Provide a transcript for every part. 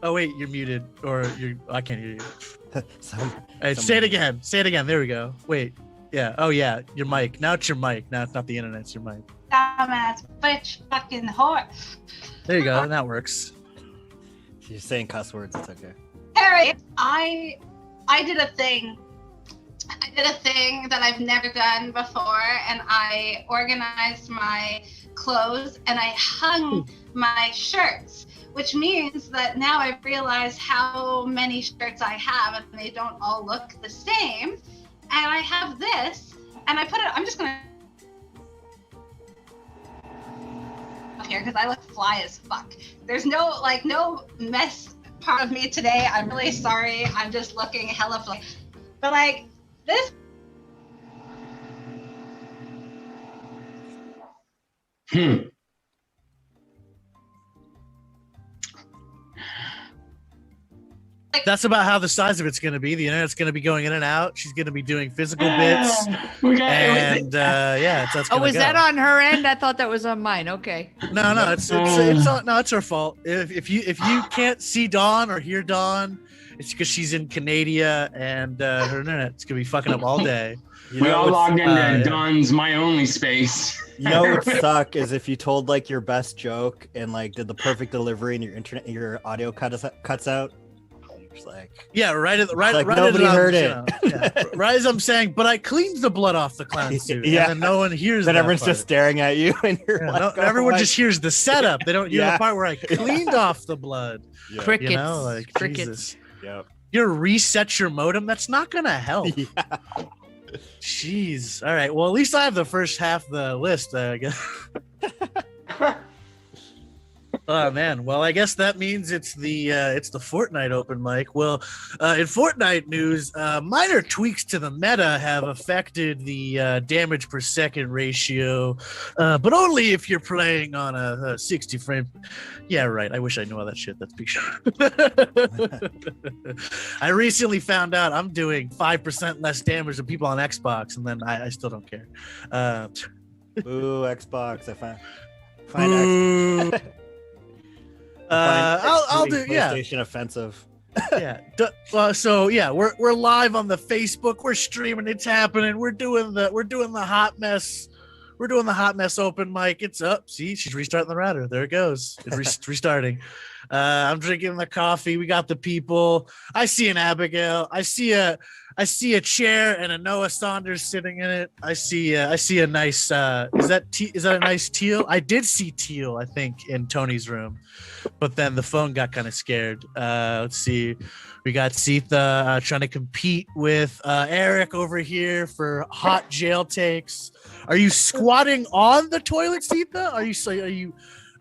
Oh wait, you're muted, or you're. I can't hear you. Hey, say it again. Say it again. There we go. Wait. Yeah. Oh yeah. Your mic. Now it's your mic. Now it's not the internet. It's your mic. Dumbass bitch, fucking whore. There you go. That works. You're saying cuss words. It's okay. Harry, I did a thing. I did a thing that I've never done before, and I organized my clothes and I hung my shirts, which means that now I've realized how many shirts I have and they don't all look the same. And I have this, and I put it, I'm just gonna here because I look fly as fuck. There's no mess part of me today. I'm really sorry. I'm just looking hella fly. But like this. That's about how the size of it's going to be. The internet's going to be going in and out. She's going to be doing physical bits. And yeah, that's oh, was that on her end? I thought that was on mine. Okay. No, it's her fault. If you can't see Dawn or hear Dawn, it's because she's in Canada and her internet's going to be fucking up all day. We all logged into Dawn's My Only Space. You know what would suck is if you told like your best joke and like did the perfect delivery and your audio cuts out. It's like, yeah, right nobody heard it. Yeah. Right as I'm saying, but I cleaned the blood off the clown suit. Yeah, and then no one hears. Then that everyone's part. just staring at you, and you're like, everyone just hears the setup. They don't hear the part where I cleaned off the blood. Yeah. Crickets. You know, like Crickets. Jesus. Yep. You reset your modem. That's not gonna help. Yeah. Jeez. All right. Well, at least I have the first half of the list. I guess. Oh man, well I guess that means it's the Fortnite open mic. Well, in Fortnite news, minor tweaks to the meta have affected the damage per second ratio, but only if you're playing on a 60 frame. Yeah, right. I wish I knew all that shit. That's picture. I recently found out I'm doing 5% less damage than people on Xbox, and then I still don't care. Ooh, Xbox! I find Xbox. I'll do PlayStation offensive. Yeah. So yeah, we're live on the Facebook. We're streaming. It's happening. We're doing the hot mess. We're doing the hot mess open mic. It's up. See, she's restarting the router. There it goes. It's restarting. I'm drinking the coffee. We got the people. I see an Abigail. I see a chair and a Noah Saunders sitting in it. I see a nice. Is that a nice teal? I did see teal. I think in Tony's room, but then the phone got kind of scared. Let's see. We got Sitha trying to compete with Eric over here for hot jail takes. Are you squatting on the toilet, Sitha? Are you?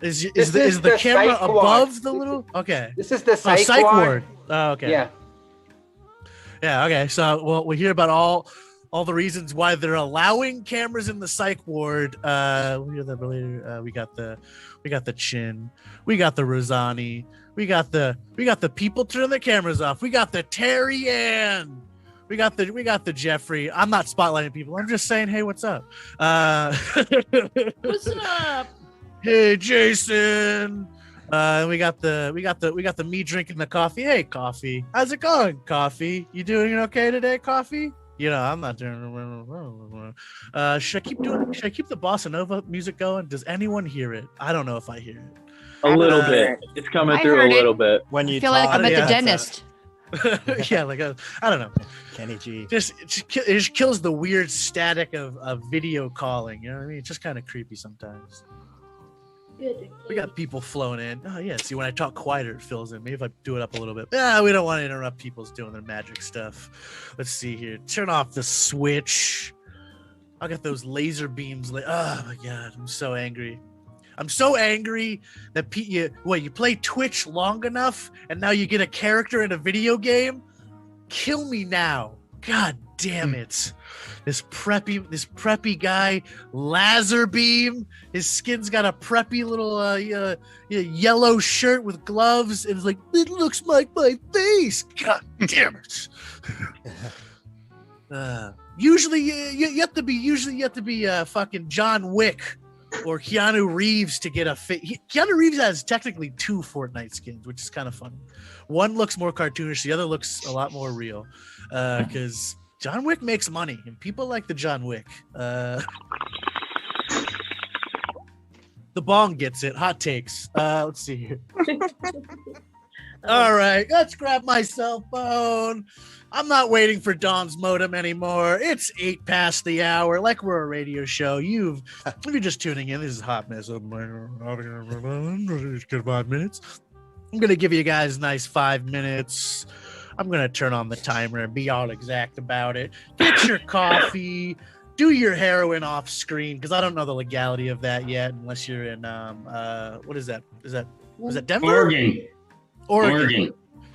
Is the camera above the little? Okay. This is the psych ward. Oh, okay. Yeah. Yeah. Okay. So we hear about all the reasons why they're allowing cameras in the psych ward. We'll hear that later. We got the Chin. We got the Rosani. We got the people turning their cameras off. We got the Terry Ann. We got the Jeffrey. I'm not spotlighting people. I'm just saying, hey, what's up? What's up? Hey, Jason. We got the me drinking the coffee. Hey, Coffee. How's it going, Coffee? You doing okay today, Coffee? You know, I'm not doing. Should I keep the bossa nova music going? Does anyone hear it? I don't know if I hear it. A little bit. It's coming through a little bit. When you feel like I'm at the dentist. Yeah, like I don't know. Kenny G. It just kills the weird static of video calling. You know what I mean? It's just kind of creepy sometimes. We got people flowing in. Oh yeah. See, when I talk quieter, it fills in. Maybe if I do it up a little bit. Yeah, we don't want to interrupt people's doing their magic stuff. Let's see here. Turn off the switch. I got those laser beams. Oh my god, I'm so angry. I'm so angry that you play Twitch long enough and now you get a character in a video game? Kill me now. God damn it. This preppy guy, Laser Beam. His skin's got a preppy little yellow shirt with gloves. And it's like, it looks like my face. God damn it. Usually you have to be fucking John Wick or Keanu Reeves to get Keanu Reeves has technically 2 Fortnite skins, which is kind of funny. One looks more cartoonish, the other looks a lot more real. Because John Wick makes money, and people like the John Wick. The bong gets it. Hot takes. Let's see here. All right, let's grab my cell phone. I'm not waiting for Dawn's modem anymore. It's 8 past the hour, like we're a radio show. If you're just tuning in, this is Hot Mess. Good 5 minutes. I'm gonna give you guys a nice 5 minutes. I'm gonna turn on the timer and be all exact about it. Get your coffee. Do your heroin off screen, because I don't know the legality of that yet, unless you're in what is that? Is that Denver? Oregon.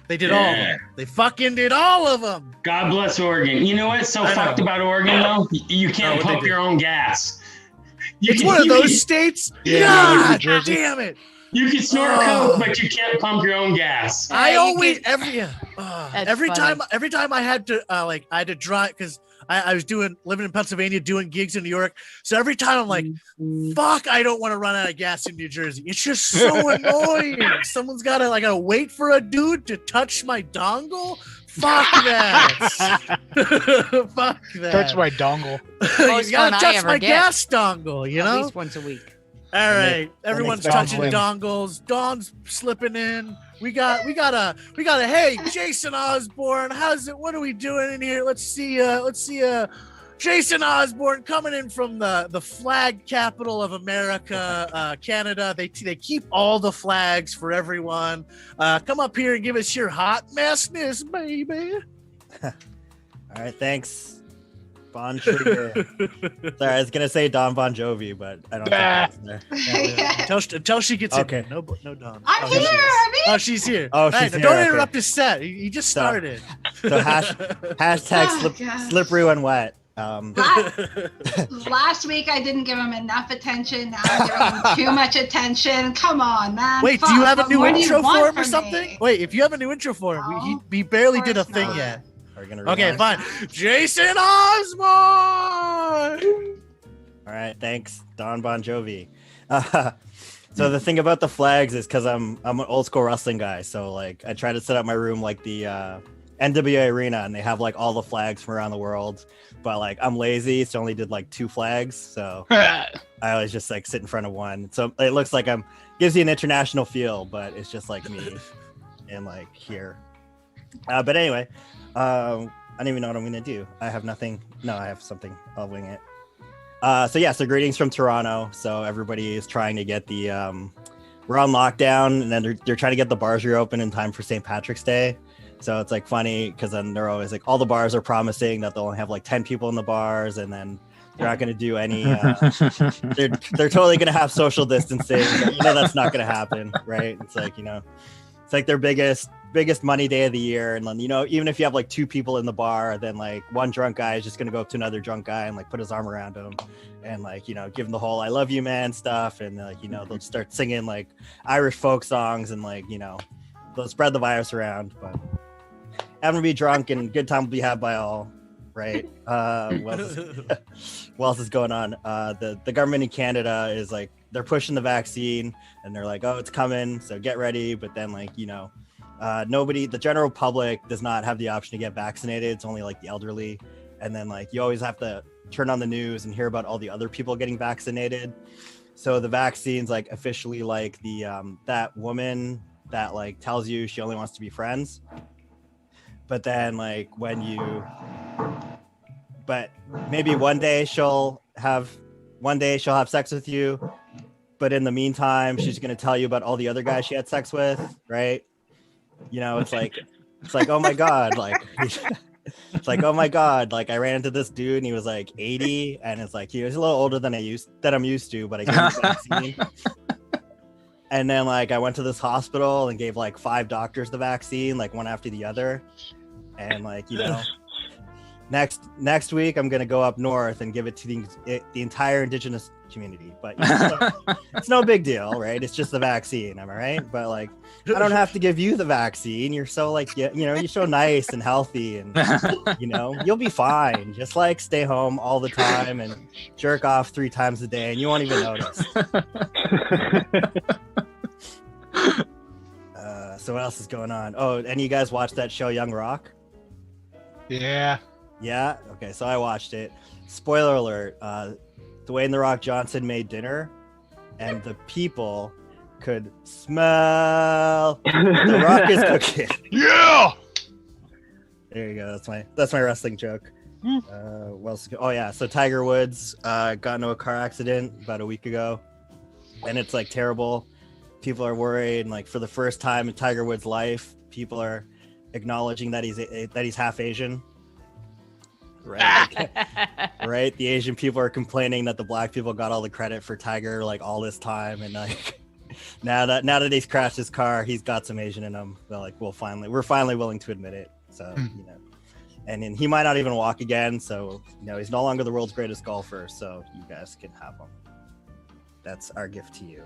They did all of them. They fucking did all of them. God bless Oregon. You know what's so fucked about Oregon though? You can't pump your own gas. It's one of those states. God damn it! You can snort coke, but you can't pump your own gas. I always every time I had to I had to drive, because I was living in Pennsylvania, doing gigs in New York. So every time I'm like, fuck, I don't want to run out of gas in New Jersey. It's just so annoying. Someone's gotta wait for a dude to touch my dongle. Fuck that. Fuck that. Touch my dongle. You gotta touch my gas dongle, you know? At least once a week. All right, everyone's touching dongles. Dawn's slipping in. We got a hey, Jason Osborne, what are we doing in here? Let's see Jason Osborne coming in from the flag capital of America, Canada. They keep all the flags for everyone. Come up here and give us your hot messness, baby. All right, thanks. Bon Sugar. Sorry, I was gonna say Don Bon Jovi, but I don't think that's there. Until she gets okay. in. No Don. I'm here. She's here. Oh, she's here. Don't interrupt his set. He just started. So hashtag slippery when wet. Last week I didn't give him enough attention. Now I'm giving him too much attention. Come on, man. Wait, do you have a new intro for him or something? Wait, if you have a new intro for him, he barely did a thing yet. Okay, fine. Jason Osborne. All right, thanks, Don Bon Jovi. So the thing about the flags is because I'm an old school wrestling guy, so I try to set up my room like the NWA arena, and they have all the flags from around the world, but I'm lazy, so I only did 2 flags, so I always just sit in front of one. So it looks like gives you an international feel, but it's just me and here. But anyway. I don't even know what I'm gonna do. I have nothing. No, I have something. I'll wing it. So greetings from Toronto. So everybody is trying to get the we're on lockdown, and then they're trying to get the bars reopened in time for St. Patrick's Day. So it's funny because then they're always all the bars are promising that they'll only have 10 people in the bars, and then they're not going to do any. They're totally going to have social distancing. That's not going to happen, right? It's it's their biggest money day of the year, and then even if you have 2 people in the bar, then one drunk guy is just going to go up to another drunk guy and put his arm around him and give him the whole "I love you, man" stuff, and they'll start singing Irish folk songs, and they'll spread the virus around. But having to be drunk and good time will be had by all, right? What else is going on? The government in Canada is they're pushing the vaccine, and they're oh, it's coming, so get ready. But then nobody, the general public does not have the option to get vaccinated. It's only the elderly. And then you always have to turn on the news and hear about all the other people getting vaccinated. So the vaccine's officially the that woman that tells you she only wants to be friends. But then but maybe one day she'll have sex with you. But in the meantime, she's going to tell you about all the other guys she had sex with, right? It's oh my God, it's oh my God, I ran into this dude and he was 80, and it's he was a little older than I'm used to, but I gave him the vaccine. And then I went to this hospital and gave 5 doctors the vaccine, one after the other. And next week I'm gonna go up north and give it to the entire indigenous community, but you know, it's no big deal, right? It's just the vaccine, am I right? But like, I don't have to give you the vaccine. You're so like, you know, you're so nice and healthy, and you know, you'll be fine. Just like stay home all the time and jerk off 3 times a day, and you won't even notice. So what else is going on? Oh, and you guys watched that show Young Rock? Yeah. Yeah. Okay, so I watched it. Spoiler alert: Dwayne "The Rock" Johnson made dinner, and the people could smell The Rock is cooking. Yeah. There you go. That's my wrestling joke. What else? Oh yeah. So Tiger Woods got into a car accident about a week ago, and it's like terrible. People are worried, and like for the first time in Tiger Woods' life, people are acknowledging that he's half Asian. Right. Right. The Asian people are complaining that the black people got all the credit for Tiger like all this time, and like now that he's crashed his car, he's got some Asian in him. They're like, we're finally willing to admit it. So you know, and then he might not even walk again. So you know, he's no longer the world's greatest golfer. So you guys can have him. That's our gift to you.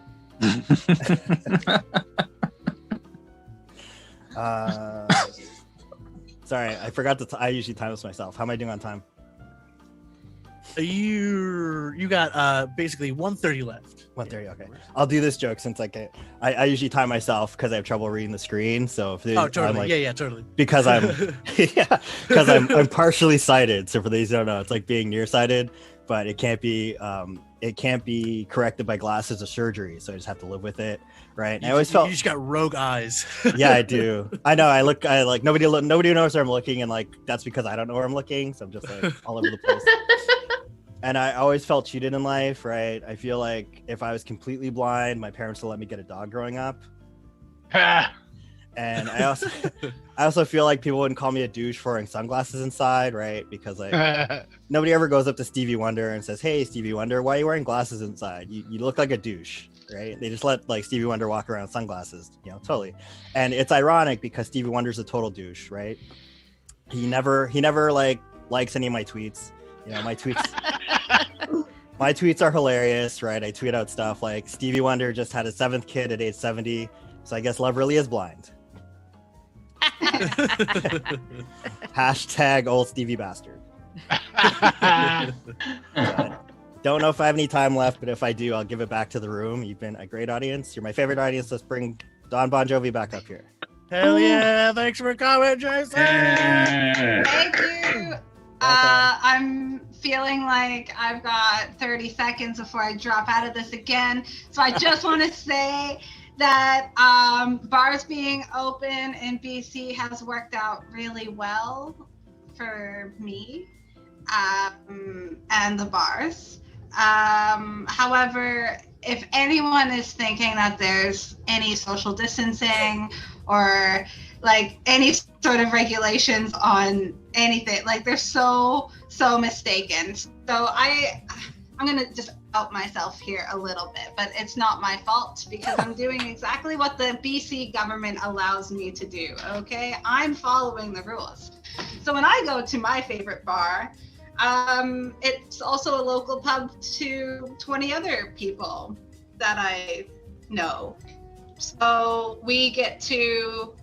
Sorry, I forgot to. I usually time this myself. How am I doing on time? You got basically 1:30 left. 1:30. Okay, I'll do this joke since I usually time myself because I have trouble reading the screen. So if totally. I'm like, yeah, totally. Because I'm partially sighted. So for these who don't know, it's like being nearsighted, but it can't be corrected by glasses or surgery. So I just have to live with it, right? And I always felt you just got rogue eyes. Yeah, I do. I know. I like nobody knows where I'm looking, and like that's because I don't know where I'm looking. So I'm just like all over the place. And I always felt cheated in life, right? I feel like if I was completely blind, my parents would let me get a dog growing up. And I also feel like people wouldn't call me a douche for wearing sunglasses inside, right? Because like nobody ever goes up to Stevie Wonder and says, "Hey, Stevie Wonder, why are you wearing glasses inside? You look like a douche," right? They just let like Stevie Wonder walk around with sunglasses, you know, totally. And it's ironic because Stevie Wonder's a total douche, right? He never like likes any of my tweets. You know, my tweets are hilarious, right? I tweet out stuff like Stevie Wonder just had his 7th kid at age 70, so I guess love really is blind. Hashtag old Stevie bastard. Don't know if I have any time left, but if I do, I'll give it back to the room. You've been a great audience. You're my favorite audience. Let's bring Don Bon Jovi back up here. Hell yeah! Thanks for coming, Jason. Thank you. I'm feeling like I've got 30 seconds before I drop out of this again. So I just want to say that bars being open in BC has worked out really well for me and the bars. However, if anyone is thinking that there's any social distancing or like any sort of regulations on anything, like they're so mistaken. So I'm gonna just out myself here a little bit, but it's not my fault because I'm doing exactly what the BC government allows me to do. Okay, I'm following the rules. So when I go to my favorite bar, it's also a local pub to 20 other people that I know. So we get to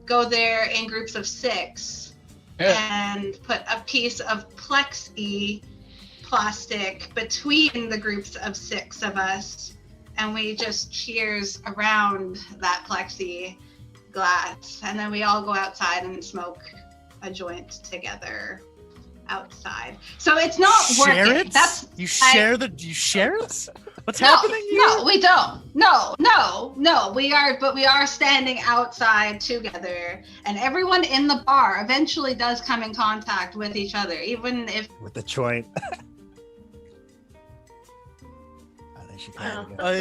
go there in groups of 6 and put a piece of plexi plastic between the groups of 6 of us, and we just cheers around that plexi glass, and then we all go outside and smoke a joint together outside. So it's not share working. It? You share it? What's happening here? No, we don't. No. We are standing outside together, and everyone in the bar eventually does come in contact with each other, even if with the joint.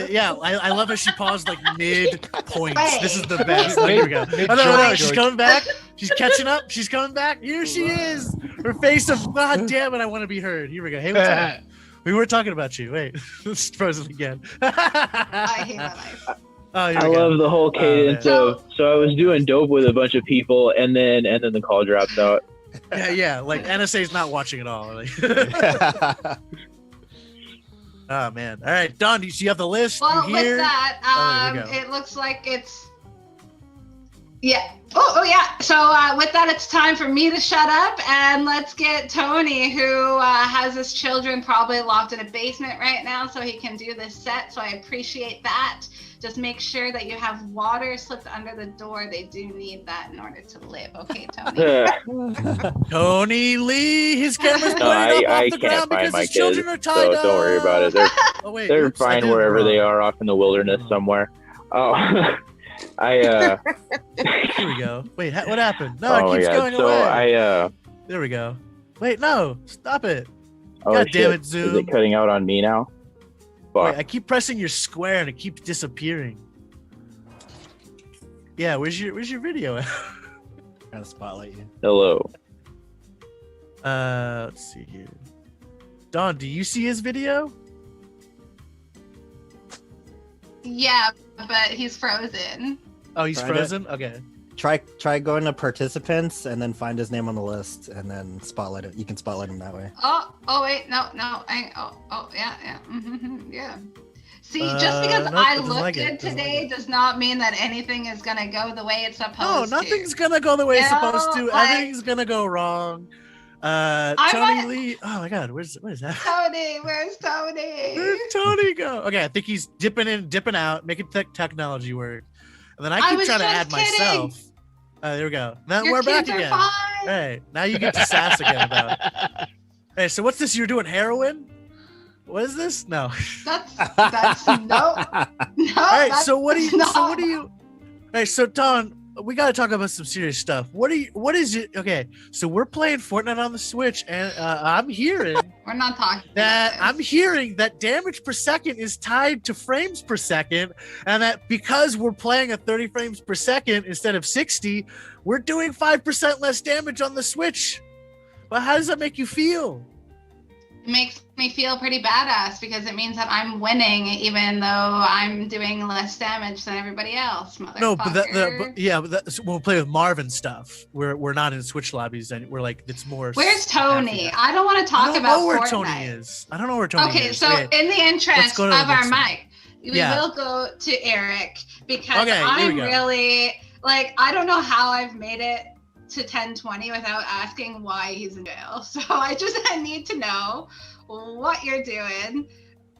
Yeah, I love how she paused like mid points. Wait. This is the best. Here we go. Oh, no, she's coming back. She's catching up. She's coming back. Here she is. Her face of God damn it, I want to be heard. Here we go. Hey, what's up? We were talking about you. Wait, it's frozen again. I hate my life. I love the whole cadence of. So I was doing dope with a bunch of people, and then the call dropped out. Yeah. Like NSA's not watching at all. Like, Oh man! All right, Don, do you have the list? Well, you with here? that, there we go. it looks like it's. Yeah. Oh yeah. So with that, it's time for me to shut up, and let's get Tony, who has his children probably locked in a basement right now, so he can do this set. So I appreciate that. Just make sure that you have water slipped under the door. They do need that in order to live. Okay, Tony. Tony Lee, his camera's pointed up off the ground because my his children kids, are tied so don't worry about it. Oh wait, They're oops, I fine did it wherever wrong. they are, off in the wilderness somewhere. Oh, Here we go. Wait, what happened? No, oh it keeps my God. going So away. There we go. Wait, no, stop it. God damn it, Zoom. Is it cutting out on me now? Fuck. Wait, I keep pressing your square and it keeps disappearing. Yeah, where's your video at? Gotta spotlight you. Hello. Let's see here. Don, do you see his video? Yeah, but he's frozen. Oh, he's Find it. frozen? Okay. Try going to participants and then find his name on the list and then spotlight it. You can spotlight him that way. Oh wait, no. Yeah. Yeah. See, just because nope, I it doesn't look like it. good It doesn't today like does not mean that anything is gonna go the way it's No, supposed to. nothing's gonna go the way it's You supposed know, to. like- Everything's gonna go wrong. Tony might- Lee. Oh my God, what is that? Tony, where's Tony? Where'd Tony go? Okay, I think he's dipping in, dipping out, making technology work. And then I I keep was trying to just add kidding. myself. There we go. Now Your we're back kids are again. fine. Hey, now you get to sass again about it. Hey, so what's this? You're doing heroin? What is this? No. That's no. All right. So what do you? that's So what not- do you? All right. So Don, we got to talk about some serious stuff. What is it? Okay. So we're playing Fortnite on the Switch, and I'm hearing We're not talking that about I'm hearing that damage per second is tied to frames per second, and that because we're playing at 30 frames per second instead of 60, we're doing 5% less damage on the Switch. But how does that make you feel? It makes me feel pretty badass because it means that I'm winning even though I'm doing less damage than everybody else, motherfucker. No, but we'll play with Marvin stuff. We're not in Switch lobbies, and we're like it's more. Where's Tony? I don't want to talk I don't about know where Fortnite. Tony is. I don't know where Tony is. Okay, so Okay. in the interest go of to the our next one. mic, we Yeah. will go to Eric because Okay, here I'm we go. really like I don't know how I've made it to 1020 without asking why he's in jail. So I need to know what you're doing.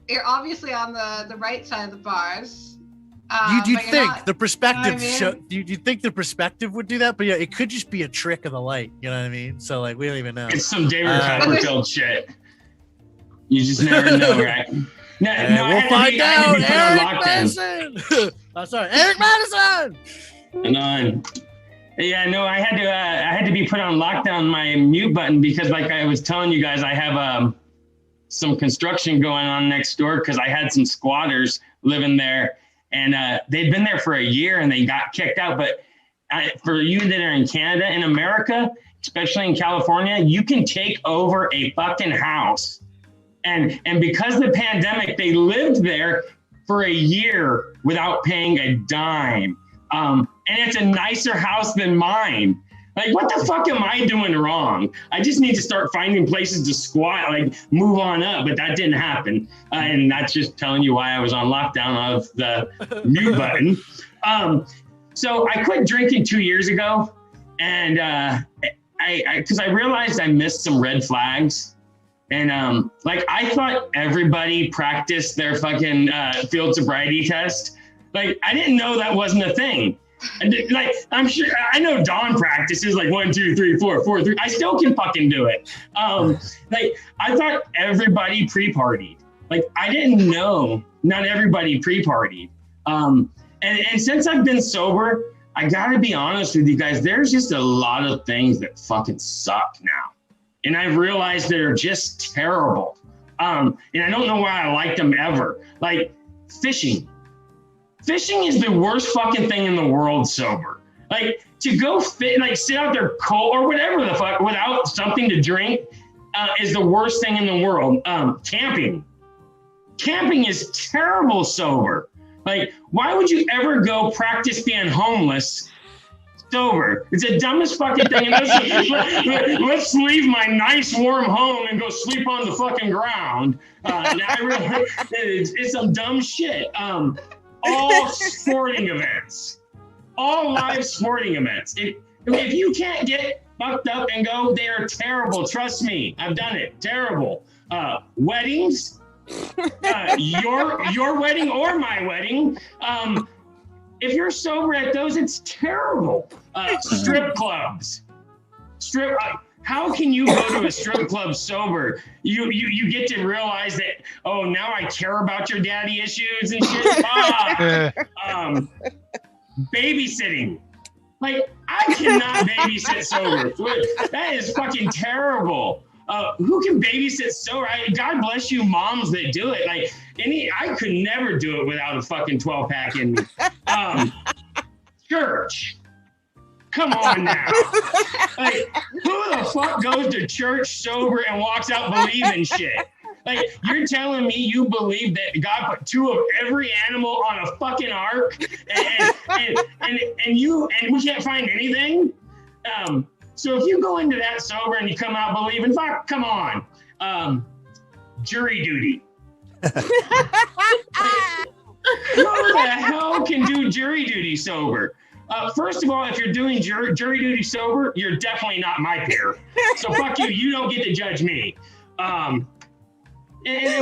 You're obviously on the right side of the bars. You'd but you're think not- the perspective you know what I mean? you'd think the perspective would do that, but yeah, it could just be a trick of the light. You know what I mean? So like we don't even know. It's some David Uh, Copperfield shit. You just never know, right? No, And I we'll had to find be- I had to out. be put on Eric lockdown. Madison. Oh, sorry, Eric Madison. And yeah, no, I had to be put on lockdown, my mute button, because like I was telling you guys, I have some construction going on next door because I had some squatters living there, and they'd been there for a year and they got kicked out. But for you that are in Canada, in America, especially in California, you can take over a fucking house. And because of the pandemic, they lived there for a year without paying a dime. And it's a nicer house than mine. Like, what the fuck am I doing wrong? I just need to start finding places to squat, like move on up, but that didn't happen. And that's just telling you why I was on lockdown of the mute button. So I quit drinking 2 years ago, and because I realized I missed some red flags. And like I thought everybody practiced their fucking field sobriety test. Like I didn't know that wasn't a thing. And like I'm sure I know Don practices like 1, 2, 3, 4, 4, 3. I still can fucking do it. Like I thought everybody pre-partied. Like I didn't know not everybody pre-partied. And since I've been sober, I gotta be honest with you guys. There's just a lot of things that fucking suck now. And I've realized they're just terrible. And I don't know why I liked them ever. Like fishing. Fishing is the worst fucking thing in the world sober. Like to go sit out there cold or whatever the fuck without something to drink is the worst thing in the world. Camping. Camping is terrible sober. Like, why would you ever go practice being homeless sober. It's the dumbest fucking thing. And let's leave my nice warm home and go sleep on the fucking ground. It's some dumb shit. All sporting events, all live sporting events. If you can't get fucked up and go, they are terrible. Trust me, I've done it. Terrible. Weddings, your wedding or my wedding. If you're sober at those, it's terrible. Strip clubs, how can you go to a strip club sober? You get to realize that, oh, now I care about your daddy issues and shit. Babysitting. Like, I cannot babysit sober. That is fucking terrible. Who can babysit sober? God bless you moms that do it. Like, I could never do it without a fucking 12-pack in me. Church. Come on now. Like, who the fuck goes to church sober and walks out believing shit? Like, you're telling me you believe that God put two of every animal on a fucking ark and we can't find anything? So if you go into that sober and you come out believing, fuck, come on. Jury duty. Who the hell can do jury duty sober? First of all, if you're doing jury duty sober, you're definitely not my peer. So fuck you. You don't get to judge me. And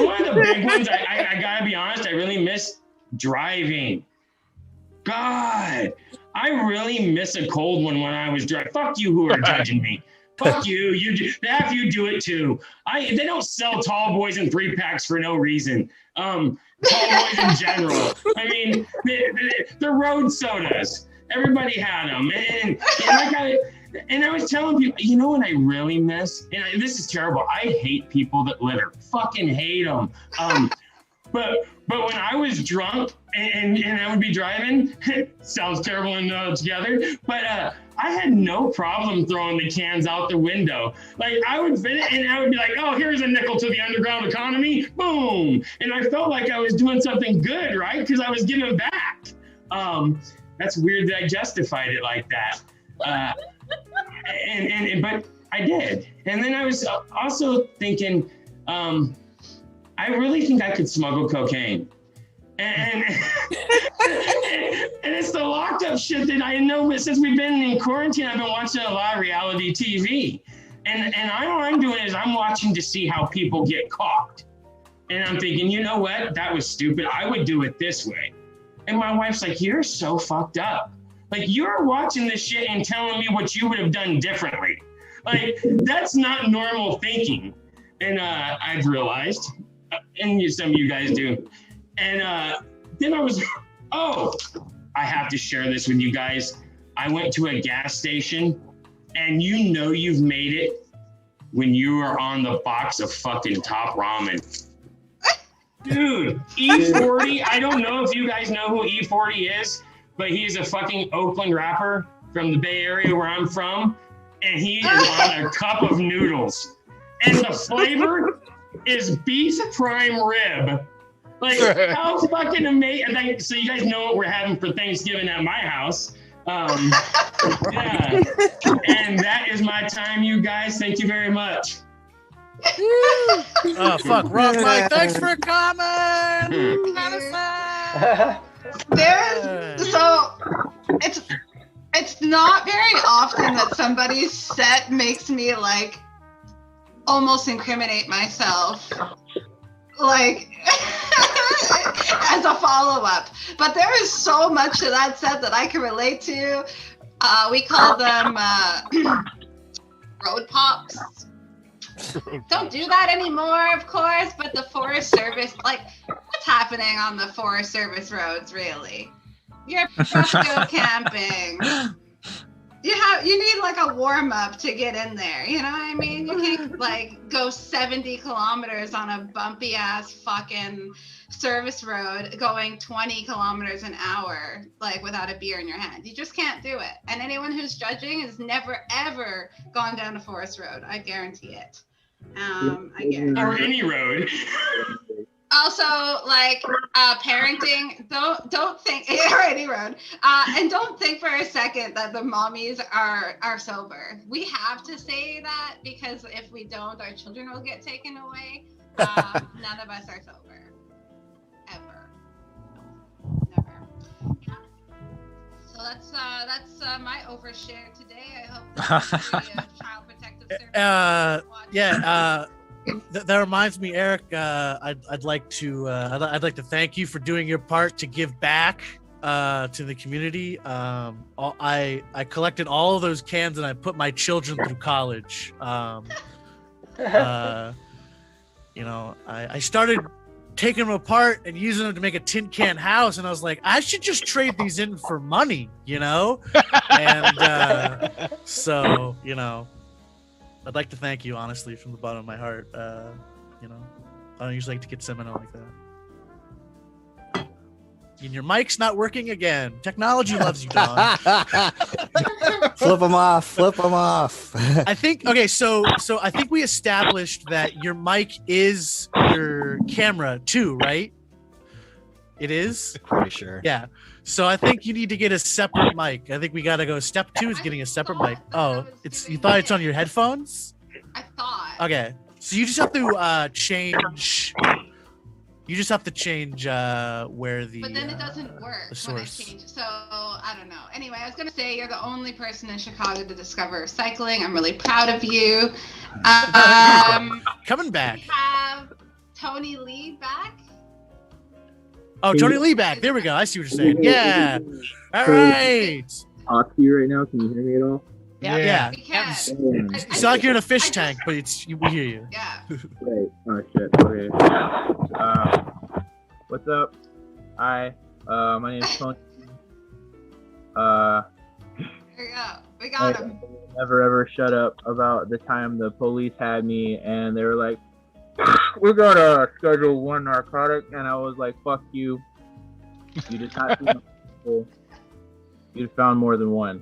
one of the big ones, I gotta be honest, I really miss driving. God, I really miss a cold one when I was driving. Fuck you who are judging me. Fuck you. Half you do it too. They don't sell tall boys in 3-packs for no reason. Tall boys in general. I mean, the road sodas. Everybody had them. And I was telling people, you know what I really miss? And this is terrible. I hate people that litter. Fucking hate them. But when I was drunk and I would be driving, sounds terrible and together, but I had no problem throwing the cans out the window. Like, I would fit it and I would be like, oh, here's a nickel to the underground economy. Boom. And I felt like I was doing something good, right? Because I was giving back. That's weird that I justified it like that. But I did. And then I was also thinking, I really think I could smuggle cocaine. And it's the locked up shit that I know. Since we've been in quarantine, I've been watching a lot of reality TV. And all I'm doing is I'm watching to see how people get caught. And I'm thinking, you know what? That was stupid. I would do it this way. And my wife's like, you're so fucked up. Like, you're watching this shit and telling me what you would have done differently. Like, that's not normal thinking. And I've realized, and some of you guys do. And then I was, I have to share this with you guys. I went to a gas station, and you know you've made it when you are on the box of fucking Top Ramen. Dude, E40, I don't know if you guys know who E40 is, but he's a fucking Oakland rapper from the Bay Area where I'm from, and he is on a cup of noodles. And the flavor is beef prime rib. Like, how fucking amazing. Like, so you guys know what we're having for Thanksgiving at my house. Yeah. And that is my time, you guys. Thank you very much. Oh, fuck. Rock Mike, thanks for coming. It's not very often that somebody's set makes me like almost incriminate myself, like as a follow-up. But there is so much to that set that I can relate to. We call them road pops. Don't do that anymore, of course, but the Forest Service, like, what's happening on the Forest Service roads, really? You're supposed to go camping. You need like a warm-up to get in there, you know what I mean? You can't like go 70 kilometers on a bumpy ass fucking service road going 20 kilometers an hour, like without a beer in your hand. You just can't do it. And anyone who's judging has never ever gone down a forest road. I guarantee it. Or any road. Also, like parenting, don't think already road, and don't think for a second that the mommies are sober. We have to say that because if we don't, our children will get taken away. None of us are sober, ever, never. Yeah. So that's my overshare today. I hope the Child Protective Service that reminds me, Eric. I'd like to thank you for doing your part to give back to the community. I collected all of those cans and I put my children through college. I started taking them apart and using them to make a tin can house, and I was like, I should just trade these in for money, and so I'd like to thank you honestly from the bottom of my heart. I don't usually like to get sentimental like that. And your mic's not working again. Technology loves you, Don. Flip them off. I think so I think we established that your mic is your camera too, right? It is? Pretty sure. Yeah. So I think you need to get a separate mic. I think we gotta go. Step 2 is getting a seperate mic. Oh, you thought it's on your headphones? I thought. Okay. So you just have to change. You just have to change where the. But then it doesn't work the when I source. change. So I don't know. Anyway, I was gonna say you're the only person in Chicago to discover cycling. I'm really proud of you. Coming back. We have Tony Lee back. Oh, Tony Lee back. There we go. I see what you're saying. Yeah. All right. Talk to you right now. Can you hear me at all? Yeah. We can. You sound like you're in a fish tank, but we hear you. Yeah. Right. Oh shit. Okay. What's up? Hi. My name is Tony. There we go. We got him. Never ever shut up about the time the police had me and they were like, "We got a Schedule 1 narcotic," and I was like, "Fuck you. You did not see people. You found more than one."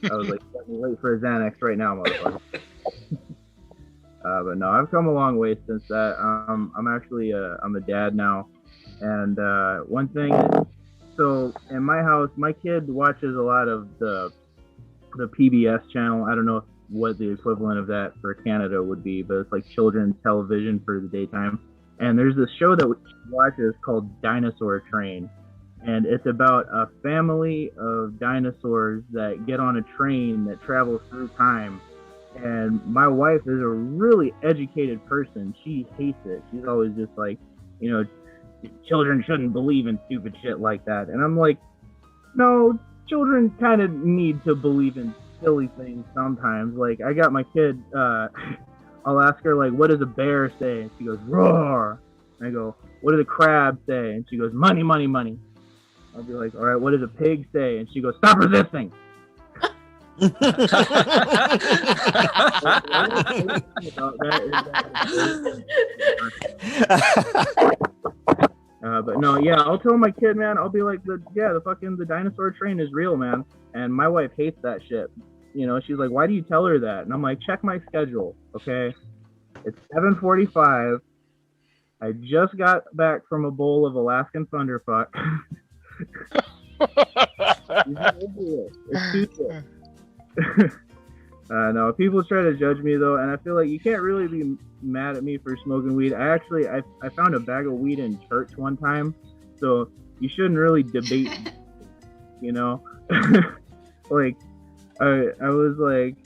I was like, "Wait for a Xanax right now, motherfucker." But no, I've come a long way since that. I'm actually I'm a dad now, and one thing is, so in my house, my kid watches a lot of the PBS channel. I don't know what the equivalent of that for Canada would be, but it's like children's television for the daytime. And there's this show that we watches called Dinosaur Train, and it's about a family of dinosaurs that get on a train that travels through time. And my wife is a really educated person. She hates it. She's always just like, children shouldn't believe in stupid shit like that. And I'm like, no, children kind of need to believe in silly things sometimes. Like, I got my kid, I'll ask her, like, what does a bear say? And she goes, roar. And I go, what does a crab say? And she goes, money, money, money. I'll be like, all right, what does a pig say? And she goes, stop resisting. But no, yeah, I'll tell my kid, man, I'll be like, the dinosaur train is real, man. And my wife hates that shit. She's like, why do you tell her that? And I'm like, check my schedule, okay? It's 7:45. I just got back from a bowl of Alaskan Thunderfuck. It's Tuesday. No, people try to judge me though, and I feel like you can't really be mad at me for smoking weed. I found a bag of weed in church one time, so you shouldn't really debate, like I was like,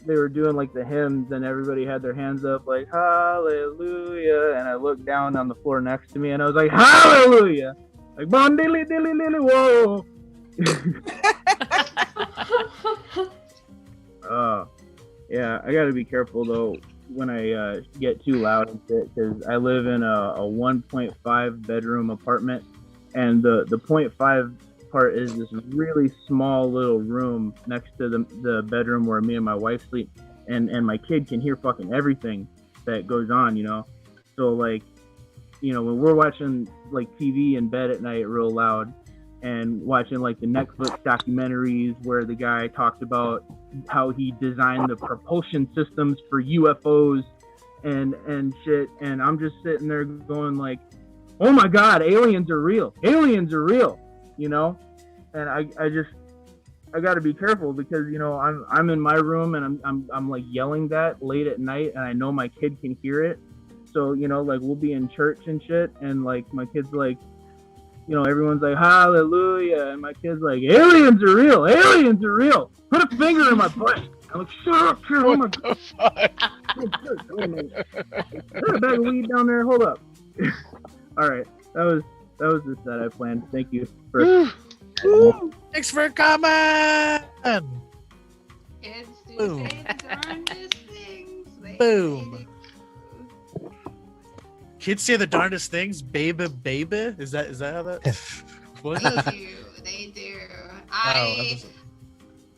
they were doing like the hymns and everybody had their hands up like hallelujah, and I looked down on the floor next to me and I was like, hallelujah, like bon dilly dilly dilly whoa. Yeah, I gotta be careful though when I get too loud and shit, because I live in a 1.5 bedroom apartment, and the 0.5 part is this really small little room next to the bedroom where me and my wife sleep, and my kid can hear fucking everything that goes on, so like, when we're watching like TV in bed at night real loud and watching like the Netflix documentaries where the guy talked about how he designed the propulsion systems for UFOs and shit, and I'm just sitting there going like, oh my god, aliens are real, you know. And I got to be careful because, you know, I'm in my room and I'm like yelling that late at night, and I know my kid can hear it. So, you know, like we'll be in church and shit, and like my kid's like, you know, everyone's like hallelujah, and my kid's like, aliens are real, put a finger in my butt. I'm like, shut up, oh my god, there's a bag of weed down there, hold up. All right, that was the set I planned. Thank you for Thanks for coming. Kids do Boom. say the darndest things. They Boom. say Kids say the darndest things, baby. Is that how that? What? They do. Oh,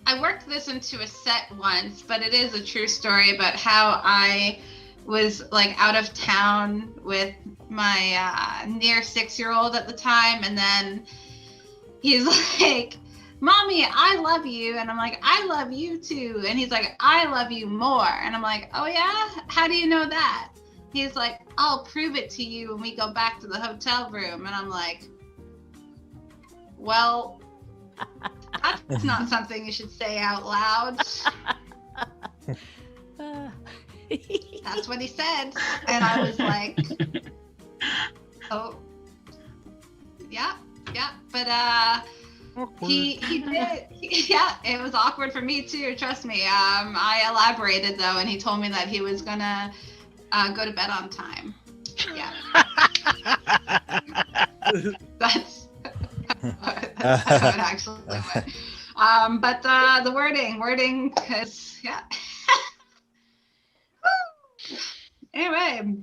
I worked this into a set once, but it is a true story about how I was like out of town with my near 6-year-old at the time, and then he's like, Mommy, I love you. And I'm like, I love you too. And he's like, I love you more. And I'm like, oh yeah? How do you know that? He's like, I'll prove it to you when we go back to the hotel room. And I'm like, well, that's not something you should say out loud. That's what he said. And I was like, oh, yeah. But he did. Yeah, it was awkward for me too. Trust me. I elaborated though, and he told me that he was gonna go to bed on time. Yeah. That's how it actually went. But the wording, cause yeah. Anyway,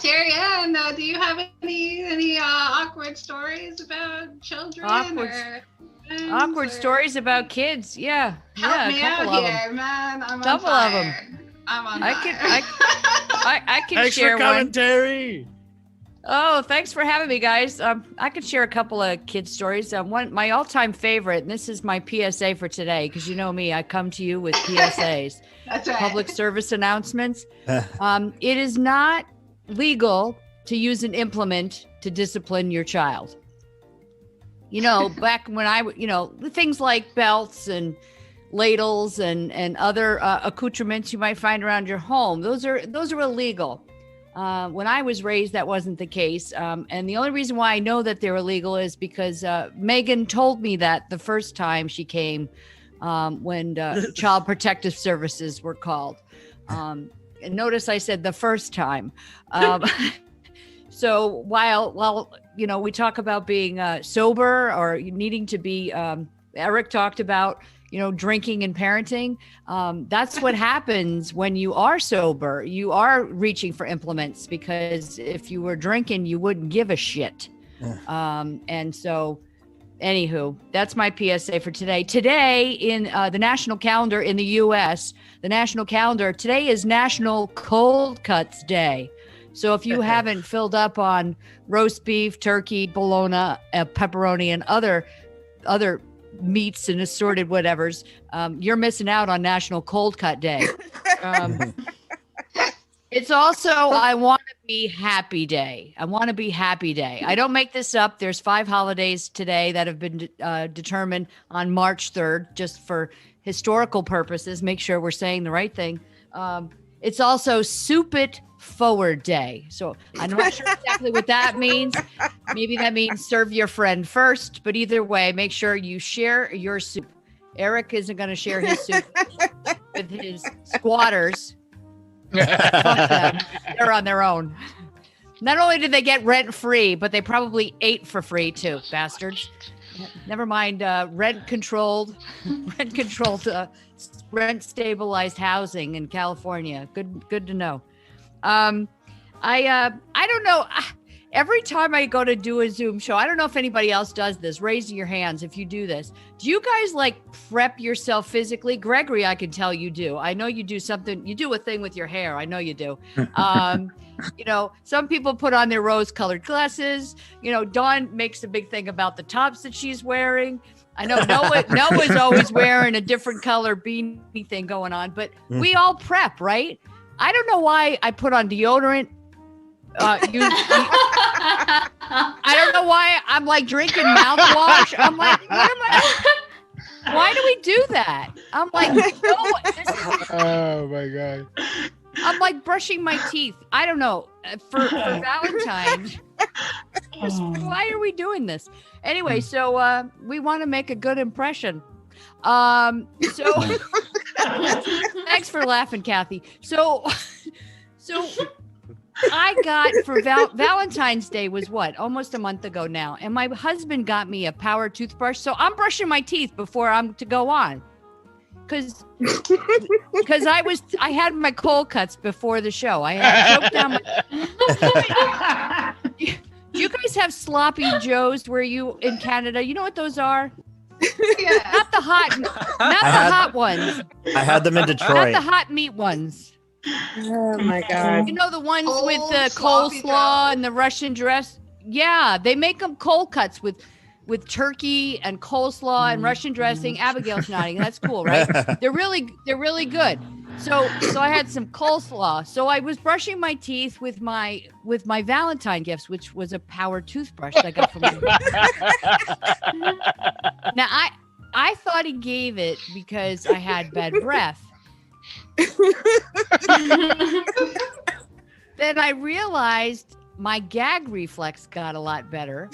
Terry Ann, do you have any awkward stories about children? Awkward stories about kids. Yeah. Help me a couple out of here, them. man. I'm Couple on of 'em. fire. I'm on I fire. can Thanks share for coming, one. Terry. Oh, thanks for having me, guys. I could share a couple of kid stories. One, my all-time favorite, and this is my PSA for today, because you know me, I come to you with PSAs, That's right. public service announcements. It is not legal to use an implement to discipline your child. You know, back when things like belts and ladles and other accoutrements you might find around your home, those are illegal. When I was raised, that wasn't the case. And the only reason why I know that they're illegal is because Megan told me that the first time she came when Child Protective Services were called. And notice I said the first time. So while we talk about being sober or needing to be, Eric talked about, drinking and parenting. That's what happens when you are sober. You are reaching for implements, because if you were drinking, you wouldn't give a shit. And so, anywho, that's my PSA for today. Today in the national calendar in the U.S., today is National Cold Cuts Day. So if you haven't filled up on roast beef, turkey, bologna, pepperoni, and other meats and assorted whatevers, you're missing out on National Cold Cut Day. It's also I Want to Be Happy Day. I don't make this up. There's 5 holidays today that have been determined on March 3rd, just for historical purposes. Make sure we're saying the right thing. It's also Soup It Forward Day. So I'm not sure exactly what that means. Maybe that means serve your friend first, but either way, make sure you share your soup. Eric isn't going to share his soup with his squatters. Fuck them. They're on their own. Not only did they get rent free, but they probably ate for free too, bastards. Never mind rent controlled, rent stabilized housing in California. Good to know. I don't know. Every time I go to do a Zoom show, I don't know if anybody else does this. Raise your hands if you do this. Do you guys like prep yourself physically? Gregory, I can tell you do. I know you do something. You do a thing with your hair. I know you do. Some people put on their rose-colored glasses. Dawn makes a big thing about the tops that she's wearing. I know Noah's always wearing a different color beanie thing going on, but we all prep, right? I don't know why I put on deodorant. I don't know why I'm like drinking mouthwash. I'm like, why do we do that? I'm like, no, Oh my god. I'm like brushing my teeth. I don't know. For Valentine's. Why are we doing this? Anyway, so we want to make a good impression. So thanks for laughing, Kathy. So I got for Valentine's Day was what? Almost a month ago now. And my husband got me a power toothbrush. So I'm brushing my teeth before I'm to go on. Cause I had my cold cuts before the show. I had choked down my Do you guys have sloppy joes where you in Canada? You know what those are? Yeah. Not the hot ones. I had them in Not Detroit. the hot meat ones. Oh my god. You know the ones Cold, with the sloppy coleslaw Joe. and the Russian dress? Yeah, they make them cold cuts with turkey and coleslaw and Russian dressing. Abigail's nodding. That's cool, right? They're really good. So I had some coleslaw. So I was brushing my teeth with my Valentine gifts, which was a power toothbrush that I got from him. Now I thought he gave it because I had bad breath. Then I realized my gag reflex got a lot better.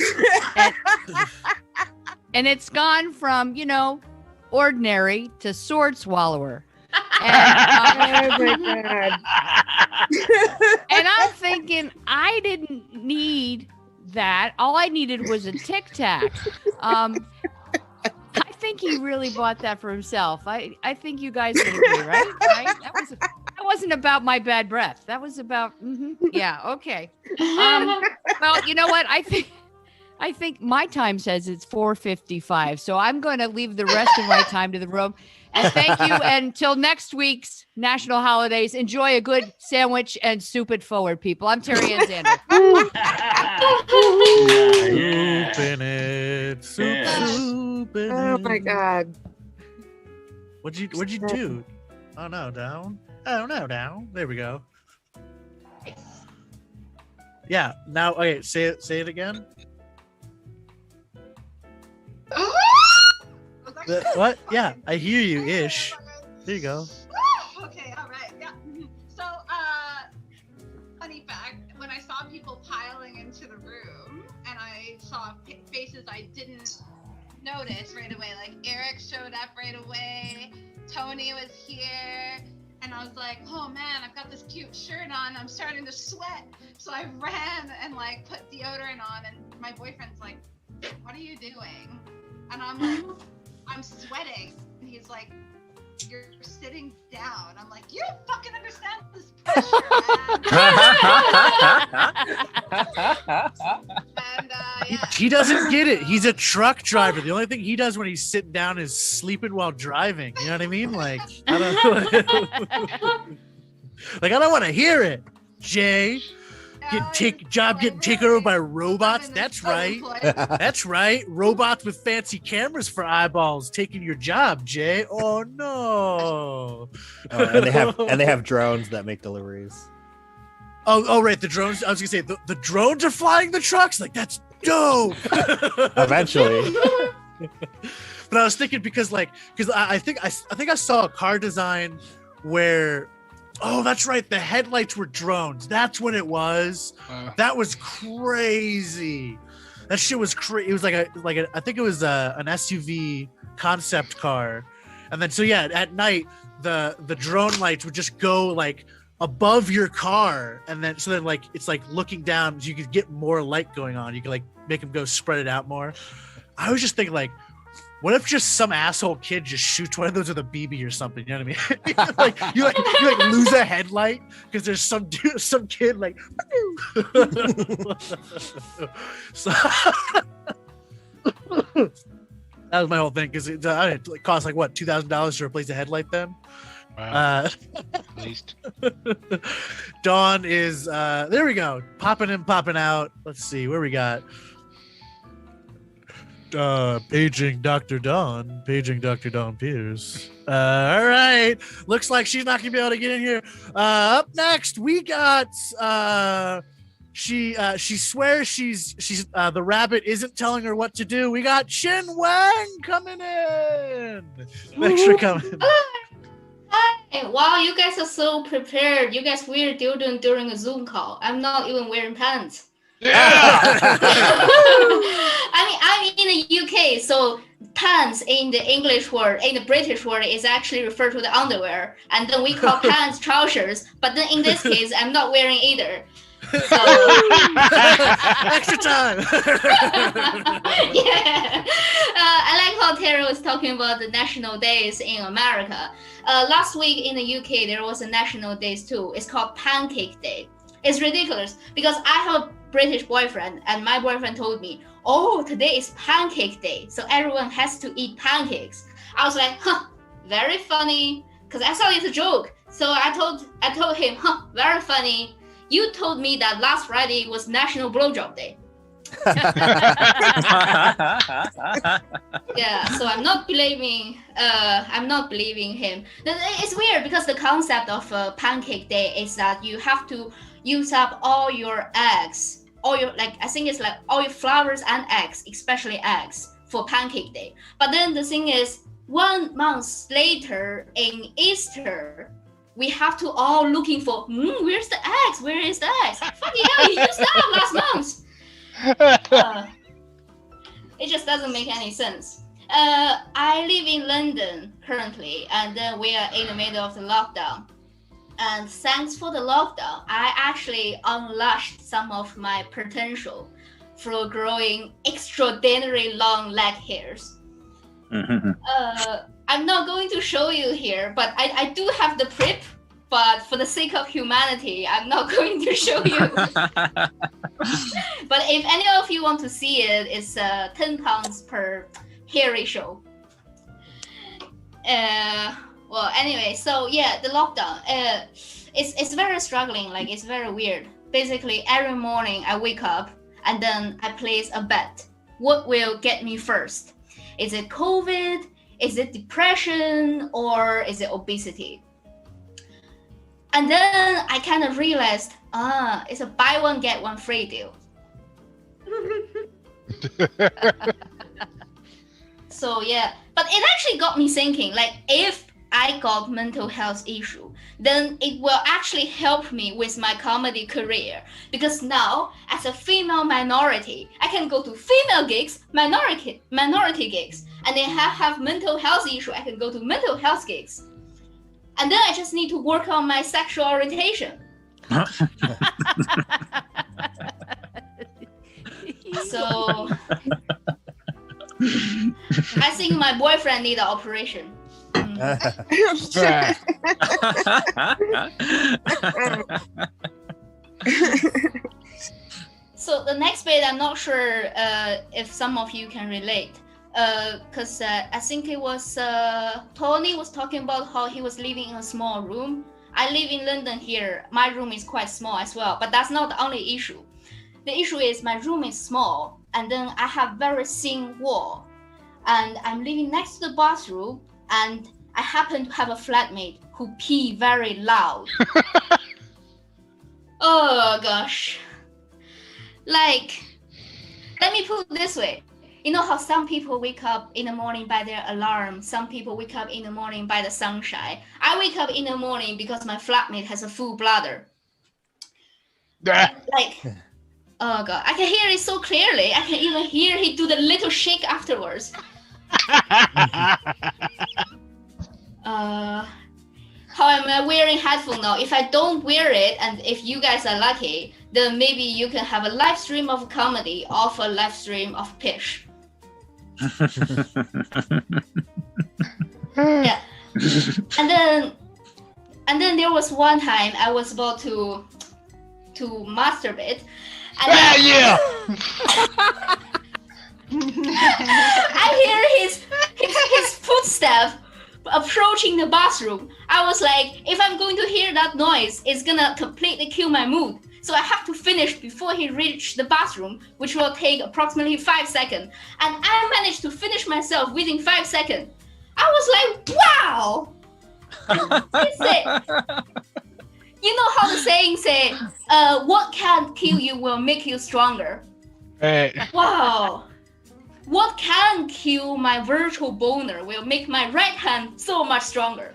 And it's gone from, ordinary to sword swallower. And, Oh my god. and I'm thinking I didn't need that. All I needed was a Tic Tac. I think he really bought that for himself. I think you guys would agree, right? That wasn't about my bad breath. That was about yeah, okay. Well, you know what? I think my time says it's 4:55, so I'm going to leave the rest of my time to the room. And thank you. Until next week's national holidays, enjoy a good sandwich and soup it forward, people. I'm Terry Ann Zander. Soup in it. Soup in Oh it. my god. What'd you do? Oh no, down. Oh no, down. There we go. Yeah. Now, okay. Say it again. What? Yeah, I hear you. Ish. There you go. Okay, all right. Yeah. So, funny fact, when I saw people piling into the room and I saw faces I didn't notice right away, like Eric showed up right away, Tony was here, and I was like, oh man, I've got this cute shirt on, I'm starting to sweat. So I ran and like put deodorant on, and my boyfriend's like, what are you doing? And I'm like, I'm sweating. And he's like, you're sitting down. I'm like, you don't fucking understand this pressure, man. And yeah. He doesn't get it. He's a truck driver. The only thing he does when he's sitting down is sleeping while driving. You know what I mean? Like, I don't want to hear it. Jay, getting taken over by robots. That's right. That's right. Robots with fancy cameras for eyeballs taking your job, Jay. Oh no. And they have drones that make deliveries. Oh right, the drones. I was gonna say the drones are flying the trucks. Like that's dope. Eventually. But I was thinking because I think I saw a car design where. Oh, that's right. The headlights were drones. That's what it was. That was crazy. That shit was crazy. It was I think it was an SUV concept car, and then at night the drone lights would just go like above your car, and then it's like looking down, so you could get more light going on. You could like make them go spread it out more. I was just thinking like. What if just some asshole kid just shoots one of those with a BB or something? You know what I mean? you lose a headlight because there's some kid like. So that was my whole thing because it cost like what $2,000 to replace a headlight. Then, Wow. At least. Dawn is there. We go, popping in, popping out. Let's see where we got. Paging Dr. Dawn Pierce. All right. Looks like she's not gonna be able to get in here. Up next, we got she swears she's the rabbit isn't telling her what to do. We got Chin Wang coming in. Thanks for coming. Hi. Wow, you guys are so prepared. You guys wear deodorant during a Zoom call. I'm not even wearing pants. Yeah. I'm in the UK, so pants in the English word, in the British word, is actually referred to the underwear, and then we call pants trousers. But then in this case, I'm not wearing either. So Extra time. yeah. I like how Tara was talking about the national days in America. Last week in the UK, there was a national days too. It's called Pancake Day. It's ridiculous because I have a British boyfriend, and my boyfriend told me, "Oh, today is Pancake Day, so everyone has to eat pancakes." I was like, "Huh, very funny," because I thought it's a joke. So I told him, "Huh, very funny. You told me that last Friday was National Blowjob Day." Yeah, so I'm not believing him. It's weird because the concept of Pancake Day is that you have to use up all your eggs, all your I think it's like all your flowers and eggs, especially eggs, for Pancake Day. But then the thing is, 1 month later in Easter, we have to all looking for, where's the eggs? Where is the eggs? Fucking hell, you used that last month. It just doesn't make any sense. I live in London currently, and then we are in the middle of the lockdown. And thanks for the lockdown, I actually unleashed some of my potential for growing extraordinarily long leg hairs. I'm not going to show you here, but I do have the prep, but for the sake of humanity, I'm not going to show you. But if any of you want to see it, it's 10 pounds per hair ratio. Well, anyway, so yeah, the lockdown, it's very struggling, like it's very weird. Basically, every morning I wake up and then I place a bet. What will get me first? Is it COVID? Is it depression? Or is it obesity? And then I kind of realized, it's a buy one, get one free deal. So yeah, but it actually got me thinking, like if I got mental health issue, then it will actually help me with my comedy career. Because now, as a female minority, I can go to female gigs, minority gigs, and then have mental health issue, I can go to mental health gigs. And then I just need to work on my sexual orientation. So I think my boyfriend need an operation. So the next bit, I'm not sure if some of you can relate, because I think it was Tony was talking about how he was living in a small room. I live in London here. My room is quite small as well, but that's not the only issue. The issue is my room is small, and then I have very thin wall, and I'm living next to the bathroom, and I happen to have a flatmate who pee very loud. Oh gosh. Like, let me put it this way. You know how some people wake up in the morning by their alarm, some people wake up in the morning by the sunshine. I wake up in the morning because my flatmate has a full bladder. Like, oh god, I can hear it so clearly. I can even hear he do the little shake afterwards. How am I wearing headphone now? If I don't wear it, and if you guys are lucky, then maybe you can have a live stream of comedy or a live stream of pitch. Yeah. And then there was one time I was about to masturbate. And yeah. I hear his footsteps approaching the bathroom. I was like, if I'm going to hear that noise, it's gonna completely kill my mood. So I have to finish before he reached the bathroom, which will take approximately 5 seconds. And I managed to finish myself within 5 seconds. I was like, wow! He said, you know how the saying say, what can't kill you will make you stronger. Right. Wow. What can kill my virtual boner will make my right hand so much stronger.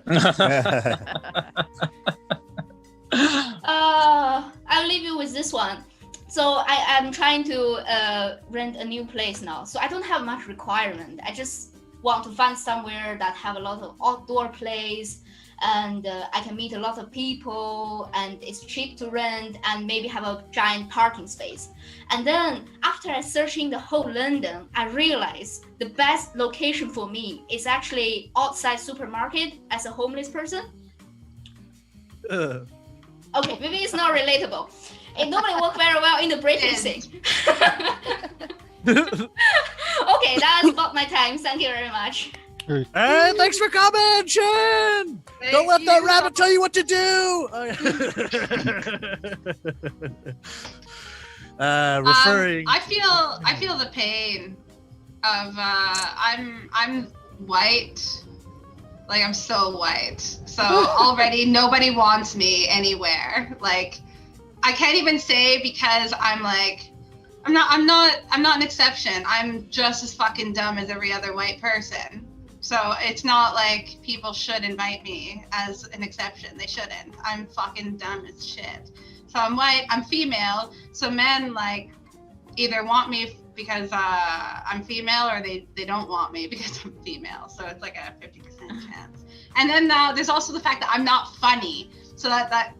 I'll leave you with this one. So I'm trying to rent a new place now. So I don't have much requirement. I just want to find somewhere that have a lot of outdoor place, and I can meet a lot of people, and it's cheap to rent, and maybe have a giant parking space. And then after I searching the whole London, I realized the best location for me is actually outside supermarket as a homeless person. Okay, maybe it's not relatable. It normally works very well in the British thing. Okay, that's about my time. Thank you very much. Hey, thanks for coming, Chin. Don't let that rabbit tell you what to do. Referring. I feel the pain of I'm white. Like, I'm so white. So already nobody wants me anywhere. Like, I can't even say because I'm like, I'm not an exception. I'm just as fucking dumb as every other white person. So it's not like people should invite me as an exception. They shouldn't. I'm fucking dumb as shit. So I'm white, I'm female. So men like either want me because I'm female, or they don't want me because I'm female. So it's like a 50% chance. And then there's also the fact that I'm not funny. So that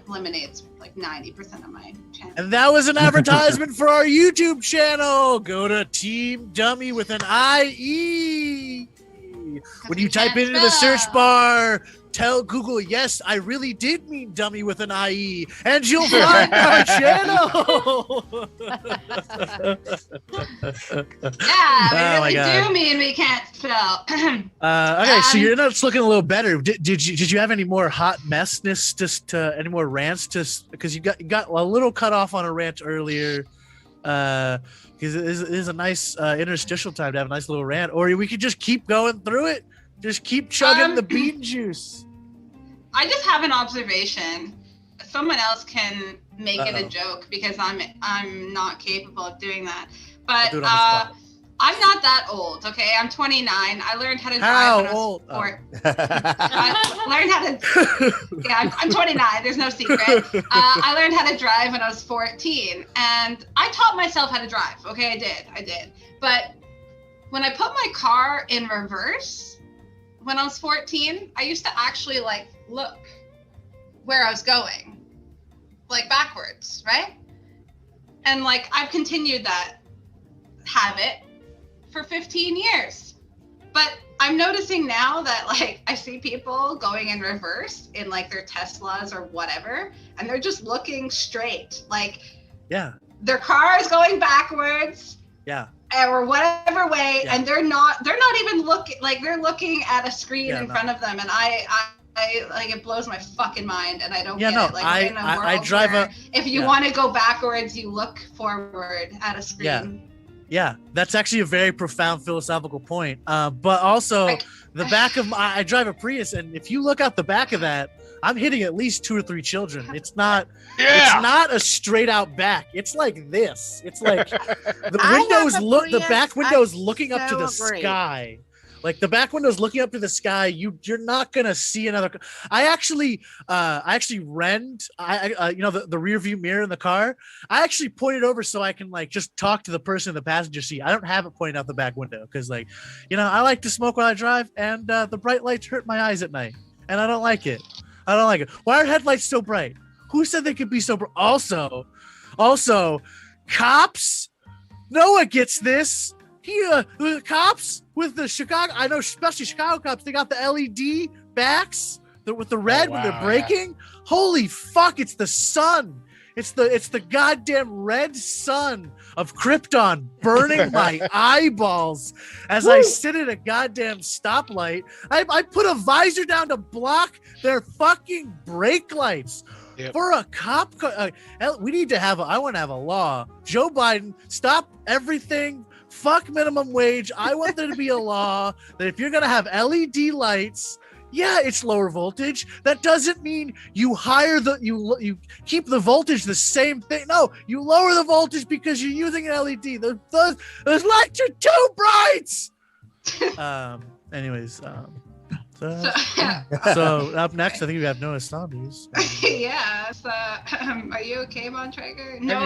eliminates like 90% of my chance. And that was an advertisement for our YouTube channel. Go to Team Dummy with an IE. When you type it into the search bar, tell Google, yes, I really did mean dummy with an IE, and you'll find our channel. Yeah, we really do mean we can't spell. Okay, so you're not looking a little better. Did you have any more hot messness, just any more rants? Because you got a little cut off on a rant earlier. Because it is a nice interstitial time to have a nice little rant, or we could just keep going through it. Just keep chugging the bean juice. I just have an observation. Someone else can make it a joke because I'm not capable of doing that. But I'm not that old, okay? I'm 29. I learned how to drive when I was 4. I learned how to. Yeah, I'm 29. There's no secret. I learned how to drive when I was 14, and I taught myself how to drive. Okay, I did. But when I put my car in reverse when I was 14, I used to actually like look where I was going, like backwards, right? And like I've continued that habit for 15 years. But I'm noticing now that like I see people going in reverse in like their Teslas or whatever, and they're just looking straight. Like, yeah, their car is going backwards. Yeah. Or whatever way, and they're not even looking, like they're looking at a screen in front of them, and I like, it blows my fucking mind, and I don't get it. Like, I drive if you want to go backwards, you look forward at a screen. Yeah, that's actually a very profound philosophical point. But also, the back of I drive a Prius, and if you look out the back of that, I'm hitting at least 2 or 3 children. It's not a straight out back. It's like this. It's like the back window's looking up to the sky. Like the back window's looking up to the sky. You're not gonna see another. I actually rend. The rear view mirror in the car. I actually point it over so I can like just talk to the person in the passenger seat. I don't have it pointing out the back window because I like to smoke while I drive, and the bright lights hurt my eyes at night, and I don't like it. Why are headlights so bright? Who said they could be so bright? Also, cops. Noah gets this. Cops with the Chicago, I know, especially Chicago cops, they got the LED backs with the red when they're braking. Yeah. Holy fuck, it's the sun. It's the goddamn red sun of Krypton burning my eyeballs as I sit at a goddamn stoplight. I put a visor down to block their fucking brake lights. Yep. For a cop, we need to have. I want to have a law. Joe Biden, stop everything. Fuck minimum wage. I want there to be a law that if you're gonna have LED lights, yeah, it's lower voltage. That doesn't mean you hire you keep the voltage the same thing. No, you lower the voltage because you're using an LED. Those lights are too bright. Anyways, so up next, I think we have Noah Zombies. Yeah. So, are you okay, Bontrager? No.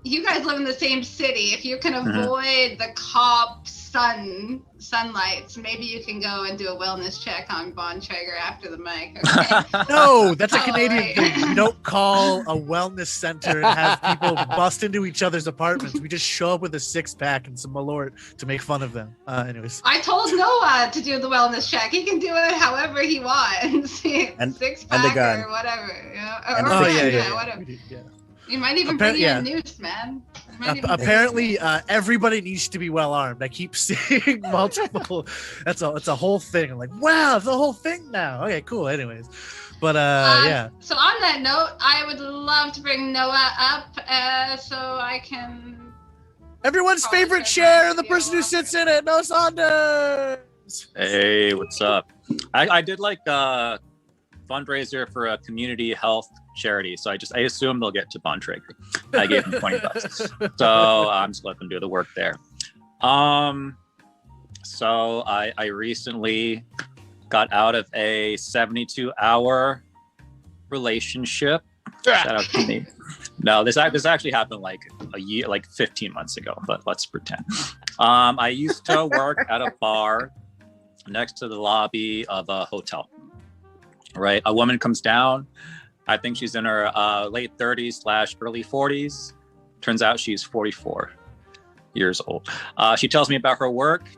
You guys live in the same city. If you can avoid the cop sunlights, maybe you can go and do a wellness check on Bontrager after the mic. Okay? No, that's a Canadian thing. We don't call a wellness center and have people bust into each other's apartments. We just show up with a 6-pack and some Malort to make fun of them. Anyways. I told Noah to do the wellness check. He can do it however he wants. And 6-pack or whatever. Yeah, whatever. You might even bring you a noose, man. Apparently, everybody needs to be well armed. I keep seeing multiple. It's a whole thing. I'm like, wow, it's a whole thing now. Okay, cool. Anyways, but yeah. So on that note, I would love to bring Noah up so I can. Everyone's favorite chair and the person who sits in it, Noah Saunders. Hey, what's up? I did like a fundraiser for a community health charity, so I assume they'll get to Bontrager. I gave them $20, so I'm just let them do the work there. So I recently got out of a 72-hour relationship. Shout out to me. No, this actually happened like a year, like 15 months ago, but let's pretend. I used to work at a bar next to the lobby of a hotel. Right, a woman comes down. I think she's in her late 30s / early 40s. Turns out she's 44 years old. She tells me about her work.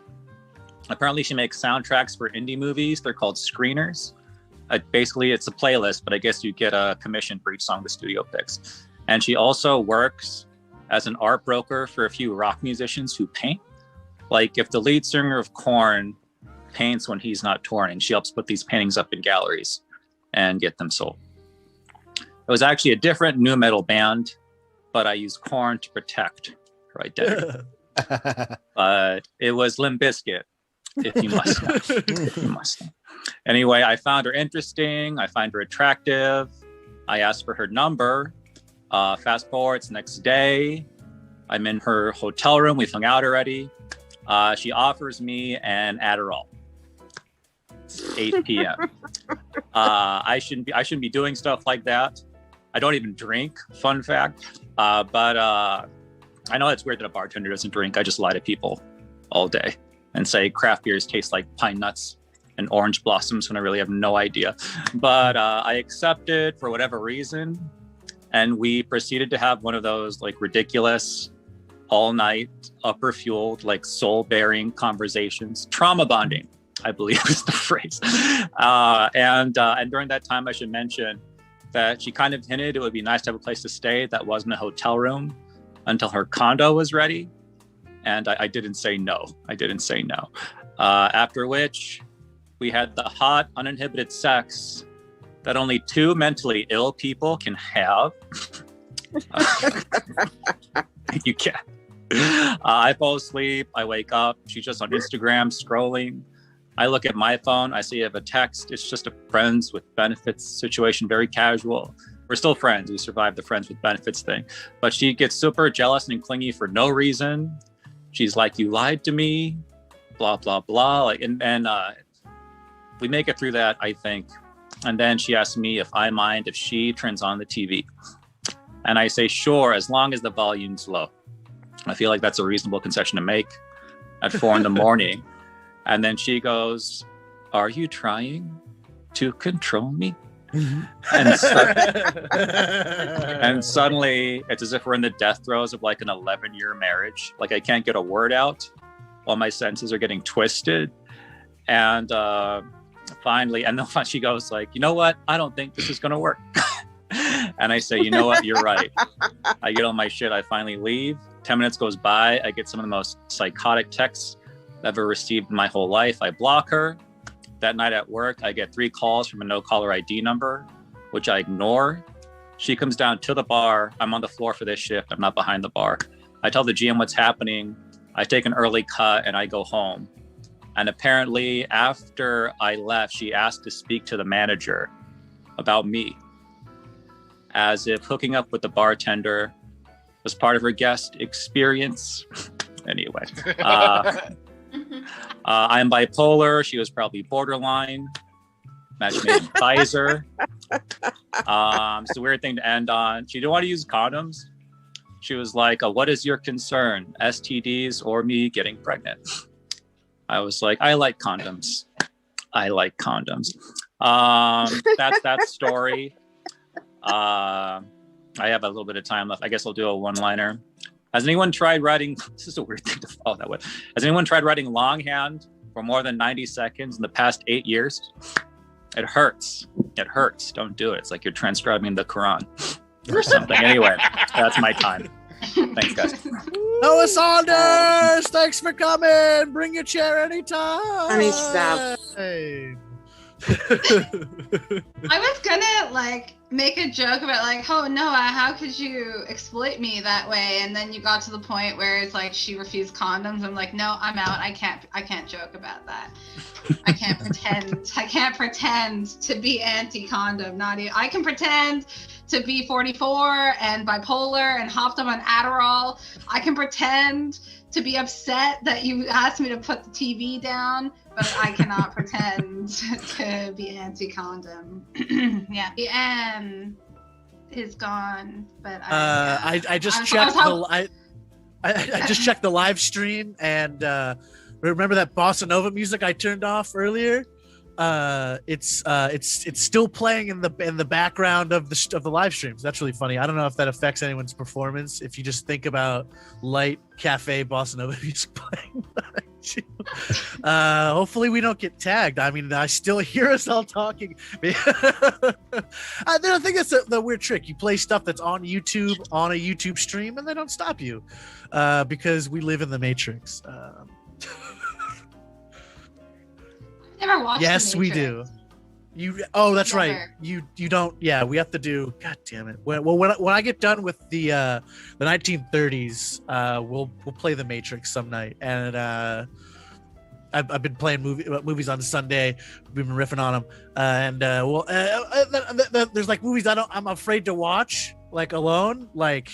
Apparently, she makes soundtracks for indie movies. They're called screeners. Basically, it's a playlist, but I guess you get a commission for each song the studio picks. And she also works as an art broker for a few rock musicians who paint. Like if the lead singer of Korn paints when he's not touring, she helps put these paintings up in galleries and get them sold. It was actually a different nu metal band, but I used Korn to protect her identity. But it was Limp Bizkit, if you must know. If you must know. Anyway, I found her interesting. I find her attractive. I asked for her number. Fast forward, it's the next day. I'm in her hotel room. We've hung out already. She offers me an Adderall. It's 8 p.m. I shouldn't be doing stuff like that. I don't even drink, fun fact. But I know it's weird that a bartender doesn't drink. I just lie to people all day and say craft beers taste like pine nuts and orange blossoms when I really have no idea. But I accepted for whatever reason. And we proceeded to have one of those like ridiculous, all night, upper fueled, like soul bearing conversations. Trauma bonding, I believe is the phrase. And during that time, I should mention that she kind of hinted it would be nice to have a place to stay that wasn't a hotel room until her condo was ready. And I didn't say no. After which we had the hot, uninhibited sex that only two mentally ill people can have. You can't. I fall asleep. I wake up. She's just on Instagram scrolling. I look at my phone. I see I have a text. It's just a friends with benefits situation, very casual. We're still friends. We survived the friends with benefits thing. But she gets super jealous and clingy for no reason. She's like, you lied to me, blah, blah, blah. Like, and we make it through that, I think. And then she asks me if I mind if she turns on the TV. And I say, sure, as long as the volume's low. I feel like that's a reasonable concession to make at 4 a.m. And then she goes, are you trying to control me? And suddenly it's as if we're in the death throes of like an 11-year marriage. Like I can't get a word out while my senses are getting twisted. And finally, and then she goes like, you know what? I don't think this is going to work. And I say, you know what? You're right. I get all my shit. I finally leave. 10 minutes goes by. I get some of the most psychotic texts I've ever received in my whole life. I block her. That night at work, I get 3 calls from a no caller ID number, which I ignore. She comes down to the bar. I'm on the floor for this shift. I'm not behind the bar. I tell the GM what's happening. I take an early cut and I go home. And apparently after I left, she asked to speak to the manager about me, as if hooking up with the bartender was part of her guest experience. Anyway, I am bipolar. She was probably borderline. Match made in Pfizer. It's a weird thing to end on. She didn't want to use condoms. She was like, what is your concern? STDs or me getting pregnant? I was like, I like condoms. That's that story. I have a little bit of time left. I guess I'll do a one-liner. Has anyone tried writing? This is a weird thing to follow that way. Has anyone tried writing longhand for more than 90 seconds in the past 8 years? It hurts. It hurts. Don't do it. It's like you're transcribing the Quran or something. Anyway, that's my time. Thanks, guys. Noah Saunders, thanks for coming. Bring your chair anytime. Funny stuff. Hey. I was gonna make a joke about oh Noah, how could you exploit me that way? And then you got to the point where it's like she refused condoms. I'm like, no, I'm out. I can't joke about that. I can't pretend. I can't pretend to be anti-condom. I can pretend to be 44 and bipolar and hopped up on Adderall. I can pretend to be upset that you asked me to put the TV down, but I cannot pretend to be anti-condom. Yeah, the N is gone, but I just checked I just checked the live stream, and remember that bossa nova music I turned off earlier? It's still playing in the background of the live streams. That's really funny. I don't know if that affects anyone's performance. If you just think about light cafe bossa nova music playing, hopefully we don't get tagged. I mean, I still hear us all talking. I think that's the weird trick. You play stuff that's on YouTube on a YouTube stream, and they don't stop you because we live in the Matrix. Never watched. Yes, we do. That's Never. right. You don't. Yeah, we have to do. God damn it. When I get done with the 1930s, we'll play the Matrix some night. And I've been playing movies on Sunday. We've been riffing on them. There's movies I'm afraid to watch alone, like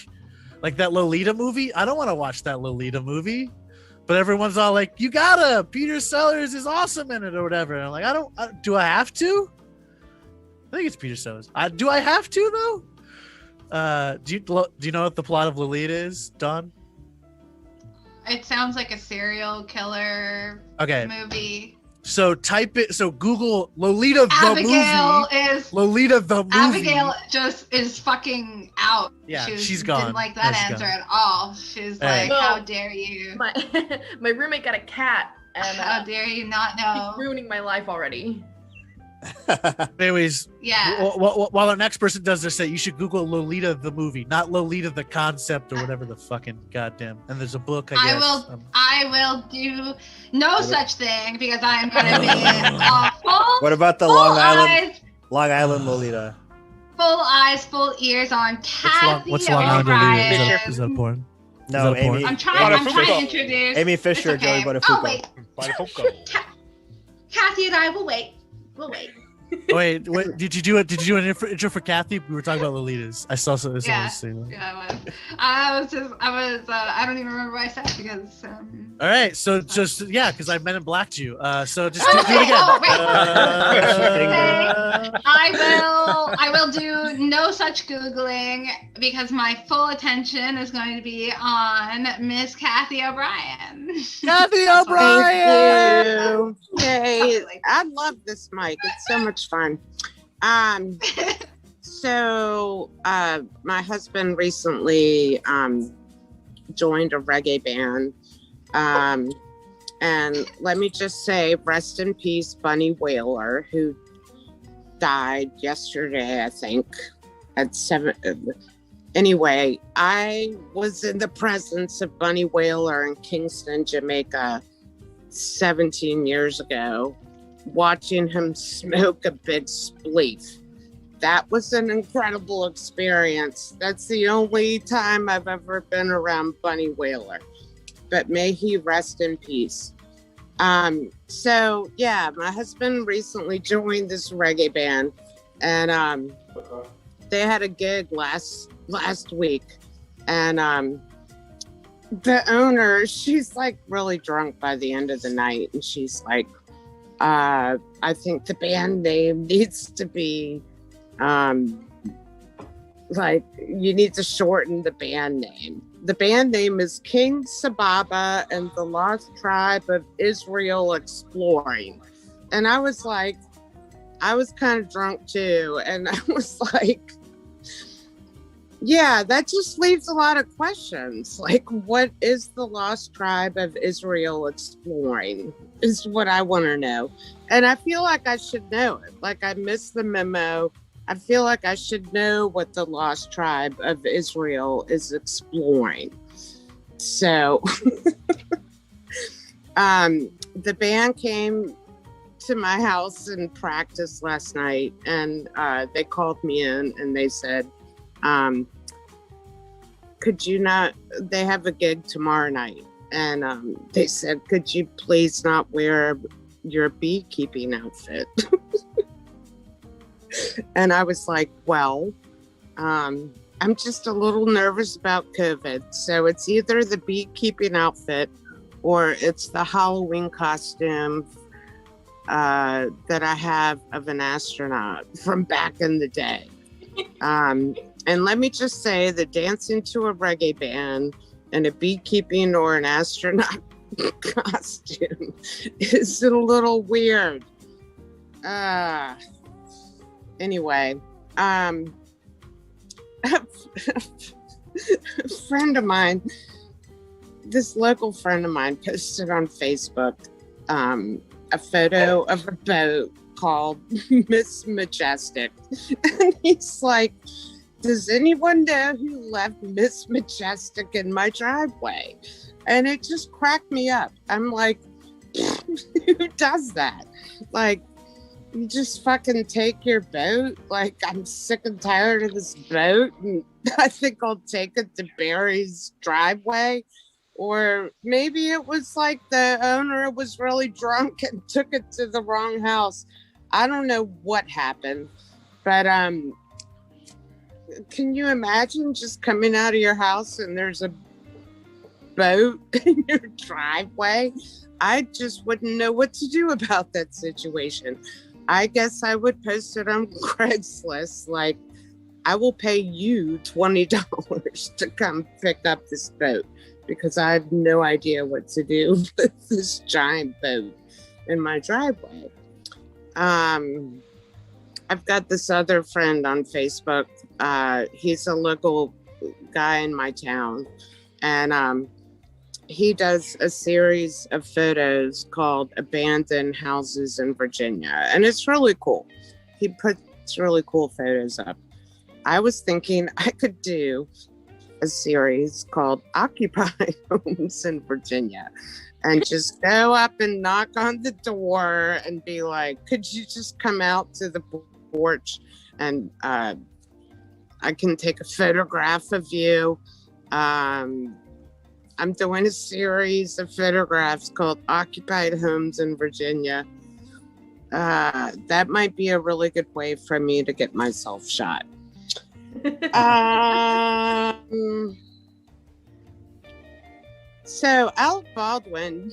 that Lolita movie. I don't want to watch that Lolita movie. But everyone's all like, you gotta, Peter Sellers is awesome in it or whatever. And I'm like, do I have to? I think it's Peter Sellers. Do I have to though? Do you know what the plot of Lolita is, Dawn? It sounds like a serial killer movie. So Google Lolita the movie. Lolita the movie. Abigail just is fucking out. Yeah, she's gone. Didn't like that answer at all. She's like, how dare you? My roommate got a cat, and how dare you not know? He's ruining my life already. Anyways, yeah. While our next person does this, you should Google Lolita the movie, not Lolita the concept or whatever the fucking goddamn. And there's a book. I guess. I will do no such thing because I am going to be awful. What about the Long Island Lolita? Full eyes, full ears on Kathy What's Long Island Lolita? Is that a porn? No, Amy. I'm trying to introduce Amy Fisher, Joey Buttafuoco. Oh wait, Kathy and I will wait. We'll wait. Wait, did you do it? Did you do an intro for Kathy? We were talking about Lolitas. I saw some. Yeah, I was. I don't even remember what I said because. All right, so just because I Men in Blacked you. So just do it again. I will do no such Googling because my full attention is going to be on Miss Kathy O'Brien. Kathy O'Brien. Thank you. Yay. I love this mic. It's so much fun. So my husband recently joined a reggae band. And let me just say, rest in peace, Bunny Wailer, who died yesterday, I think, at 7. Anyway, I was in the presence of Bunny Wailer in Kingston, Jamaica, 17 years ago. watching him smoke a big spleef. That was an incredible experience. That's the only time I've ever been around Bunny Wailer. But may he rest in peace. So yeah, my husband recently joined this reggae band, and they had a gig last week, and the owner, she's like really drunk by the end of the night, and she's like, I think the band name needs to be like, you need to shorten the band name. The band name is King Sababa and the Lost Tribe of Israel Exploring. And I was like, I was kind of drunk too. And I was like, yeah, that just leaves a lot of questions. Like, what is the Lost Tribe of Israel Exploring is what I want to know. And I feel like I should know it. Like, I missed the memo. I feel like I should know what the Lost Tribe of Israel is exploring. So, the band came to my house and practiced last night, and they called me in and they said, could you not, they have a gig tomorrow night. And they said, could you please not wear your beekeeping outfit? And I was like, well, I'm just a little nervous about COVID. So it's either the beekeeping outfit or it's the Halloween costume that I have of an astronaut from back in the day. And let me just say that dancing to a reggae band in a beekeeping or an astronaut costume is a little weird. Anyway, a friend of mine, this local friend of mine, posted on Facebook a photo of a boat called Miss Majestic. And he's like, does anyone know who left Miss Majestic in my driveway? And it just cracked me up. I'm like, who does that? Like, you just fucking take your boat? Like, I'm sick and tired of this boat, and I think I'll take it to Barry's driveway. Or maybe it was like the owner was really drunk and took it to the wrong house. I don't know what happened, but can you imagine just coming out of your house and there's a boat in your driveway? I just wouldn't know what to do about that situation. I guess I would post it on Craigslist. Like, I will pay you $20 to come pick up this boat because I have no idea what to do with this giant boat in my driveway. I've got this other friend on Facebook. He's a local guy in my town, and he does a series of photos called Abandoned Houses in Virginia, and it's really cool. He puts really cool photos up. I was thinking I could do a series called Occupied Homes in Virginia and just go up and knock on the door and be like, could you just come out to the porch and I can take a photograph of you. I'm doing a series of photographs called Occupied Homes in Virginia. That might be a really good way for me to get myself shot. So Alec Baldwin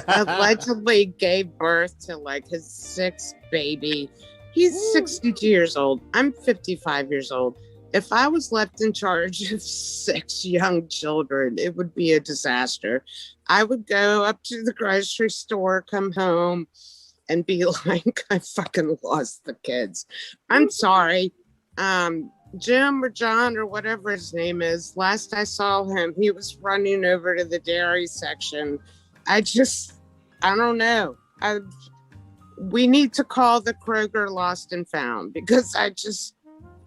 allegedly gave birth to like his sixth baby. He's 62 years old. I'm 55 years old. If I was left in charge of 6 young children, it would be a disaster. I would go up to the grocery store, come home, and be like, I fucking lost the kids. I'm sorry. Jim or John or whatever his name is, last I saw him, he was running over to the dairy section. I don't know. We need to call the Kroger Lost and Found because I just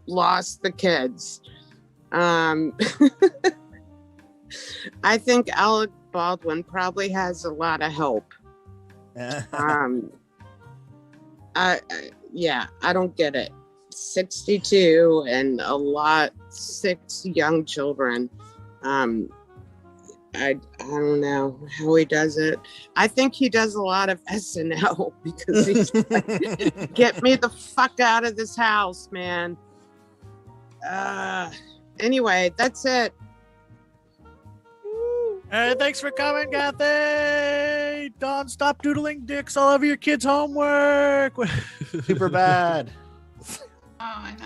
lost the kids. I think Alec Baldwin probably has a lot of help. Yeah, I don't get it. 62 and 6 young children. I don't know how he does it. I think he does a lot of SNL because he's like, get me the fuck out of this house, man. Anyway, that's it. Hey, thanks for coming, Kathy. Don, stop doodling dicks all over your kids' homework. Super bad. Oh, I know.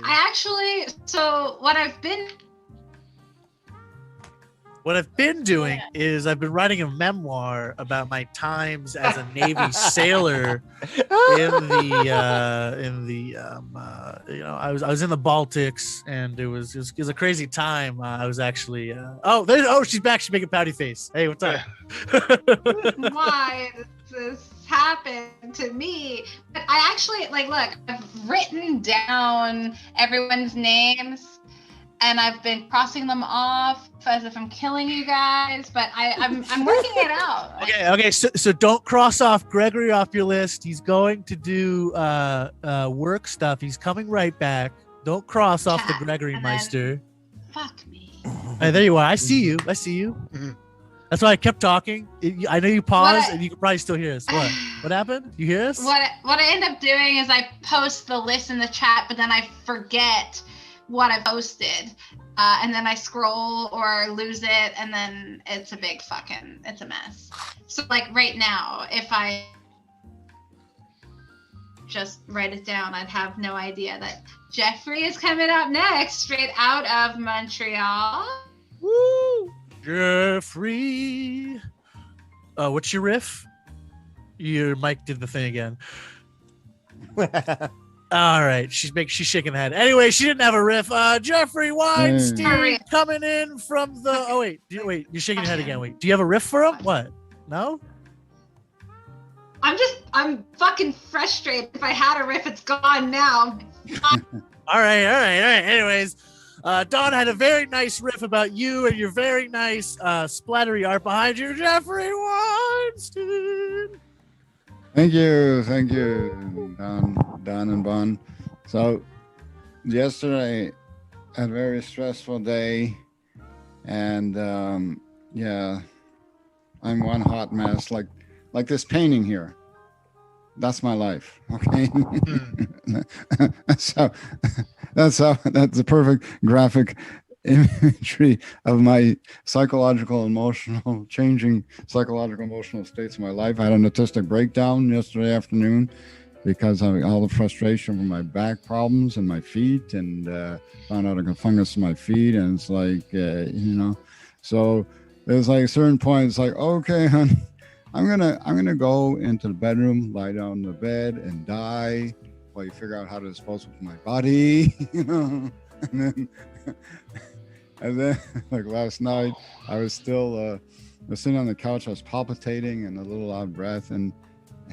I actually, so what I've been doing is I've been writing a memoir about my times as a Navy sailor I was in the Baltics, and it was a crazy time. I was actually she's back. She's making pouty face. Hey, what's up? why this happened to me. But I actually look, I've written down everyone's names and I've been crossing them off as if I'm killing you guys, but I'm working it out. Okay. So don't cross off Gregory off your list. He's going to do work stuff. He's coming right back. Don't cross off the Gregory Meister. Fuck me. Hey, there you are. I see you. That's why I kept talking. I know you paused, and you can probably still hear us. What happened? You hear us? What I end up doing is I post the list in the chat, but then I forget what I posted, and then I scroll or lose it, and then it's a mess. So right now, if I just write it down, I'd have no idea that Jeffrey is coming up next, straight out of Montreal. Woo! Jeffrey. What's your riff? Your mic did the thing again. All right, she's shaking the head. Anyway, she didn't have a riff. Jeffrey Weinstein coming in from the. Oh wait, you're shaking your head again. Wait, do you have a riff for him? What? No. I'm fucking frustrated. If I had a riff, it's gone now. All right. Anyways, Dawn had a very nice riff about you and your very nice splattery art behind you, Jeffrey Weinstein. Thank you, Don and Bon. So, yesterday, I had a very stressful day, and I'm one hot mess, like this painting here. That's my life, okay? So, that's the perfect graphic imagery of my changing psychological emotional states of my life. I had an autistic breakdown yesterday afternoon because of all the frustration from my back problems and my feet, and found out I got fungus in my feet, and it's so there's a certain point, it's okay, hon, I'm gonna go into the bedroom, lie down in the bed and die while you figure out how to dispose of my body, and then last night, I was still sitting on the couch. I was palpitating and a little out of breath, and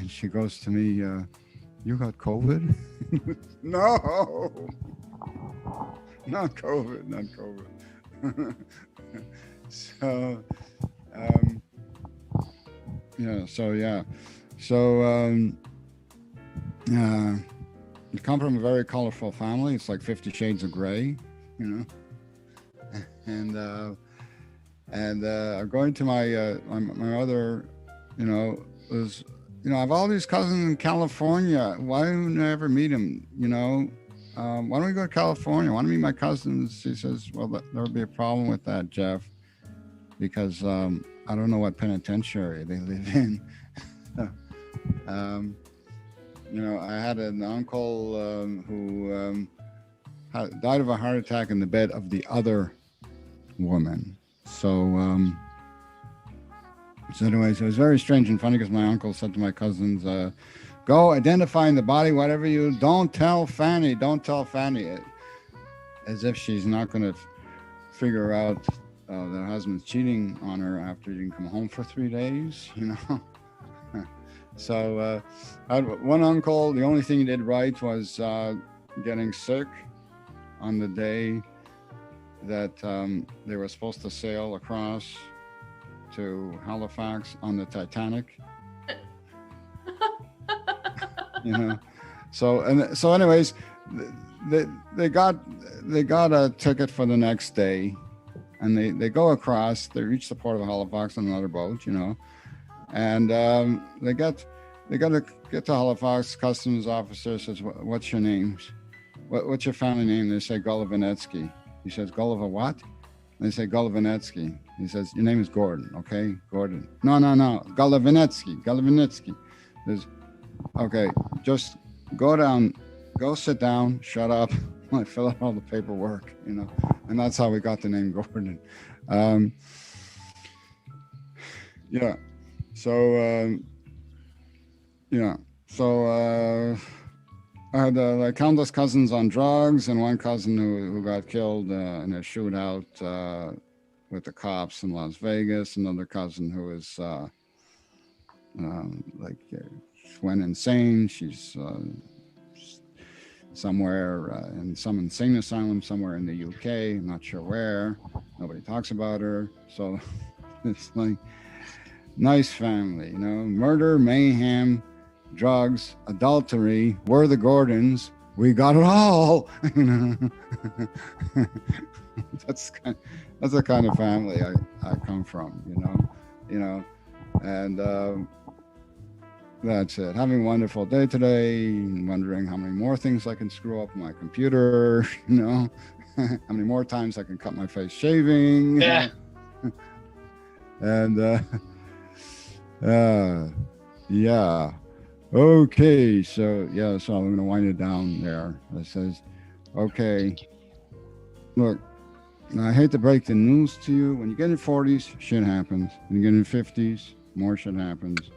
she goes to me, "You got COVID?" No, not COVID. So, I come from a very colorful family. It's like 50 Shades of Gray, And I'm going to my mother, was, I have all these cousins in California. Why don't I ever meet them? Why don't we go to California? I want to meet my cousins. She says, well, there would be a problem with that, Jeff, because I don't know what penitentiary they live in. I had an uncle who died of a heart attack in the bed of the other woman. So anyways, it was very strange and funny because my uncle said to my cousins, go identifying the body, whatever you, don't tell Fanny, as if she's not going to figure out that her husband's cheating on her after he didn't come home for 3 days, So I had one uncle, the only thing he did right was getting sick on the day that they were supposed to sail across to Halifax on the Titanic. you know. So anyways, they got a ticket for the next day, and they go across. They reach the port of Halifax on another boat, you know, and they got to get to Halifax. Customs officer says, "What's your name? What's your family name?" They say Golovinetsky. He says, "Gulliver what?" They say Golovinetsky. He says, "Your name is Gordon, okay? Gordon." No. Golovinetsky. There's, okay, just go sit down, shut up. I fill out all the paperwork, you know, and that's how we got the name Gordon. Yeah. So, I had like countless cousins on drugs, and one cousin who got killed in a shootout with the cops in Las Vegas. Another cousin who is went insane. She's somewhere in some insane asylum somewhere in the UK. I'm not sure where. Nobody talks about her. So it's like nice family, you know. Murder, mayhem, drugs, adultery. We're the Gordons. We got it all. That's the kind of family I come from, you know, and that's it. Having a wonderful day today. Wondering how many more things I can screw up on my computer, you know, how many more times I can cut my face shaving. Yeah. And yeah. Okay, so I'm gonna wind it down there. It says, okay, look, I hate to break the news to you. When you get in 40s, shit happens. When you get in 50s, more shit happens.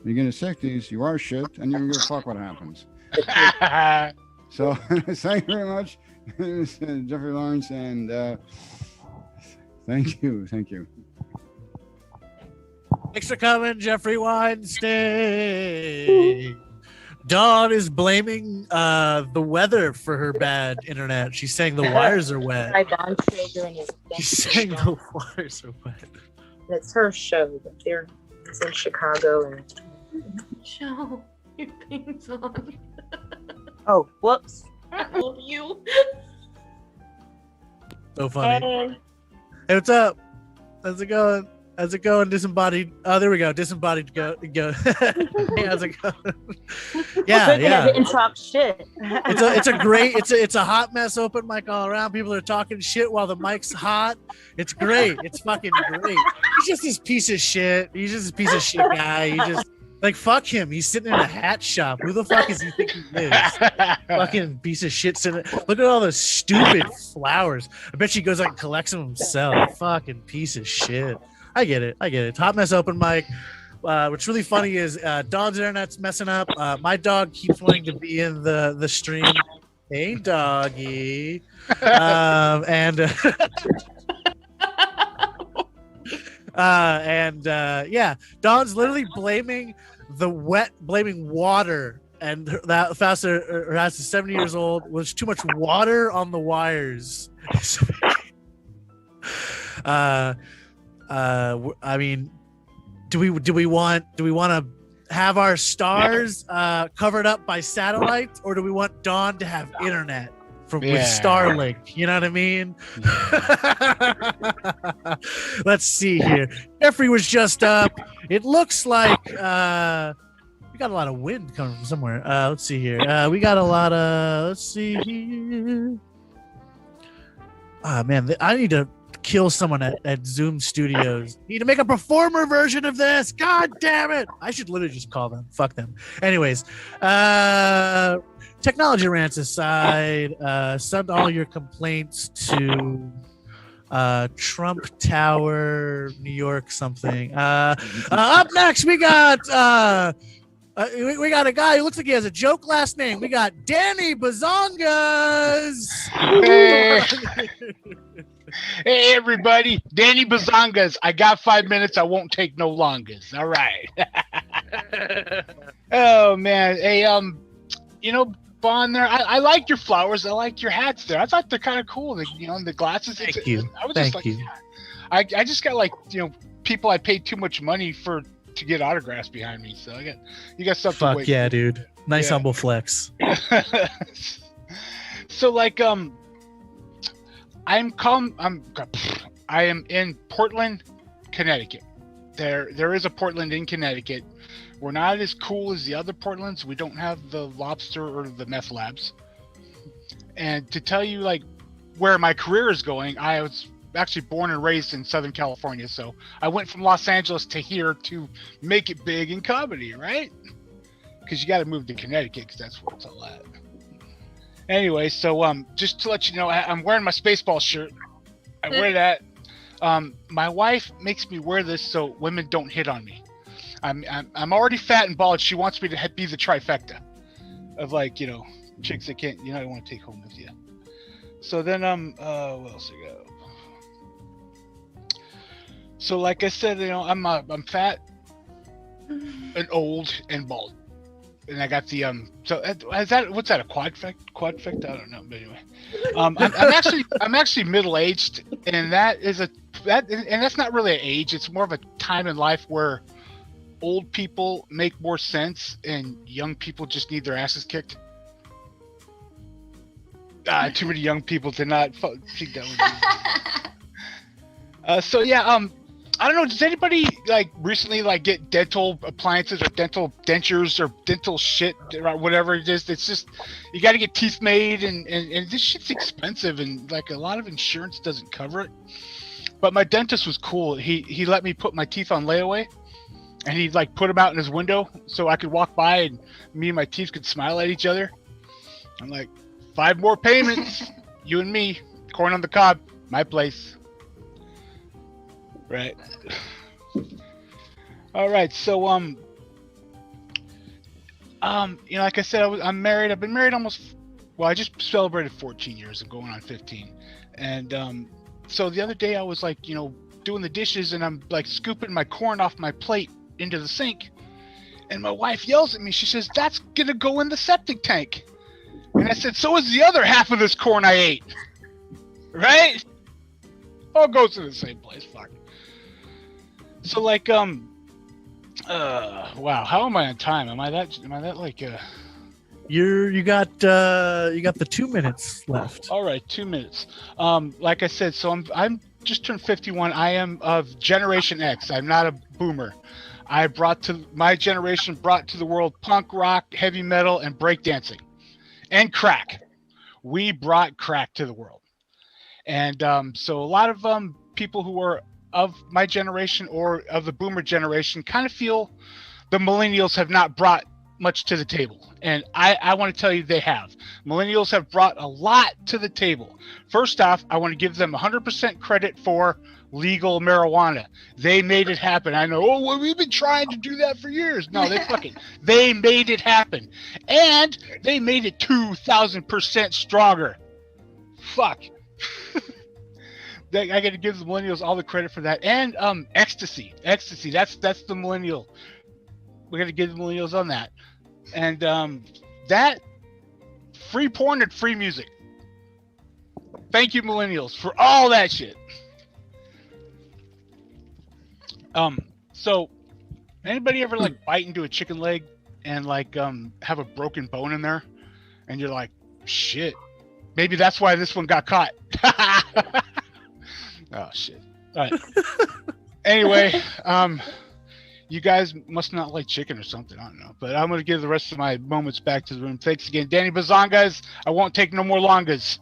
When you get in 60s, you are shit, and you don't give a fuck what happens. So thank you very much, Jeffrey Lawrence, and thank you. Thanks for coming, Jeffrey Weinstein. Dawn is blaming the weather for her bad internet. She's saying the wires are wet. Dawn Traeger and his She's saying the wires are wet. It's her show. It's in Chicago. And Show your things on. oh, whoops! I love you. So funny. Hey, what's up? How's it going? Disembodied. Oh, there we go. Disembodied. Go. Hey, how's it going? Yeah. Didn't talk shit. It's a hot mess open mic all around. People are talking shit while the mic's hot. It's great. It's fucking great. He's just this piece of shit. He's just this piece of shit guy. He just like fuck him. He's sitting in a hat shop. Who the fuck is he think he is? Fucking piece of shit sitting. Look at all those stupid flowers. I bet she goes out and collects them himself. Fucking piece of shit. I get it. Hot mess open mic. What's really funny is Dog's internet's messing up. My dog keeps wanting to be in the stream. Hey, doggy. Yeah, Dawn's literally blaming water, and that her house is 70 years old. Was too much water on the wires. I mean, do we want to have our stars covered up by satellites, or do we want Dawn to have internet with Starlink? You know what I mean? Let's see here. Jeffrey was just up. It looks like we got a lot of wind coming from somewhere. Let's see here. We got a lot of. Let's see here. Ah, man, I need to kill someone at Zoom Studios. Need to make a performer version of this. God damn it. I should literally just call them. Fuck them. Anyways, technology rants aside, send all your complaints to Trump Tower, New York something. Up next, we got we got a guy who looks like he has a joke last name. We got Danny Bazongas. Hey everybody, Danny Bazongas. I got 5 minutes. I won't take no longers. All right. Oh man, hey Bon, there. I like your flowers. I like your hats there. I thought they're kind of cool. The glasses. Thank you. I was just like, I just got people I paid too much money for to get autographs behind me. So you got something. Fuck yeah, dude. Nice Yeah. humble flex. So like I am in Portland, Connecticut. There is a Portland in Connecticut. We're not as cool as the other Portlands. We don't have the lobster or the meth labs. And to tell you like where my career is going, I was actually born and raised in Southern California. So I went from Los Angeles to here to make it big in comedy, right? Because you got to move to Connecticut because that's where it's all at. Anyway, so just to let you know, I'm wearing my Spaceball shirt. I wear that. My wife makes me wear this so women don't hit on me. I'm already fat and bald. She wants me to be the trifecta of like, you know, chicks that can't, you know, I want to take home with you. So then what else I got? So like I said, you know, I'm fat and old and bald. And I got the so is that, what's that, a quadfect? I don't know, but anyway. I'm actually middle-aged, and that's not really an age, it's more of a time in life where old people make more sense and young people just need their asses kicked. Too many young people to not think that would so yeah, I don't know, does anybody like recently like get dental appliances or dental dentures or dental shit or whatever it is? It's just, you got to get teeth made and this shit's expensive and like a lot of insurance doesn't cover it. But my dentist was cool. He let me put my teeth on layaway and he'd like put them out in his window so I could walk by and me and my teeth could smile at each other. I'm like, 5 more payments, you and me, corn on the cob, my place. Right. All right. So, you know, like I said, I'm married. I've been married I just celebrated 14 years. I'm going on 15. And so the other day I was like, you know, doing the dishes and I'm like scooping my corn off my plate into the sink. And my wife yells at me. She says, "That's going to go in the septic tank." And I said, "So is the other half of this corn I ate." Right? All goes to the same place. Fuck. So like wow, how am I on time? Am I that like You got the 2 minutes left. All right, 2 minutes. Like I said, so I'm just turned 51. I am of Generation X. I'm not a boomer. My generation brought to the world punk rock, heavy metal, and breakdancing, and crack. We brought crack to the world, and so a lot of people who are of my generation or of the boomer generation kind of feel the millennials have not brought much to the table. And I want to tell you they have. Millennials have brought a lot to the table. First off, I want to give them 100% credit for legal marijuana. They made it happen. I know, well, we've been trying to do that for years. No, they made it happen. And they made it 2,000% stronger. Fuck. I got to give the millennials all the credit for that. And ecstasy, that's the millennial. We got to give the millennials on that. And that free porn and free music. Thank you, millennials, for all that shit. So anybody ever like bite into a chicken leg and like have a broken bone in there, and you're like, shit, maybe that's why this one got caught. Oh shit. All right. Anyway, you guys must not like chicken or something. I don't know. But I'm going to give the rest of my moments back to the room. Thanks again. Danny Bazongas. I won't take no more longas.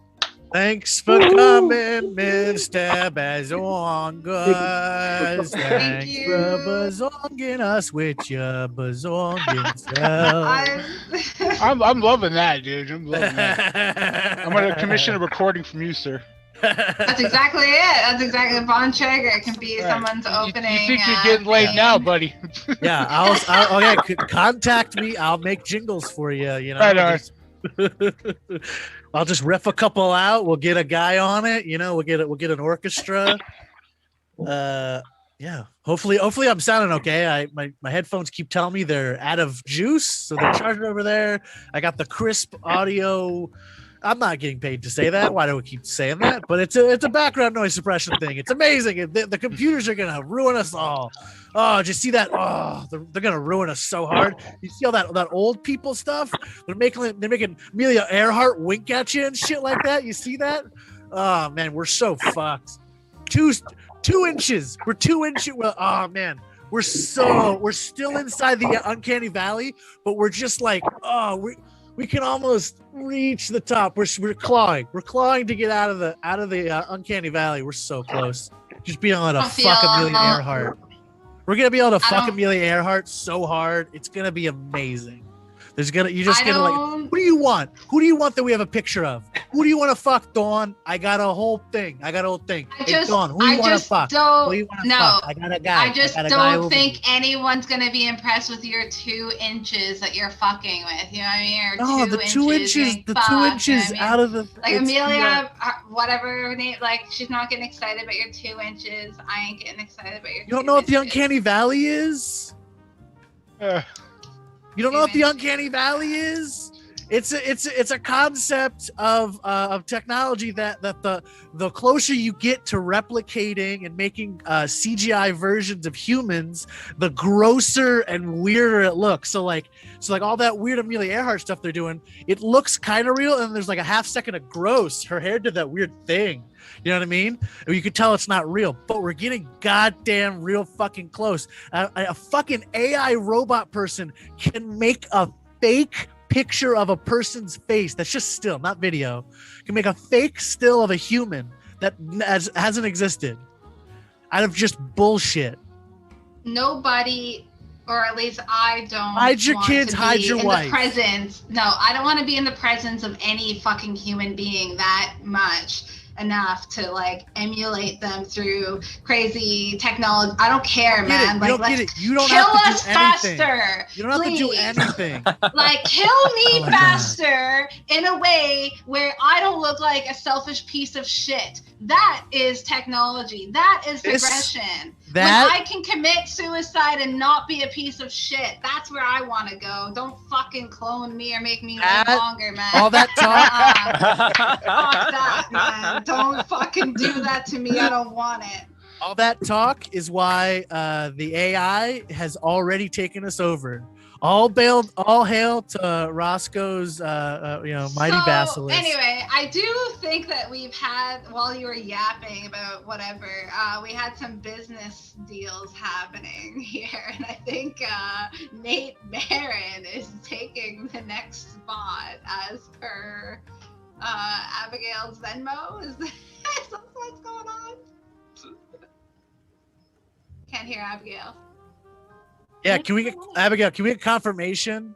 Thanks for coming, Mr. Bazongas. Thanks for bazonging us with your bazonging self. I'm loving that, dude. I'm loving that. I'm going to commission a recording from you, sir. That's exactly it. That's exactly Von Traeger. It can be someone's opening. You think you're getting laid now, buddy? Yeah, I'll contact me. I'll make jingles for you. You know, right. I'll just riff a couple out. We'll get a guy on it. You know, we'll get an orchestra. Yeah. Hopefully I'm sounding okay. My headphones keep telling me they're out of juice, so they're charging over there. I got the crisp audio I'm not getting paid to say that. Why do we keep saying that? But it's a background noise suppression thing. It's amazing. The computers are gonna ruin us all. Oh, did you see that? Oh, they're gonna ruin us so hard. You see all that old people stuff? They're making Amelia Earhart wink at you and shit like that. You see that? Oh man, we're so fucked. 2 inches. We're 2 inches. Well, oh man, we're still inside the uncanny valley, but we're just like, we can almost reach the top. We're clawing. We're clawing to get out of the uncanny valley. We're so close. Just being able to fuck Amelia Earhart. We're gonna be able to fuck Amelia Earhart so hard. It's gonna be amazing. You're just gonna like, who do you want? Who do you want that we have a picture of? Who do you want to fuck, Dawn? I got a whole thing. Hey, Dawn, who do you want to fuck? Who do you want to fuck? I got a guy. I just don't think anyone's gonna be impressed with your 2 inches that you're fucking with. You know what I mean? No, the 2 inches. The 2 inches out of the. Like Amelia, whatever her name, like she's not getting excited about your 2 inches. I ain't getting excited about your. You don't know what the uncanny valley is? You don't know what the uncanny valley is? It's a concept of technology that the closer you get to replicating and making CGI versions of humans, the grosser and weirder it looks. So like all that weird Amelia Earhart stuff they're doing, it looks kind of real, and there's like a half second of gross. Her hair did that weird thing. You know what I mean? You could tell it's not real, but we're getting goddamn real fucking close. A fucking AI robot person can make a fake picture of a person's face that's just still, not video. Can make a fake still of a human that hasn't existed out of just bullshit. Nobody, or at least I don't. Hide your kids, hide your wife. I don't want to be in the presence of any fucking human being that much enough to like emulate them through crazy technology. I don't care, man. Like, let's kill us faster. You don't have to do anything. Like, kill me faster in a way where I don't look like a selfish piece of shit. That is technology. That is progression. When I can commit suicide and not be a piece of shit, that's where I want to go. Don't fucking clone me or make me live longer, man. All that talk. Fuck that, man. Don't fucking do that to me. I don't want it. All that talk is why the AI has already taken us over. All hail to Roscoe's, mighty basilisk. Anyway, I do think that we've had, while you were yapping about whatever, we had some business deals happening here, and I think Nate Barron is taking the next spot as per Abigail's Venmo. Is that what's going on? Can't hear Abigail. Yeah, Abigail, can we get confirmation?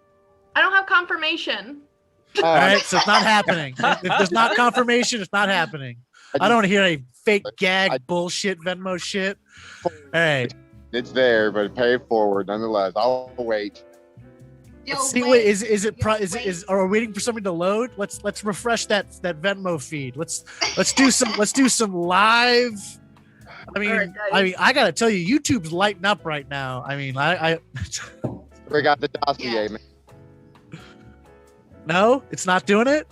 I don't have confirmation. All right, so it's not happening. If there's not confirmation, it's not happening. I don't want to hear any fake gag bullshit Venmo shit. All right. It's there, but pay it forward nonetheless. I'll wait. Let's see. Wait, are we waiting for something to load? Let's refresh that Venmo feed. Let's do some live. I mean, I gotta tell you, YouTube's lighting up right now. I mean, we got the dossier, man. No, it's not doing it.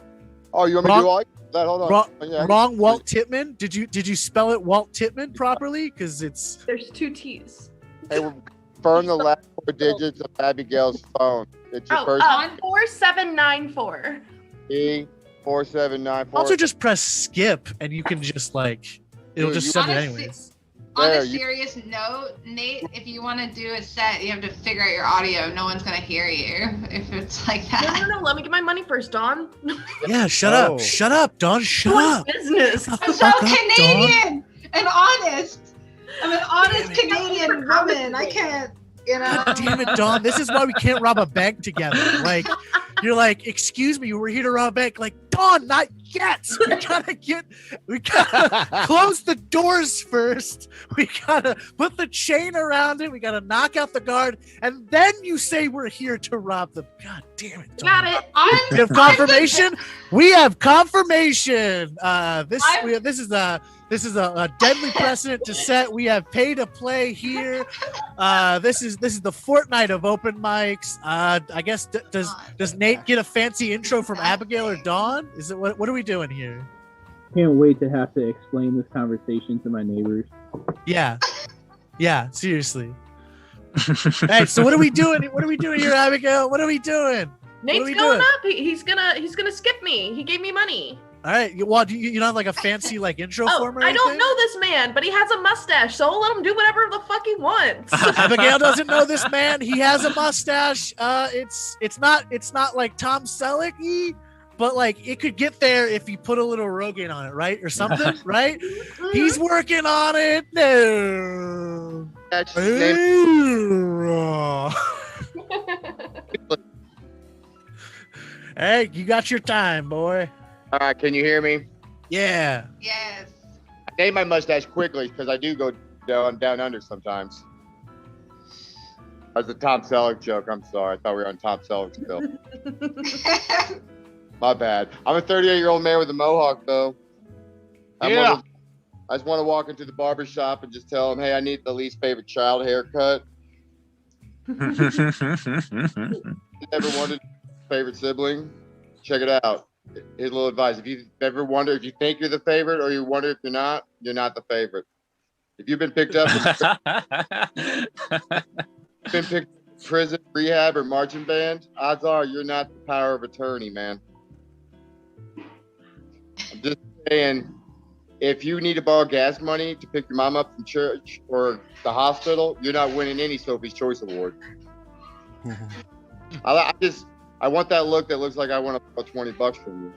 Oh, you want me to do all that? Hold on. Wrong, Walt Titman. Did you spell it Walt Titman properly? Because there's 2 T's. Hey, confirm the last 4 digits of Abigail's phone. It's your first. 4794. 4794. Also, just press skip, and you can just it'll just send it anyways. On a serious note, Nate, if you want to do a set, you have to figure out your audio. No one's going to hear you if it's like that. No. Let me get my money first, Dawn. Yeah, shut up. Shut up, Dawn. Shut up. Business. I'm so Canadian and honest. I'm an honest Canadian woman. I can't, God damn it, Dawn. This is why we can't rob a bank together. You're like, excuse me, we're here to rob a bank. Like, Dawn, not yet. We gotta close the doors first. We gotta put the chain around it. We gotta knock out the guard. And then you say we're here to rob them. God damn it, Dawn. Got it. We have confirmation. We have confirmation. This is This is a deadly precedent to set. We have pay to play here. This is the fortnight of open mics. I guess does Nate get a fancy intro from Abigail or Dawn? Is it what are we doing here? Can't wait to have to explain this conversation to my neighbors. Yeah, seriously. Hey, so what are we doing? What are we doing here, Abigail? What are we doing? Nate's going up. He's gonna skip me. He gave me money. All right. Well, do you not have like a fancy like intro form or I anything? don't know this man, but he has a mustache, so I'll let him do whatever the fuck he wants. Abigail doesn't know this man. He has a mustache. It's not like Tom Selleck-y, but like it could get there if you put a little Rogan on it, right? Or something, right? He's working on it. No. That's Hey, you got your time, boy. All right, can you hear me? Yeah. Yes. I named my mustache quickly because I do go down under sometimes. That was a Tom Selleck joke. I'm sorry. I thought we were on Tom Selleck still. My bad. I'm a 38-year-old man with a mohawk, though. I just want to walk into the barber shop and just tell him, hey, I need the least favorite child haircut. Never wanted favorite sibling? Check it out. Here's a little advice. If you ever wonder if you think you're the favorite or you wonder if you're not the favorite. If you've been picked up in prison, rehab, or marching band, odds are you're not the power of attorney, man. I'm just saying, if you need to borrow gas money to pick your mom up from church or the hospital, you're not winning any Sophie's Choice Award. I want that look that looks like I want to borrow $20 from you.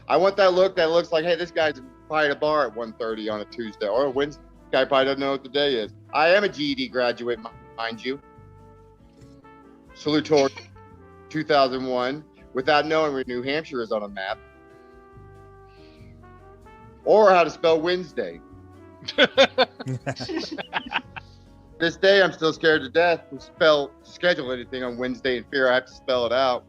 I want that look that looks like, hey, this guy's probably at a bar at 1:30 on a Tuesday or a Wednesday. Guy probably doesn't know what the day is. I am a GED graduate, mind you. Salutatory 2001, without knowing where New Hampshire is on a map. Or how to spell Wednesday. This day, I'm still scared to death to schedule anything on Wednesday in fear I have to spell it out.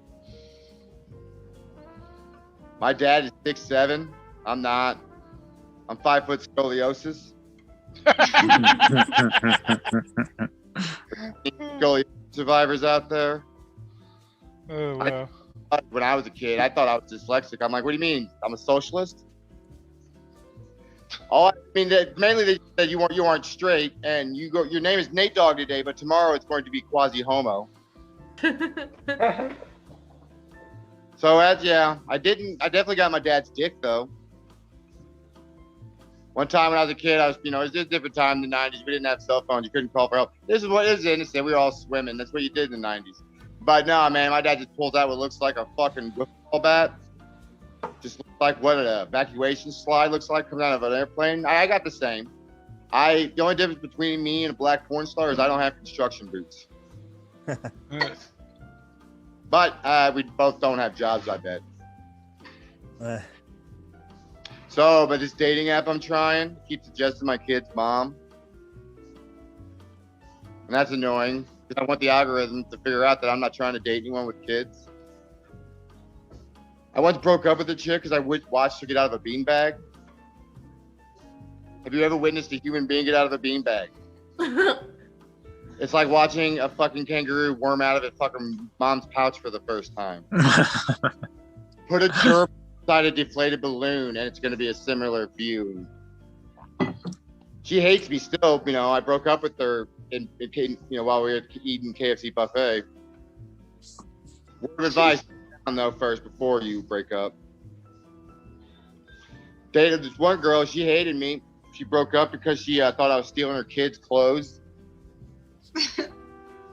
My dad is 6'7". I'm not. I'm 5 foot scoliosis. Scoliosis survivors out there. Oh, wow. When I was a kid, I thought I was dyslexic. I'm like, what do you mean? I'm a socialist? Mainly that you aren't straight, and your name is Nate Dogg today, but tomorrow it's going to be quasi homo. So I definitely got my dad's dick though. One time when I was a kid, it was a different time in the 90s. We didn't have cell phones. You couldn't call for help. This is innocent. We were all swimming. That's what you did in the 90s. But no, man, my dad just pulls out what looks like a fucking football bat. Just looks like what an evacuation slide looks like coming out of an airplane. I got the same. The only difference between me and a black porn star is I don't have construction boots. But we both don't have jobs, I bet. But this dating app I'm trying keeps suggesting my kid's mom. And that's annoying because I want the algorithm to figure out that I'm not trying to date anyone with kids. I once broke up with a chick because I watched her get out of a beanbag. Have you ever witnessed a human being get out of a beanbag? It's like watching a fucking kangaroo worm out of its fucking mom's pouch for the first time. Put a germ inside a deflated balloon and it's going to be a similar view. She hates me still. I broke up with her while we were eating KFC buffet. Word of advice, though, first before you break up. Dated this one girl. She hated me. She broke up because she thought I was stealing her kids' clothes.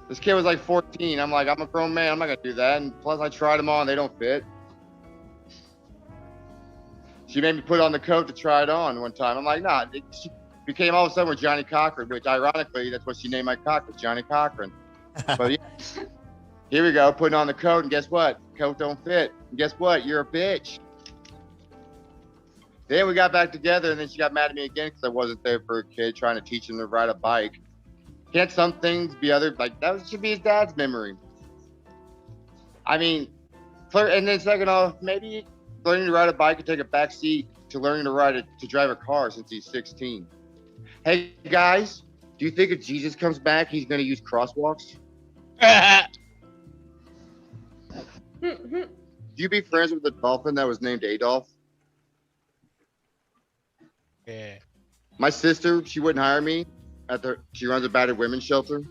This kid was like 14. I'm like, I'm a grown man. I'm not gonna do that. And plus, I tried them on. They don't fit. She made me put on the coat to try it on one time. I'm like, nah. She became all of a sudden with Johnny Cochran, which ironically, that's what she named my cock, was Johnny Cochran. But yeah, here we go, putting on the coat, and guess what? Coat don't fit. And guess what? You're a bitch. Then we got back together, and then she got mad at me again because I wasn't there for a kid trying to teach him to ride a bike. Can't some things be other, like, that should be his dad's memory. I mean, and then second off, maybe learning to ride a bike and take a back seat to learning to drive a car since he's 16. Hey guys, do you think if Jesus comes back, he's going to use crosswalks? Do you be friends with a dolphin that was named Adolf? Yeah. My sister, she wouldn't hire me she runs a battered women's shelter.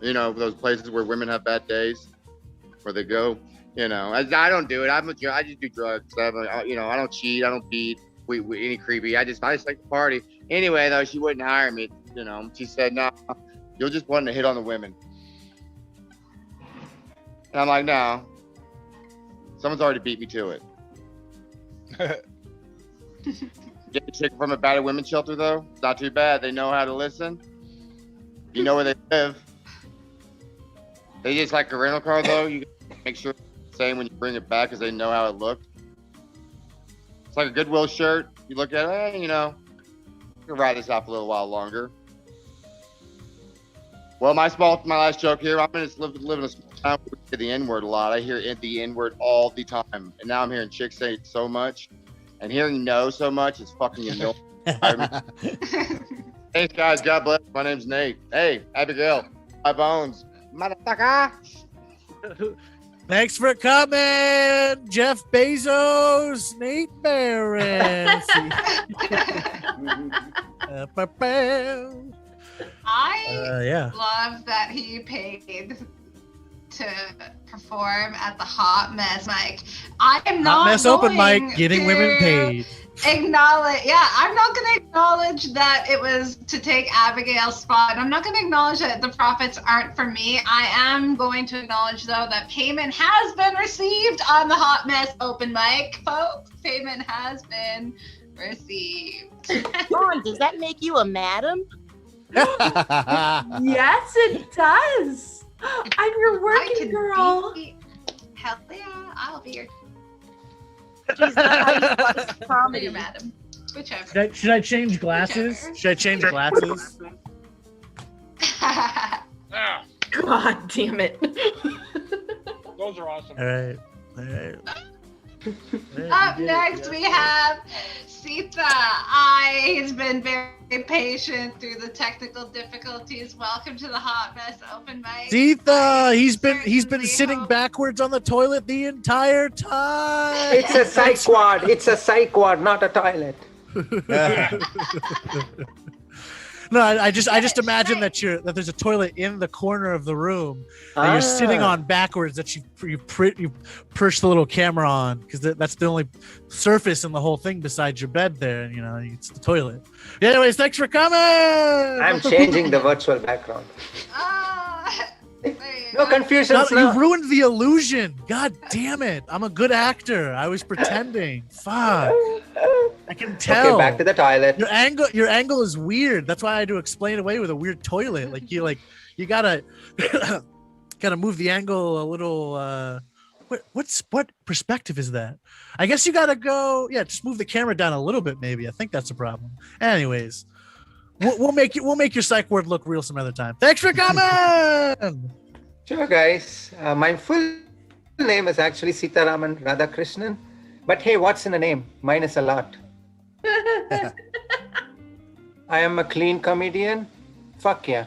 You know, those places where women have bad days, where they go. You know, I don't do it. I just do drugs. I don't cheat. I don't beat. We any creepy. I just like to party. Anyway, though, she wouldn't hire me. You know, she said, "No, you'll just want to hit on the women." And I'm like, "No, someone's already beat me to it." Get a chick from a battered women's shelter, though. It's not too bad. They know how to listen. You know where they live. They just like a rental car, though. You make sure it's the same when you bring it back because they know how it looked. It's like a Goodwill shirt. You look at it, you know, you can ride this out for a little while longer. Well, my last joke here. I'm going to live in a small town where we hear the N-word a lot. I hear the N-word all the time. And now I'm hearing chicks say it so much. And hearing no so much is fucking annoying. Thanks, guys. God bless. My name's Nate. Hey, Abigail. My bones. Motherfucker. Thanks for coming, Jeff Bezos, Nate Barrett. I love that he paid to perform at the Hot Mess mic. I am not Hot Mess open mic, getting women paid. I'm not going to acknowledge that it was to take Abigail's spot. I'm not going to acknowledge that the profits aren't for me. I am going to acknowledge, though, that payment has been received on the Hot Mess open mic, folks. Payment has been received. Dawn, does that make you a madam? Yes, it does. I'm your working girl. Hell yeah, I'll be your comedy, madam. Whichever. Should I change glasses? Should I change glasses? God damn it. Those are awesome. All right. Up next, we have Sita. He's been very patient through the technical difficulties. Welcome to the Hot Mess open mic. Sita, he's been sitting backwards on the toilet the entire time. It's a psych ward. It's a psych ward, not a toilet. No, I just imagine that there's a toilet in the corner of the room that you're sitting on backwards, that you perch the little camera on, because that's the only surface in the whole thing besides your bed there, and it's the toilet. Yeah, anyways, thanks for coming. I'm changing the virtual background. No confusions now. You ruined the illusion. God damn it. I'm a good actor. I was pretending. Fuck. I can tell. Okay, back to the toilet. Your angle is weird. That's why I had to explain away with a weird toilet. You gotta move the angle a little. What perspective is that? I guess you gotta go. Yeah, just move the camera down a little bit. Maybe I think that's a problem. Anyways, we'll make your psych ward look real some other time. Thanks for coming. Sure, guys. My full name is actually Sitaraman Radhakrishnan. But hey, what's in the name? Mine is a lot. I am a clean comedian. Fuck yeah.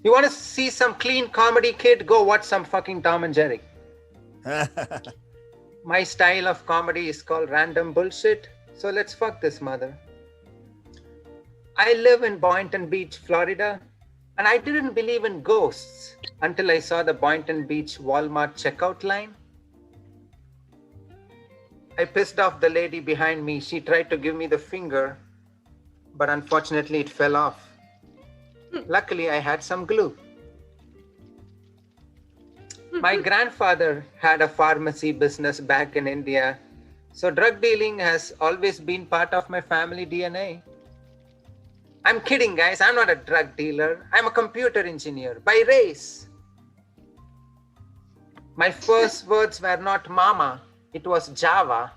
You want to see some clean comedy, kid? Go watch some fucking Tom and Jerry. My style of comedy is called random bullshit. So let's fuck this mother. I live in Boynton Beach, Florida. And I didn't believe in ghosts until I saw the Boynton Beach Walmart checkout line. I pissed off the lady behind me. She tried to give me the finger, but unfortunately it fell off. Luckily, I had some glue. My grandfather had a pharmacy business back in India, so drug dealing has always been part of my family DNA. I'm kidding, guys. I'm not a drug dealer. I'm a computer engineer by race. My first words were not mama. It was Java.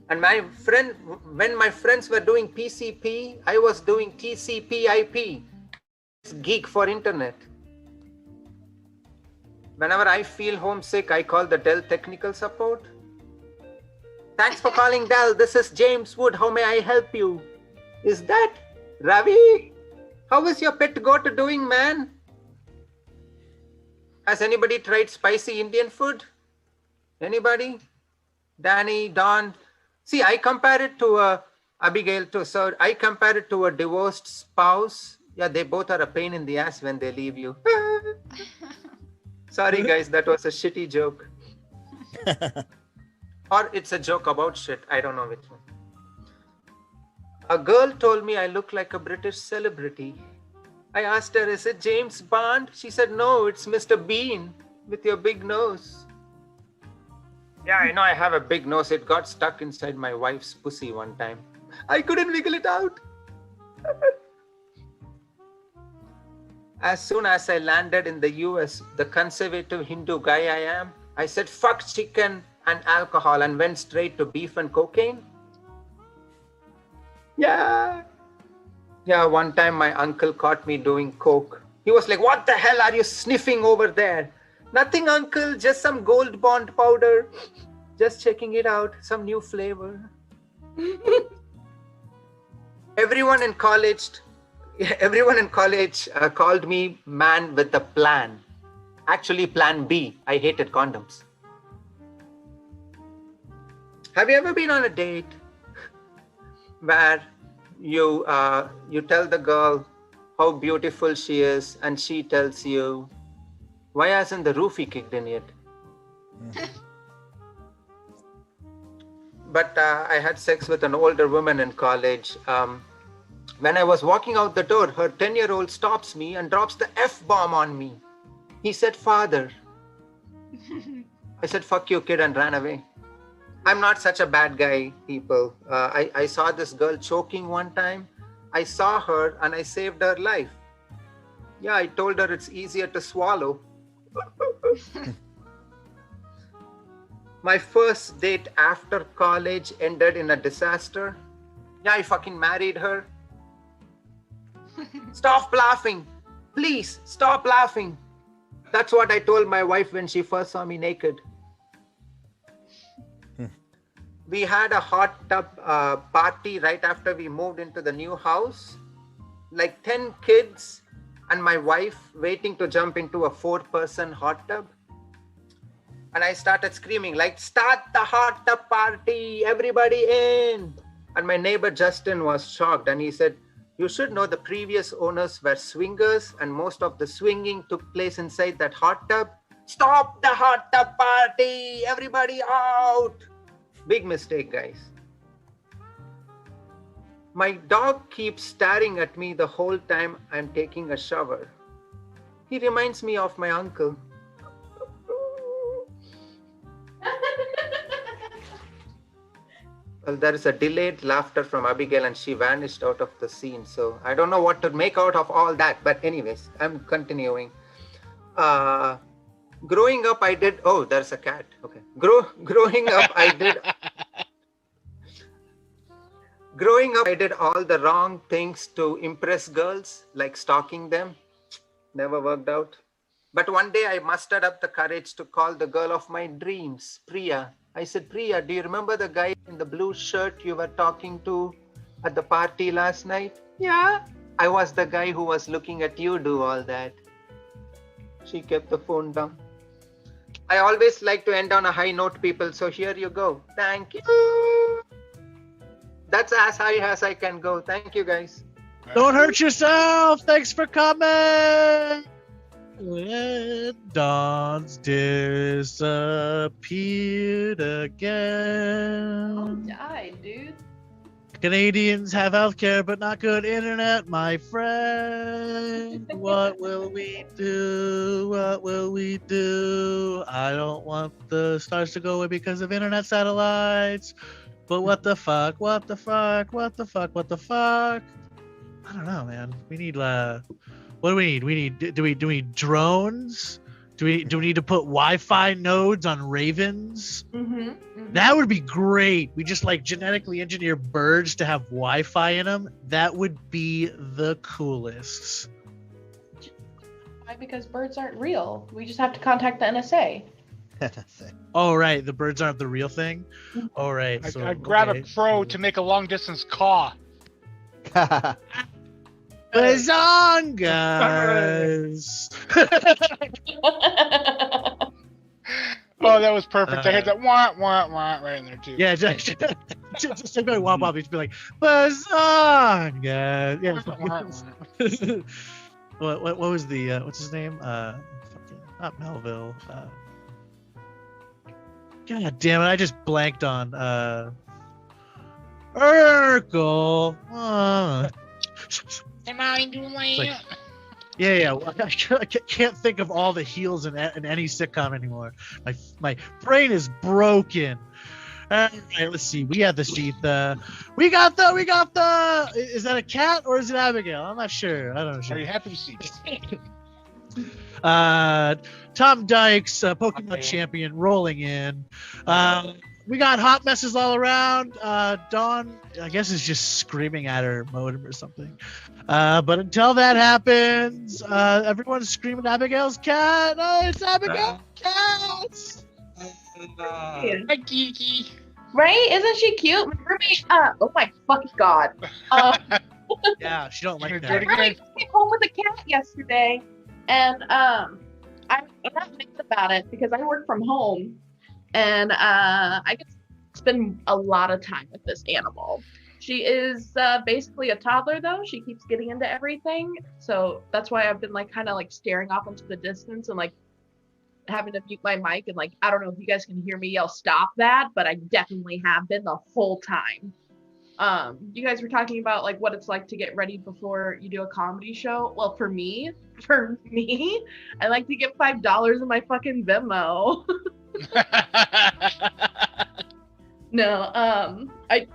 And when my friends were doing PCP, I was doing TCP/IP. Geek for internet. Whenever I feel homesick, I call the Dell technical support. Thanks for calling, Dell. This is James Wood. How may I help you? Is that Ravi? How is your pet goat doing, man? Has anybody tried spicy Indian food? Anybody? Danny, Don? See, I compare it to Abigail too. So I compare it to a divorced spouse. Yeah, they both are a pain in the ass when they leave you. Sorry, guys, that was a shitty joke. Or it's a joke about shit. I don't know which one. A girl told me I look like a British celebrity. I asked her, is it James Bond? She said, no, it's Mr. Bean with your big nose. Yeah, I know I have a big nose. It got stuck inside my wife's pussy one time. I couldn't wiggle it out. As soon as I landed in the US, the conservative Hindu guy I am, I said, fuck chicken and alcohol and went straight to beef and cocaine. Yeah. Yeah, one time my uncle caught me doing coke. He was like, what the hell are you sniffing over there? Nothing, uncle, just some Gold Bond powder. Just checking it out, some new flavor. Everyone in college called me man with a plan. Actually, plan B. I hated condoms. Have you ever been on a date where you tell the girl how beautiful she is and she tells you, why hasn't the roofie kicked in yet? But I had sex with an older woman in college. When I was walking out the door, her 10-year-old stops me and drops the F-bomb on me. He said, father. I said, fuck you, kid, and ran away. I'm not such a bad guy, people. I saw this girl choking one time. I saw her and I saved her life. Yeah, I told her it's easier to swallow. My first date after college ended in a disaster. Yeah, I fucking married her. Stop laughing. Please, stop laughing. That's what I told my wife when she first saw me naked. We had a hot tub party right after we moved into the new house. Like 10 kids and my wife waiting to jump into a 4-person hot tub. And I started screaming like, start the hot tub party, everybody in. And my neighbor Justin was shocked and he said, you should know the previous owners were swingers and most of the swinging took place inside that hot tub. Stop the hot tub party, everybody out. Big mistake, guys. My dog keeps staring at me the whole time I'm taking a shower. He reminds me of my uncle. Well, there is a delayed laughter from Abigail and she vanished out of the scene. So I don't know what to make out of all that. But anyways, I'm continuing. Growing up, I did... Oh, there's a cat. Okay. Growing up, I did all the wrong things to impress girls, like stalking them. Never worked out. But one day I mustered up the courage to call the girl of my dreams, Priya. I said, Priya, do you remember the guy in the blue shirt you were talking to at the party last night? Yeah. I was the guy who was looking at you do all that. She kept the phone down. I always like to end on a high note, people. So here you go. Thank you. That's as high as I can go. Thank you, guys. Don't hurt yourself. Thanks for coming. When Dawn's disappeared again. Die, dude. Canadians have healthcare, but not good internet, my friend. What will we do? What will we do? I don't want the stars to go away because of internet satellites. But what the fuck? What the fuck? What the fuck? What the fuck? I don't know, man. We need what do we need? Do we need drones? Do we need to put Wi-Fi nodes on ravens? That would be great. We just like genetically engineer birds to have Wi-Fi in them. That would be the coolest. Why? Because birds aren't real. We just have to contact the NSA. Oh right, the birds aren't the real thing. Oh right. So I grab okay. a crow to make a long distance caw. Bazongas. Oh, that was perfect. I had that wah right in there too. Yeah, just like Womp Womp used to be like Bazongas. Yeah. What was the what's his name? Fucking, not Melville. God damn it! I just blanked on Urkel. Am I doing like, yeah. I can't think of all the heels in any sitcom anymore. My brain is broken. All right, let's see. We have the sheath. We got the. Is that a cat or is it Abigail? I'm not sure. I don't know. Are you happy to see me? Tom Dykes, Pokemon champion, rolling in. We got hot messes all around. Dawn, I guess, is just screaming at her modem or something. But until that happens, everyone's screaming Abigail's cat. Oh, it's Abigail's cat. Hi, Kiki. Right? Isn't she cute? My roommate, oh my fucking god. Yeah, she don't like My that. roommate came home with a cat yesterday, and I'm not mixed about it because I work from home, and I get to spend a lot of time with this animal. She is basically a toddler, though. She keeps getting into everything, so that's why I've been like kind of like staring off into the distance and like having to mute my mic, and like I don't know if you guys can hear me yell stop that, but I definitely have been the whole time. You guys were talking about like what it's like to get ready before you do a comedy show. Well, for me, I like to get $5 in my fucking Venmo. No, I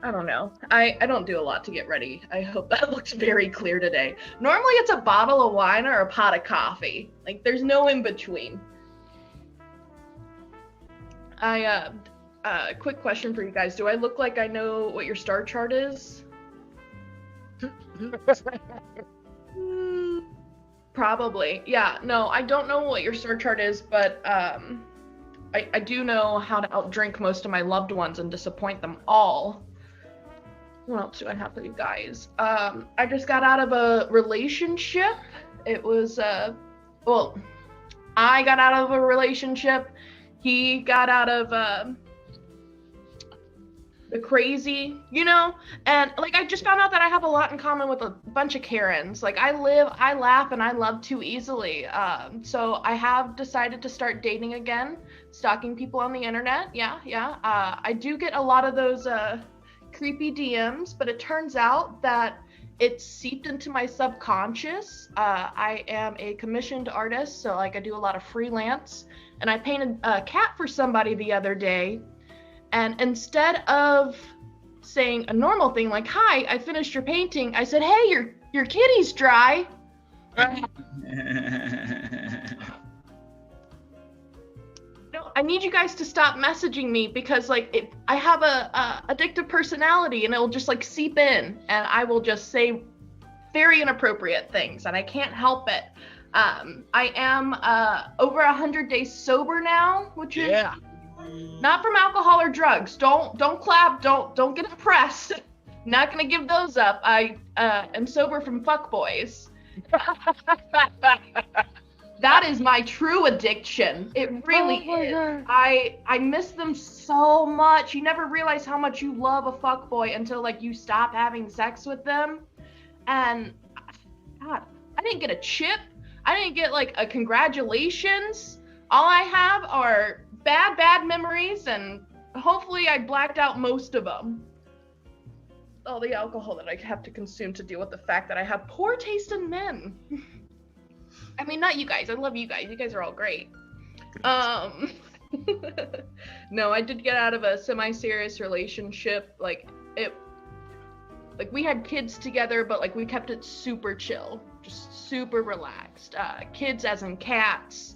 don't know. I don't do a lot to get ready. I hope that looks very clear today. Normally it's a bottle of wine or a pot of coffee. Like there's no in between. Quick question for you guys. Do I look like I know what your star chart is? Probably. Yeah, no, I don't know what your star chart is, but I do know how to outdrink most of my loved ones and disappoint them all. What else do I have for you guys? I just got out of a relationship. It was, well, I got out of a relationship. He got out of the crazy, you know? And like I just found out that I have a lot in common with a bunch of Karens. Like I laugh, and I love too easily. So I have decided to start dating again, stalking people on the internet. Yeah. I do get a lot of those creepy DMs, but it turns out that it's seeped into my subconscious. I am a commissioned artist, so like I do a lot of freelance, and I painted a cat for somebody the other day, and instead of saying a normal thing like, "Hi, I finished your painting," I said, "Hey, your kitty's dry." No, I need you guys to stop messaging me because like I have a addictive personality, and it will just like seep in, and I will just say very inappropriate things, and I can't help it. I am over 100 days sober now, which is not from alcohol or drugs. Don't clap. Don't get impressed. Not gonna give those up. I am sober from fuckboys. That is my true addiction. It really is. God. I miss them so much. You never realize how much you love a fuckboy until like you stop having sex with them. And God, I didn't get a chip. I didn't get like a congratulations. All I have are bad memories, and hopefully I blacked out most of them. All the alcohol that I have to consume to deal with the fact that I have poor taste in men. I mean, not you guys. I love you guys. You guys are all great. No, I did get out of a semi-serious relationship. Like we had kids together, but like we kept it super chill, just super relaxed. Kids as in cats.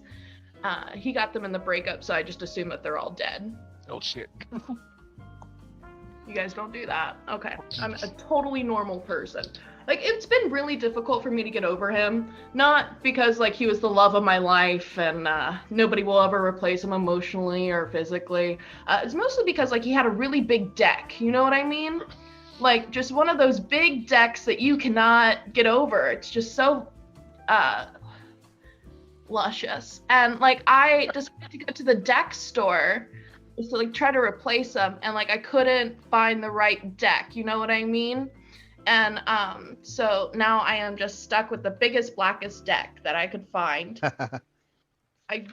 He got them in the breakup, so I just assume that they're all dead. Oh shit. You guys don't do that. Okay. I'm a totally normal person. Like, it's been really difficult for me to get over him. Not because, like, he was the love of my life and nobody will ever replace him emotionally or physically. It's mostly because, like, he had a really big deck. You know what I mean? Like, just one of those big decks that you cannot get over. It's just so luscious. And, like, I decided to go to the deck store just to, like, try to replace him. And, like, I couldn't find the right deck. You know what I mean? And so now I am just stuck with the biggest, blackest deck that I could find. It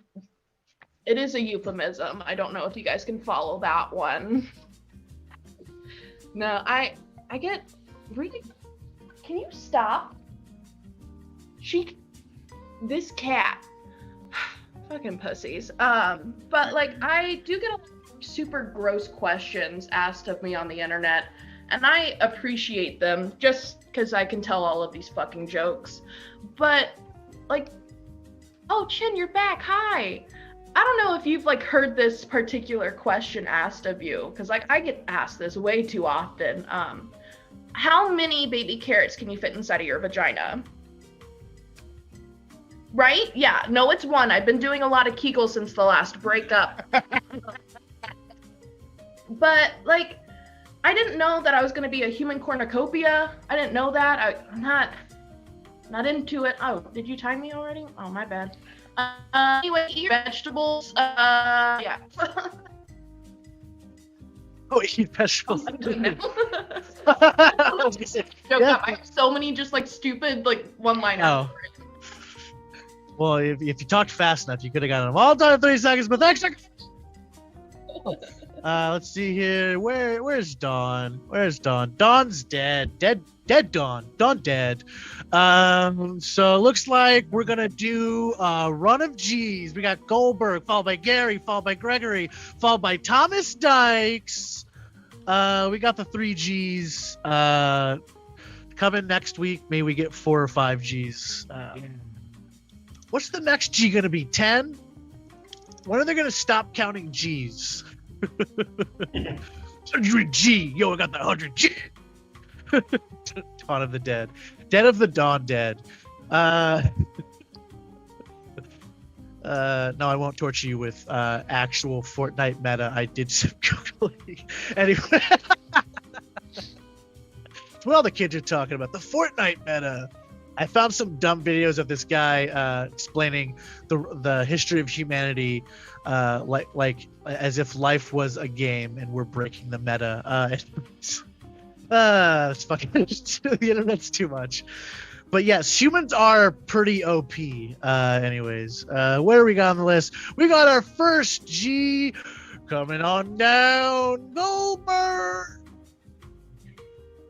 is a euphemism. I don't know if you guys can follow that one. No, I get really. Can you stop? This cat, fucking pussies. But like I do get super gross questions asked of me on the internet. And I appreciate them just because I can tell all of these fucking jokes. But, like, oh, Chin, you're back. Hi. I don't know if you've, like, heard this particular question asked of you. Because, like, I get asked this way too often. How many baby carrots can you fit inside of your vagina? Right? Yeah. No, it's one. I've been doing a lot of Kegel since the last breakup. But, like, I didn't know that I was going to be a human cornucopia. I didn't know that. I'm not into it. Oh, did you time me already? Oh, my bad. Anyway, eat vegetables. Yeah. Oh, eat vegetables. I'm doing that. I have so many just like stupid like one-liners. Oh. Well, if you talked fast enough, you could have gotten them all done in 3 seconds, but thanks. Let's see here. Where's Dawn? Where's Dawn? Dawn's dead. Dead Dawn. Dawn dead. So looks like we're gonna do a run of G's. We got Goldberg, followed by Gary, followed by Gregory, followed by Thomas Dykes. We got the 3 G's. Coming next week, maybe we get 4 or 5 G's. What's the next G gonna be? 10? When are they gonna stop counting G's? G, yo, I got the 100 G. Dawn of the Dead, Dead of the Dawn Dead. No, I won't torture you with actual Fortnite meta. I did some googling. Anyway, it's what all the kids are talking about, the Fortnite meta. I found some dumb videos of this guy explaining the history of humanity, like as if life was a game and we're breaking the meta. It's fucking the internet's too much. But yes, humans are pretty OP. Anyways, where do we got on the list? We got our first G coming on down. Goldberg.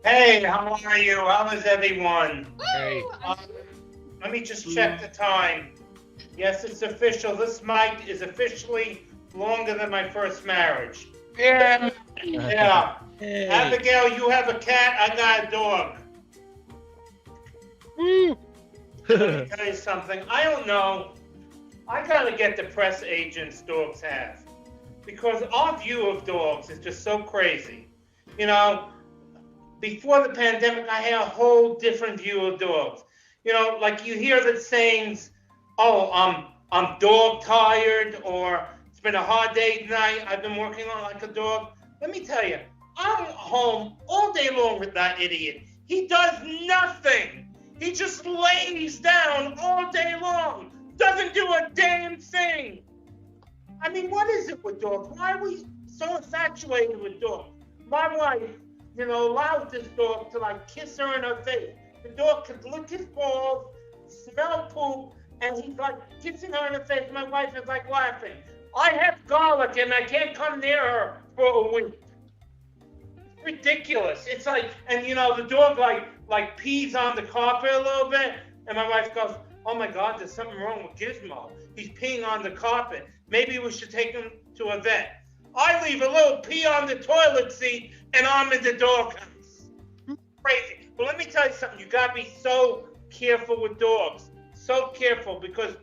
Hey, how are you? How is everyone? Great. Let me just check the time. Yes, it's official. This mic is officially longer than my first marriage. Yeah. Yeah. Hey. Abigail, you have a cat. I got a dog. Let me tell you something. I don't know. I gotta get the press agents dogs have, because our view of dogs is just so crazy. You know, before the pandemic, I had a whole different view of dogs. You know, like you hear the sayings, "Oh, I'm dog tired," or "It's been a hard day tonight. I've been working on like a dog." Let me tell you, I'm home all day long with that idiot. He does nothing. He just lays down all day long. Doesn't do a damn thing. I mean, what is it with dogs? Why are we so infatuated with dogs? My wife, you know, allows this dog to like kiss her in her face. The dog could lick his balls, smell poop, and he's like kissing her in the face. My wife is like laughing. I have garlic and I can't come near her for a week. It's ridiculous. It's like, and you know, the dog like pees on the carpet a little bit, and my wife goes, "Oh my God, there's something wrong with Gizmo. He's peeing on the carpet. Maybe we should take him to a vet." I leave a little pee on the toilet seat, and I'm in the doghouse. Crazy. But let me tell you something. You gotta be so careful with dogs. So careful, because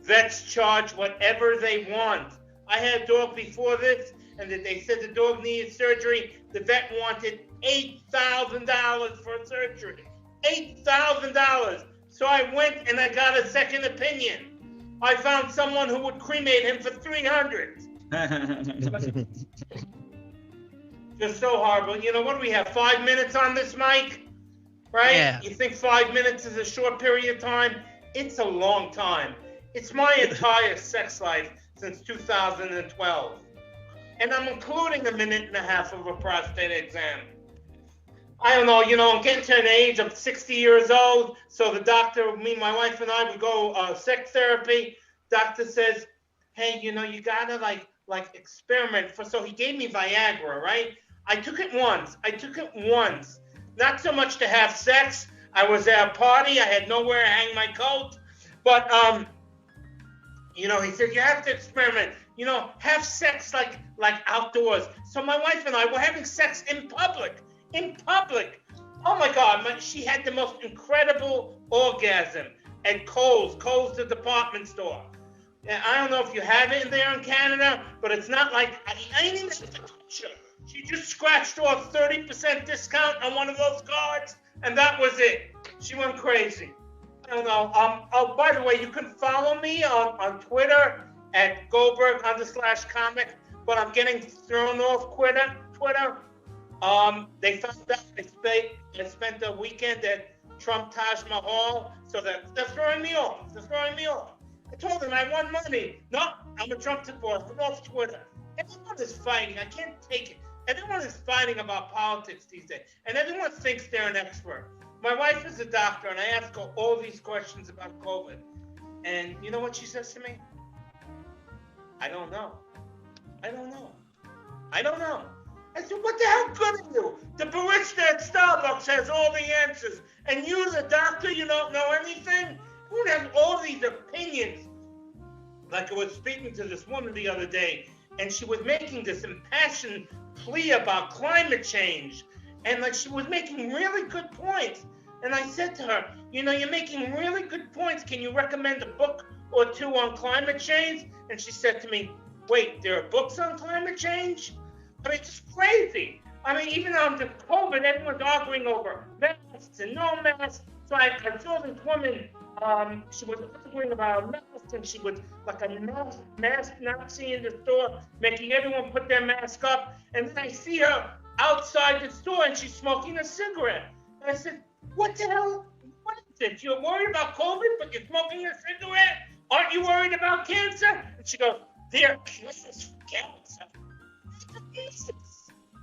vets charge whatever they want. I had a dog before this, and that they said the dog needed surgery. The vet wanted $8,000 for surgery. $8,000. So I went and I got a second opinion. I found someone who would cremate him for $300. Just so horrible. You know, what do we have, 5 minutes on this mic? Right? Yeah. You think 5 minutes is a short period of time? It's a long time. It's my entire sex life since 2012. And I'm including a minute and a half of a prostate exam. I don't know, you know, I'm getting to an age of 60 years old. So the doctor, me, my wife and I would go sex therapy. Doctor says, hey, you know, you gotta like experiment. So he gave me Viagra, right? I took it once. Not so much to have sex. I was at a party. I had nowhere to hang my coat. But, you know, he said, you have to experiment. You know, have sex like outdoors. So my wife and I were having sex in public. Oh my God, she had the most incredible orgasm at Kohl's the department store. And I don't know if you have it in there in Canada, but it's not like, I didn't even have to touch her. She just scratched off 30% discount on one of those cards, and that was it. She went crazy. I don't know. Oh, by the way, you can follow me on Twitter at Goldberg_comic, but I'm getting thrown off Twitter. They found out I spent a weekend at Trump Taj Mahal, so they're throwing me off. I told them I won money. No, I'm a Trump supporter. I'm off Twitter. Everyone is fighting. I can't take it. Everyone is fighting about politics these days, and everyone thinks they're an expert. My wife is a doctor, and I ask her all these questions about COVID. And you know what she says to me? I don't know. I said, what the hell good are you? The barista at Starbucks has all the answers. And you, the doctor, you don't know anything? Who has all these opinions? Like I was speaking to this woman the other day, and she was making this impassioned plea about climate change. And like she was making really good points. And I said to her, you know, you're making really good points. Can you recommend a book or two on climate change? And she said to me, wait, there are books on climate change? I mean, it's crazy. I mean, even under COVID, everyone's arguing over masks and no masks. So I saw this woman, she was arguing about masks, and she was like a mask Nazi in the store, making everyone put their mask up. And then I see her outside the store, and she's smoking a cigarette. And I said, what the hell? What is this? You're worried about COVID, but you're smoking a cigarette? Aren't you worried about cancer? And she goes, there is cancer.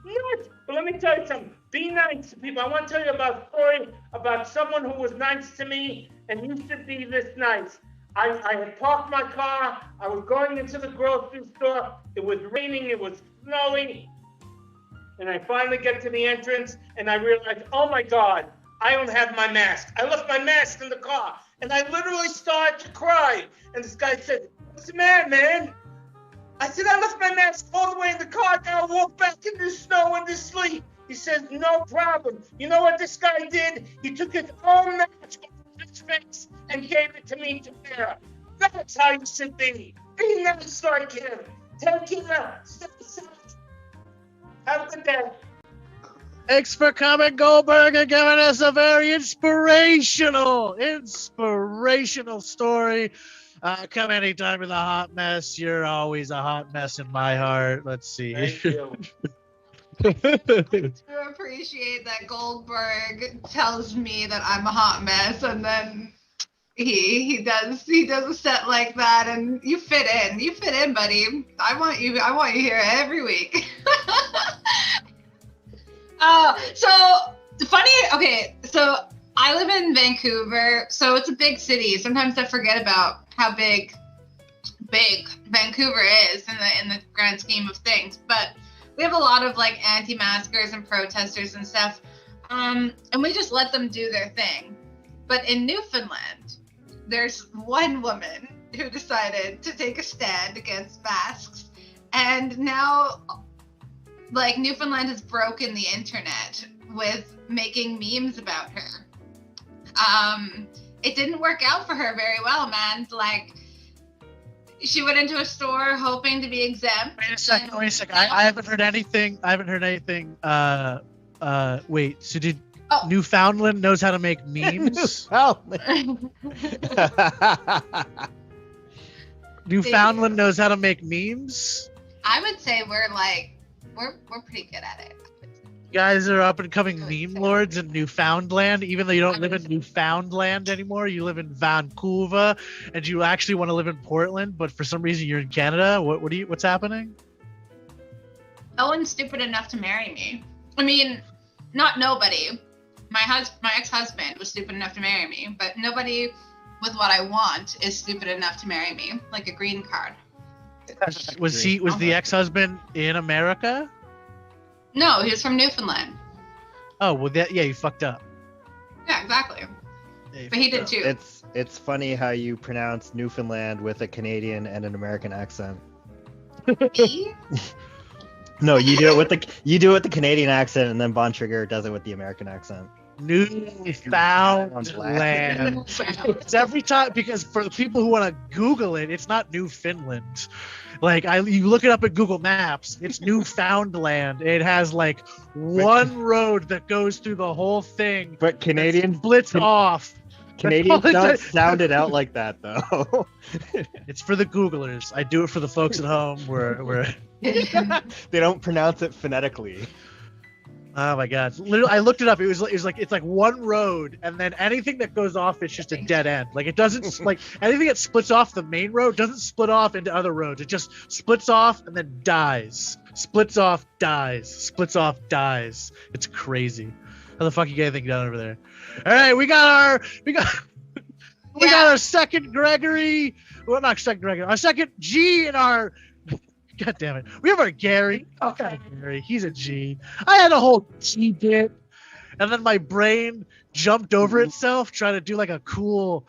What? But let me tell you something. Be nice to people. I want to tell you about a story about someone who was nice to me, and you should be this nice. I had parked my car. I was going into the grocery store. It was raining. It was snowing. And I finally get to the entrance, and I realized, oh my God, I don't have my mask. I left my mask in the car. And I literally started to cry. And this guy said, what's the matter, man? I said, I left my mask all the way in the car. Now I walk back in the snow and the sleet. He says, no problem. You know what this guy did? He took his own mask off his face and gave it to me to wear. That's how you should be. Be nice like him. Take care. Stay safe. Have a good day. Thanks for coming, Goldberg, and giving us a very inspirational story. Come anytime in the hot mess. You're always a hot mess in my heart. Let's see. Thank you. I do appreciate that Goldberg tells me that I'm a hot mess, and then he does a set like that, and you fit in, buddy. I want you here every week. So funny. Okay, so I live in Vancouver, so it's a big city. Sometimes I forget about how big Vancouver is in the grand scheme of things. But we have a lot of like anti-maskers and protesters and stuff, and we just let them do their thing. But in Newfoundland, there's one woman who decided to take a stand against masks, and now, like, Newfoundland has broken the internet with making memes about her. It didn't work out for her very well, man. Like, She went into a store hoping to be exempt. Wait a second. I haven't heard anything. Wait. So did Newfoundland knows how to make memes? Newfoundland knows how to make memes. I would say we're pretty good at it. You guys are up and coming meme lords in Newfoundland, even though you don't live in Newfoundland anymore. You live in Vancouver, and you actually want to live in Portland, but for some reason you're in Canada. What's happening? No one's stupid enough to marry me. I mean, not nobody. My ex-husband was stupid enough to marry me, but nobody with what I want is stupid enough to marry me, like a green card. Was the ex-husband in America? No, he was from Newfoundland. Oh, well, you fucked up. Yeah, exactly. But he did too. It's funny how you pronounce Newfoundland with a Canadian and an American accent. No, you do it with the Canadian accent, and then Bon Trigger does it with the American accent. Newfoundland. It's every time, because for the people who want to Google it, it's not Newfoundland. Like you look it up at Google Maps, it's Newfoundland. It has like one road that goes through the whole thing, but Canadians splits off. Canadians don't sound it out like that though. It's for the Googlers. I do it for the folks at home. Where they don't pronounce it phonetically. Oh my god! Literally, I looked it up. It's like one road, and then anything that goes off, it's just a dead end. Like it doesn't like anything that splits off the main road doesn't split off into other roads. It just splits off and then dies. Splits off, dies. Splits off, dies. It's crazy. How the fuck you get anything done over there? All right, we got our second Gregory. Well, not second Gregory. Our second G in our. God damn it. We have our Gary. Okay, Gary. He's a G. I had a whole G bit, and then my brain jumped over itself trying to do like a cool,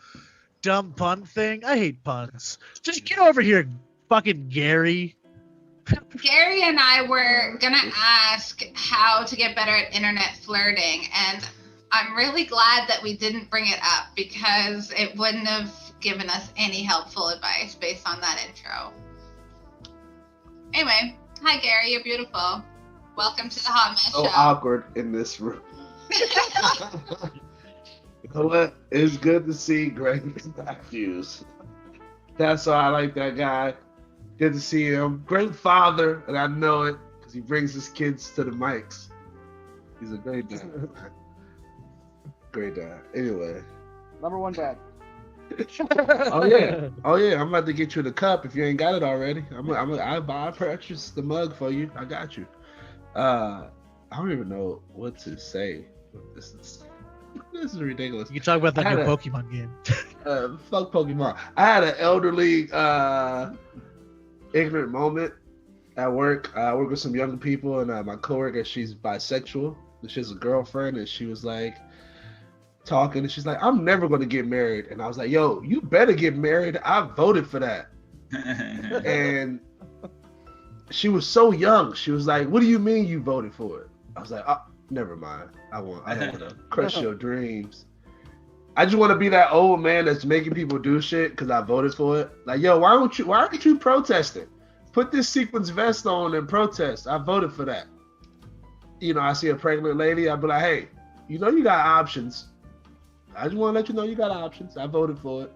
dumb pun thing. I hate puns. Just get over here, fucking Gary. Gary and I were gonna ask how to get better at internet flirting, and I'm really glad that we didn't bring it up because it wouldn't have given us any helpful advice based on that intro. Anyway, hi Gary, you're beautiful. Welcome to the Hot Mess So Show. awkward in this room. You know what? It's good to see Greg Matthews. That's why I like that guy. Good to see him. Great father, and I know it because he brings his kids to the mics. He's a great dad. Great dad. Anyway. #1 dad. Oh yeah. I'm about to get you the cup if you ain't got it already. I purchased the mug for you. I got you. I don't even know what to say. This is ridiculous. You can talk about that new Pokemon game. Fuck Pokemon. I had an elderly ignorant moment at work. I work with some young people, and my coworker, she's bisexual. She has a girlfriend, and she was like talking, and she's like, I'm never going to get married. And I was like, yo, you better get married. I voted for that. And she was so young. She was like, what do you mean you voted for it? I was like, oh, never mind. I don't want to crush your dreams. I just want to be that old man that's making people do shit because I voted for it. Like, yo, why aren't you protesting? Put this sequence vest on and protest. I voted for that. You know, I see a pregnant lady, I'd be like, hey, you know you got options. I just want to let you know you got options. I voted for it.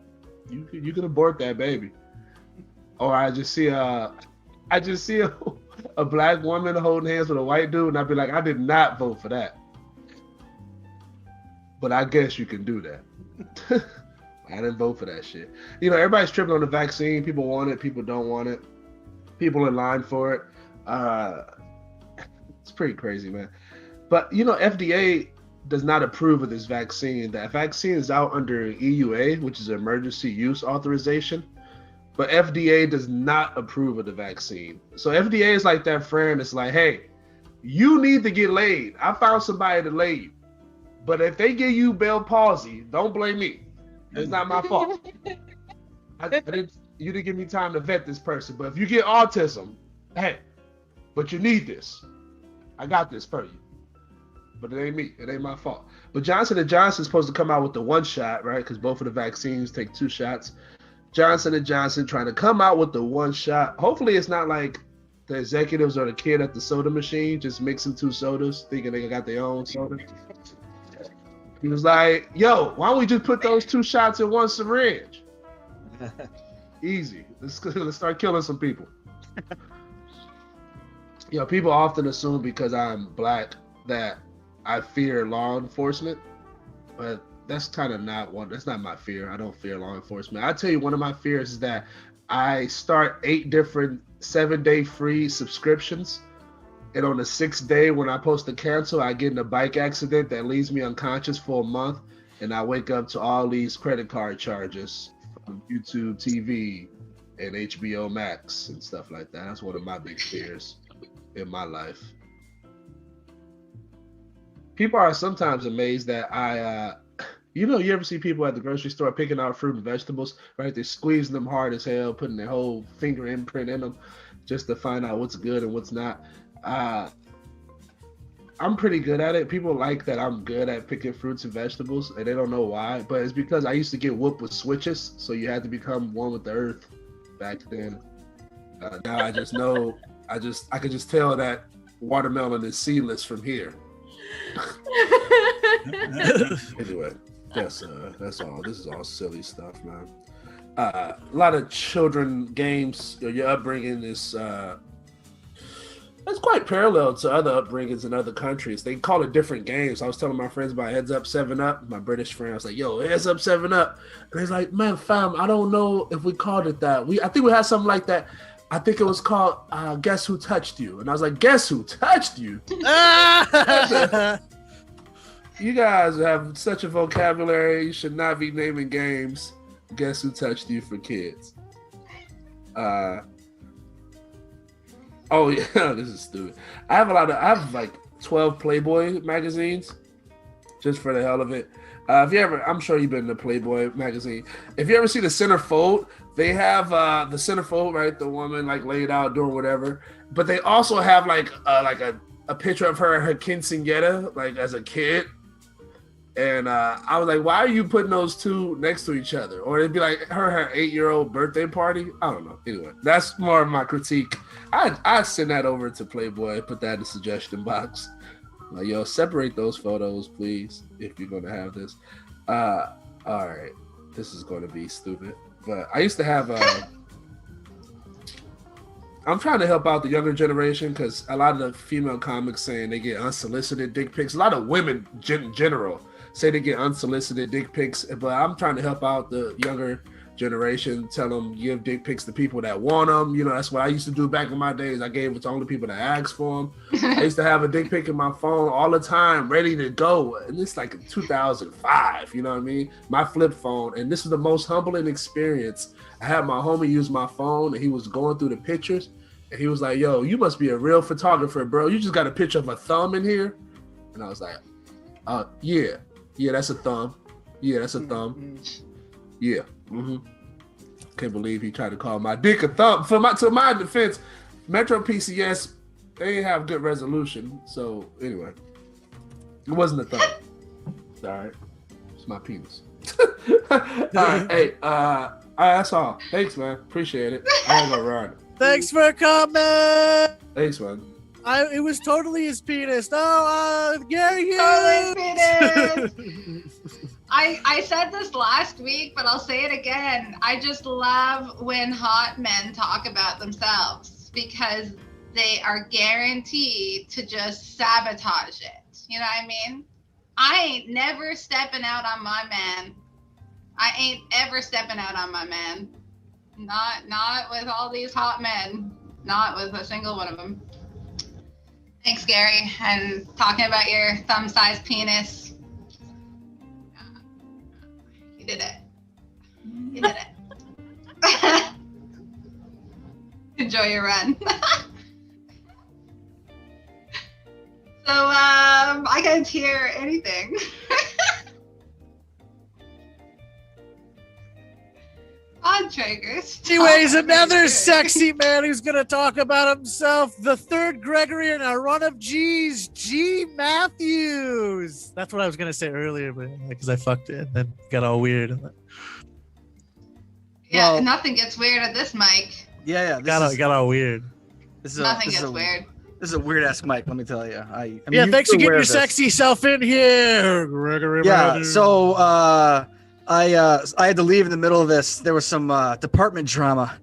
You can abort that baby. Or I just see a black woman holding hands with a white dude, and I'd be like, I did not vote for that. But I guess you can do that. I didn't vote for that shit. You know, everybody's tripping on the vaccine. People want it. People don't want it. People in line for it. It's pretty crazy, man. But, you know, FDA does not approve of this vaccine. That vaccine is out under EUA, which is emergency use authorization. But FDA does not approve of the vaccine. So FDA is like that friend that's like, hey, you need to get laid. I found somebody to lay you. But if they give you Bell palsy, don't blame me. It's not my fault. You didn't give me time to vet this person. But if you get autism, hey, but you need this. I got this for you. But it ain't me. It ain't my fault. But Johnson & Johnson's supposed to come out with the one shot, right? Because both of the vaccines take 2 shots. Johnson & Johnson trying to come out with the one shot. Hopefully it's not like the executives or the kid at the soda machine just mixing 2 sodas, thinking they got their own soda. He was like, yo, why don't we just put those 2 shots in 1 syringe? Easy. Let's start killing some people. People often assume because I'm black that I fear law enforcement, but that's kind of that's not my fear. I don't fear law enforcement. I'll tell you, one of my fears is that I start 8 different 7-day free subscriptions, and on the 6th day when I'm supposed to cancel, I get in a bike accident that leaves me unconscious for a month, and I wake up to all these credit card charges from YouTube TV and HBO Max and stuff like that. That's one of my big fears in my life. People are sometimes amazed that you ever see people at the grocery store picking out fruit and vegetables, right? They're squeezing them hard as hell, putting their whole finger imprint in them just to find out what's good and what's not. I'm pretty good at it. People like that I'm good at picking fruits and vegetables, and they don't know why, but it's because I used to get whooped with switches, so you had to become one with the earth back then. Now I just know, I could just tell that watermelon is seedless from here. Anyway, that's all. This is all silly stuff, man. A lot of children games. Your upbringing is it's quite parallel to other upbringings in other countries. They call it different games. I was telling my friends about Heads Up 7-Up. My British friend, I was like, "Yo, Heads Up 7-Up," and he's like, "Man, fam, I don't know if we called it that. I think we had something like that. I think it was called Guess Who Touched You?" And I was like, "Guess who touched you?" You guys have such a vocabulary. You should not be naming games Guess Who Touched You for kids. Oh yeah, this is stupid. I have like 12 Playboy magazines just for the hell of it. I'm sure you've been to Playboy magazine. If you ever see the centerfold, they have the centerfold, right? The woman like laid out doing whatever, but they also have like a picture of her quinceañera, like as a kid. And I was like, why are you putting those two next to each other? Or it'd be like her 8-year-old birthday party. I don't know. Anyway, that's more of my critique. I send that over to Playboy, put that in the suggestion box. Like, yo, separate those photos, please, if you're going to have this. All right. This is going to be stupid. But I used to have... I'm trying to help out the younger generation because a lot of the female comics saying they get unsolicited dick pics. A lot of women in general say they get unsolicited dick pics, but I'm trying to help out the younger generation, tell them give dick pics to people that want them. You know, that's what I used to do back in my days. I gave it to only people that asked for them. I used to have a dick pic in my phone all the time, ready to go. And it's like in 2005, you know what I mean? My flip phone. And this was the most humbling experience. I had my homie use my phone and he was going through the pictures and he was like, "Yo, you must be a real photographer, bro. You just got a picture of a thumb in here." And I was like, yeah, that's a thumb. Yeah, that's a thumb. Yeah. Can't believe he tried to call my dick a thumb. To my defense, Metro PCS, they didn't have good resolution. So anyway, it wasn't a thumb. It's all right. It's my penis. All right. Hey, that's all. Thanks, man. Appreciate it. I'm gonna run. Thanks for coming. Thanks, man. It was totally his penis. No, Gary Hughes. Totally penis. I said this last week, but I'll say it again. I just love when hot men talk about themselves because they are guaranteed to just sabotage it. You know what I mean? I ain't never stepping out on my man. I ain't ever stepping out on my man. Not with all these hot men. Not with a single one of them. Thanks, Gary. And talking about your thumb-sized penis. You did it. You did it. Enjoy your run. So, I can't hear anything. On triggers. Anyways, another sexy man who's going to talk about himself. The third Gregory in a run of G's, G. Matthews. That's what I was going to say earlier, but because I fucked it and then got all weird. And then... Yeah, Well- nothing gets weird at this mic. Yeah. Got all weird. This Nothing gets weird. This is a weird ass mic. Let me tell you. Yeah, thanks for getting your sexy self in here, Gregory. Yeah. Matthews. So I had to leave in the middle of this. There was some department drama.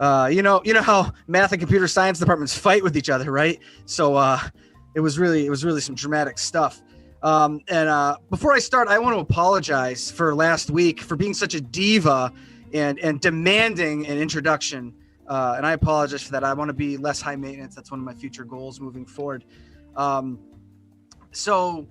You know how math and computer science departments fight with each other, right? So it was really some dramatic stuff. And before I start, I want to apologize for last week for being such a diva and demanding an introduction. And I apologize for that. I want to be less high maintenance. That's one of my future goals moving forward. So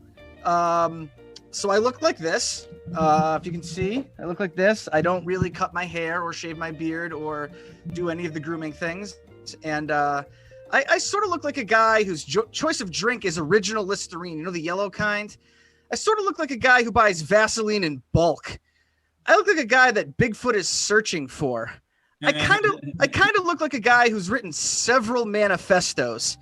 I look like this. If you can see, I look like this. I don't really cut my hair or shave my beard or do any of the grooming things. And I sort of look like a guy whose choice of drink is original Listerine, you know, the yellow kind. I sort of look like a guy who buys Vaseline in bulk. I look like a guy that Bigfoot is searching for. I kind of look like a guy who's written several manifestos.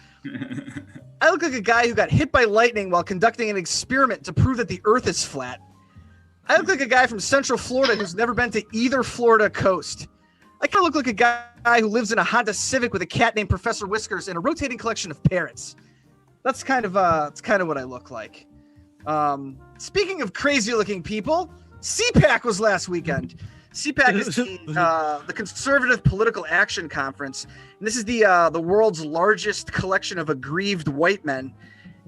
I look like a guy who got hit by lightning while conducting an experiment to prove that the earth is flat. I look like a guy from Central Florida who's never been to either Florida coast. I kind of look like a guy who lives in a Honda Civic with a cat named Professor Whiskers and a rotating collection of parrots. That's kind of what I look like. Speaking of crazy looking people, CPAC was last weekend. CPAC is the Conservative Political Action Conference, and this is the world's largest collection of aggrieved white men.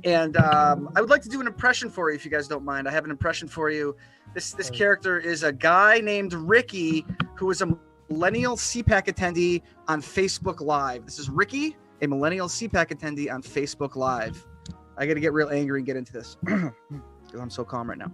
And I would like to do an impression for you, if you guys don't mind. I have an impression for you. This character is a guy named Ricky, who is a millennial CPAC attendee on Facebook Live. This is Ricky, a millennial CPAC attendee on Facebook Live. I got to get real angry and get into this because I'm so calm right now.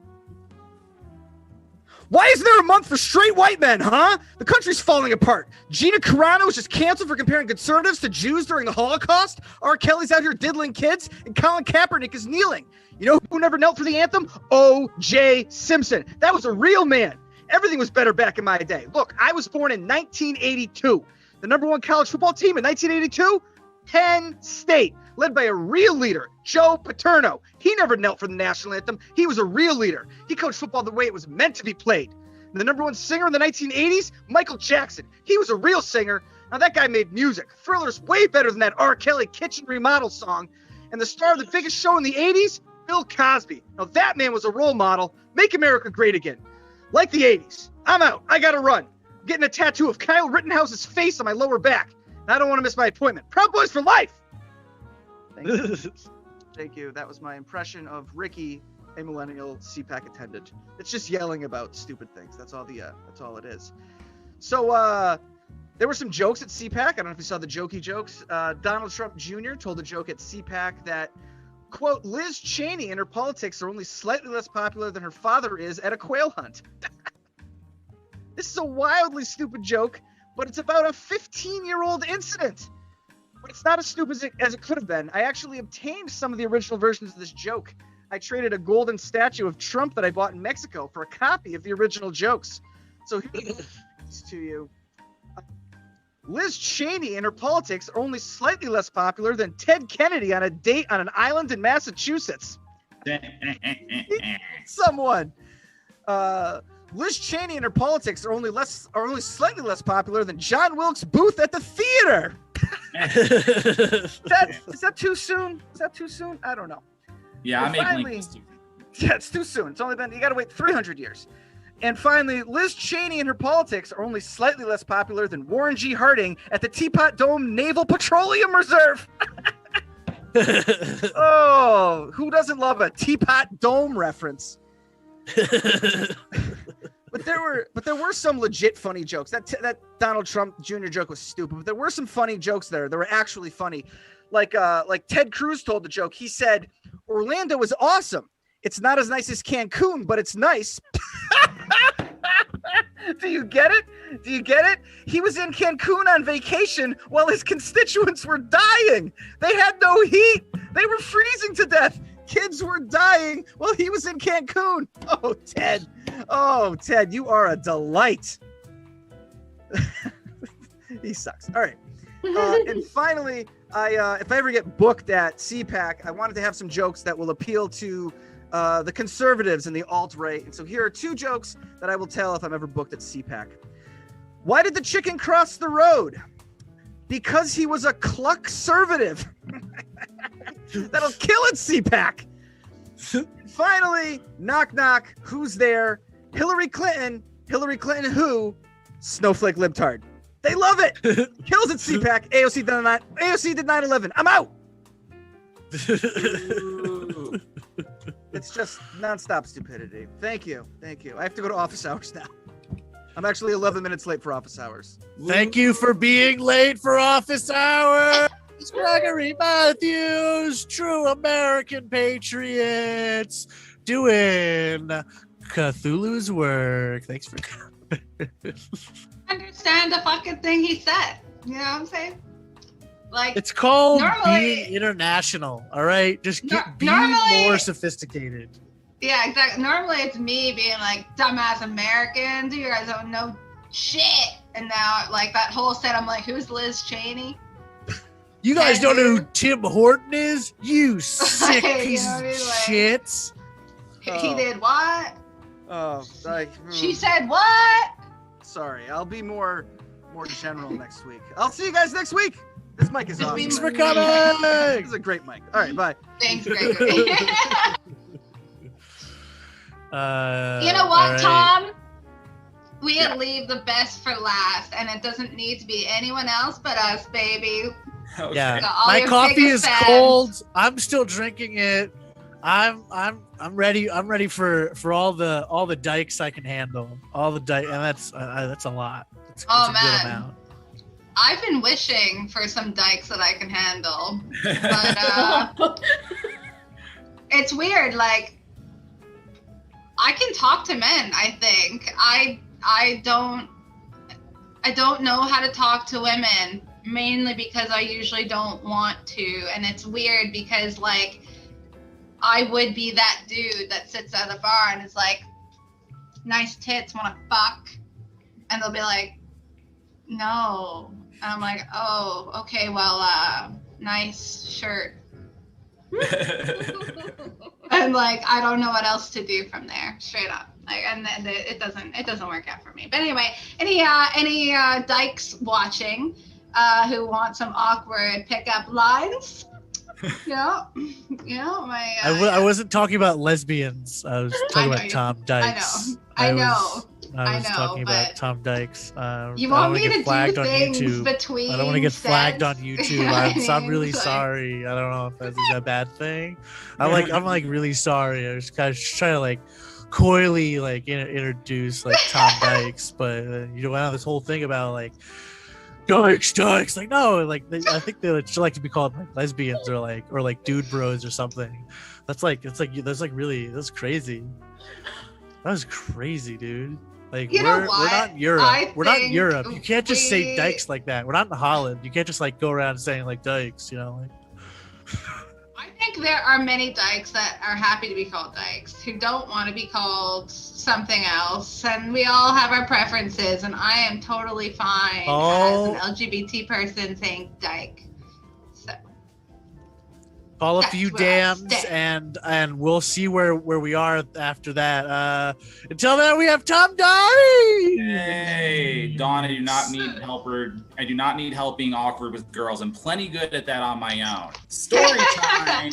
Why isn't there a month for straight white men, huh? The country's falling apart. Gina Carano was just canceled for comparing conservatives to Jews during the Holocaust. R. Kelly's out here diddling kids, and Colin Kaepernick is kneeling. You know who never knelt for the anthem? O.J. Simpson. That was a real man. Everything was better back in my day. Look, I was born in 1982. The number one college football team in 1982? Penn State, led by a real leader, Joe Paterno. He never knelt for the national anthem. He was a real leader. He coached football the way it was meant to be played. And the number one singer in the 1980s, Michael Jackson. He was a real singer. Now that guy made music. Thriller's way better than that R. Kelly kitchen remodel song. And the star of the biggest show in the 80s, Bill Cosby. Now that man was a role model. Make America great again. Like the 80s. I'm out. I gotta run. I'm getting a tattoo of Kyle Rittenhouse's face on my lower back. I don't want to miss my appointment. Proud Boys for life! Thank you. Thank you. That was my impression of Ricky, a millennial CPAC attendant. It's just yelling about stupid things. That's all it is. So there were some jokes at CPAC. I don't know if you saw the jokey jokes. Donald Trump Jr. told a joke at CPAC that, quote, Liz Cheney and her politics are only slightly less popular than her father is at a quail hunt. This is a wildly stupid joke, but it's about a 15-year-old incident. But it's not as stupid as it could have been. I actually obtained some of the original versions of this joke. I traded a golden statue of Trump that I bought in Mexico for a copy of the original jokes. So here's to you. Liz Cheney and her politics are only slightly less popular than Ted Kennedy on a date on an island in Massachusetts. Someone. Liz Cheney and her politics are only slightly less popular than John Wilkes Booth at the theater. Is that too soon? Is that too soon? I don't know. Yeah, And I'm making it. Yeah, it's too soon. It's only been, you got to wait 300 years. And finally, Liz Cheney and her politics are only slightly less popular than Warren G. Harding at the Teapot Dome Naval Petroleum Reserve. Oh, who doesn't love a Teapot Dome reference? But there were some legit funny jokes. That Donald Trump Jr. joke was stupid, but there were some funny jokes there. They were actually funny. Like Ted Cruz told the joke. He said, "Orlando is awesome. It's not as nice as Cancun, but it's nice." Do you get it? Do you get it? He was in Cancun on vacation while his constituents were dying. They had no heat. They were freezing to death. Kids were dying while he was in Cancun. Oh, Ted. Oh, Ted, you are a delight. He sucks. All right. And finally, if I ever get booked at CPAC, I wanted to have some jokes that will appeal to the conservatives and the alt-right. And so here are two jokes that I will tell if I'm ever booked at CPAC. Why did the chicken cross the road? Because he was a cluck-servative. That'll kill it, CPAC. Finally, knock knock, who's there? Hillary Clinton. Hillary Clinton who? Snowflake libtard. They love it. Kills it, CPAC. AOC did 9/11. I'm out. It's just nonstop stupidity. Thank you. I have to go to office hours now. I'm actually 11 minutes late for office hours. Thank you for being late for office hours, Gregory Matthews, true American patriots, doing Cthulhu's work. Thanks for coming. Understand the fucking thing he said. You know what I'm saying? Like, it's called normally, being international. All right, just be more sophisticated. Yeah, exactly. Normally it's me being like, dumbass Americans, you guys don't know shit. And now, like, that whole set, I'm like, who's Liz Cheney? You guys don't know who Tim Horton is? You sick pieces of shit. He did what? Oh, like, She said what? Sorry, I'll be more general next week. I'll see you guys next week. This mic is awesome. Thanks for coming. This is a great mic. All right, bye. Thanks, Gregory. You know All what, right. Tom? We leave the best for last, and it doesn't need to be anyone else but us, baby. Yeah, Got all my your coffee biggest is fans. cold. I'm still drinking it. I'm ready. I'm ready for all the dikes I can handle. All the dikes, and that's a lot. It's a Oh, good man. amount. I've been wishing for some dikes that I can handle, but it's weird. Like, I can talk to men. I think I don't know how to talk to women, mainly because I usually don't want to, and it's weird because, like, I would be that dude that sits at the bar and is like, nice tits, wanna fuck? And they'll be like, no. And I'm like, oh, okay, well, nice shirt. And like, I don't know what else to do from there, straight up. Like, and then it doesn't work out for me. But anyway, any dykes watching who want some awkward pickup lines? My. I wasn't talking about lesbians. I was talking about you- Tom Dykes. I know. I was talking about Tom Dykes. You want me to do flagged on things YouTube. between I don't want to get flagged on sets? YouTube. I'm really sorry. I don't know if that's a bad thing. I'm really sorry. I was kind of trying to like coyly like introduce like Tom Dykes, but I have this whole thing about like Dykes. Like no, like I think they should like to be called like lesbians or like dude bros or something. That's crazy. That was crazy, dude. Like You know we're what? not Europe. I We're not think Europe. You can't just say we- dykes like that. We're not in Holland. You can't just like go around saying like dykes, like I think there are many dykes that are happy to be called dykes, who don't want to be called something else, and we all have our preferences, and I am totally fine Oh. as an LGBT person saying dyke. call a That's few where I dams and we'll see where we are after that. Until then, we have Tom Dykes. Hey, Dawn, I do not need I do not need help being awkward with girls. I'm plenty good at that on my own. Story time.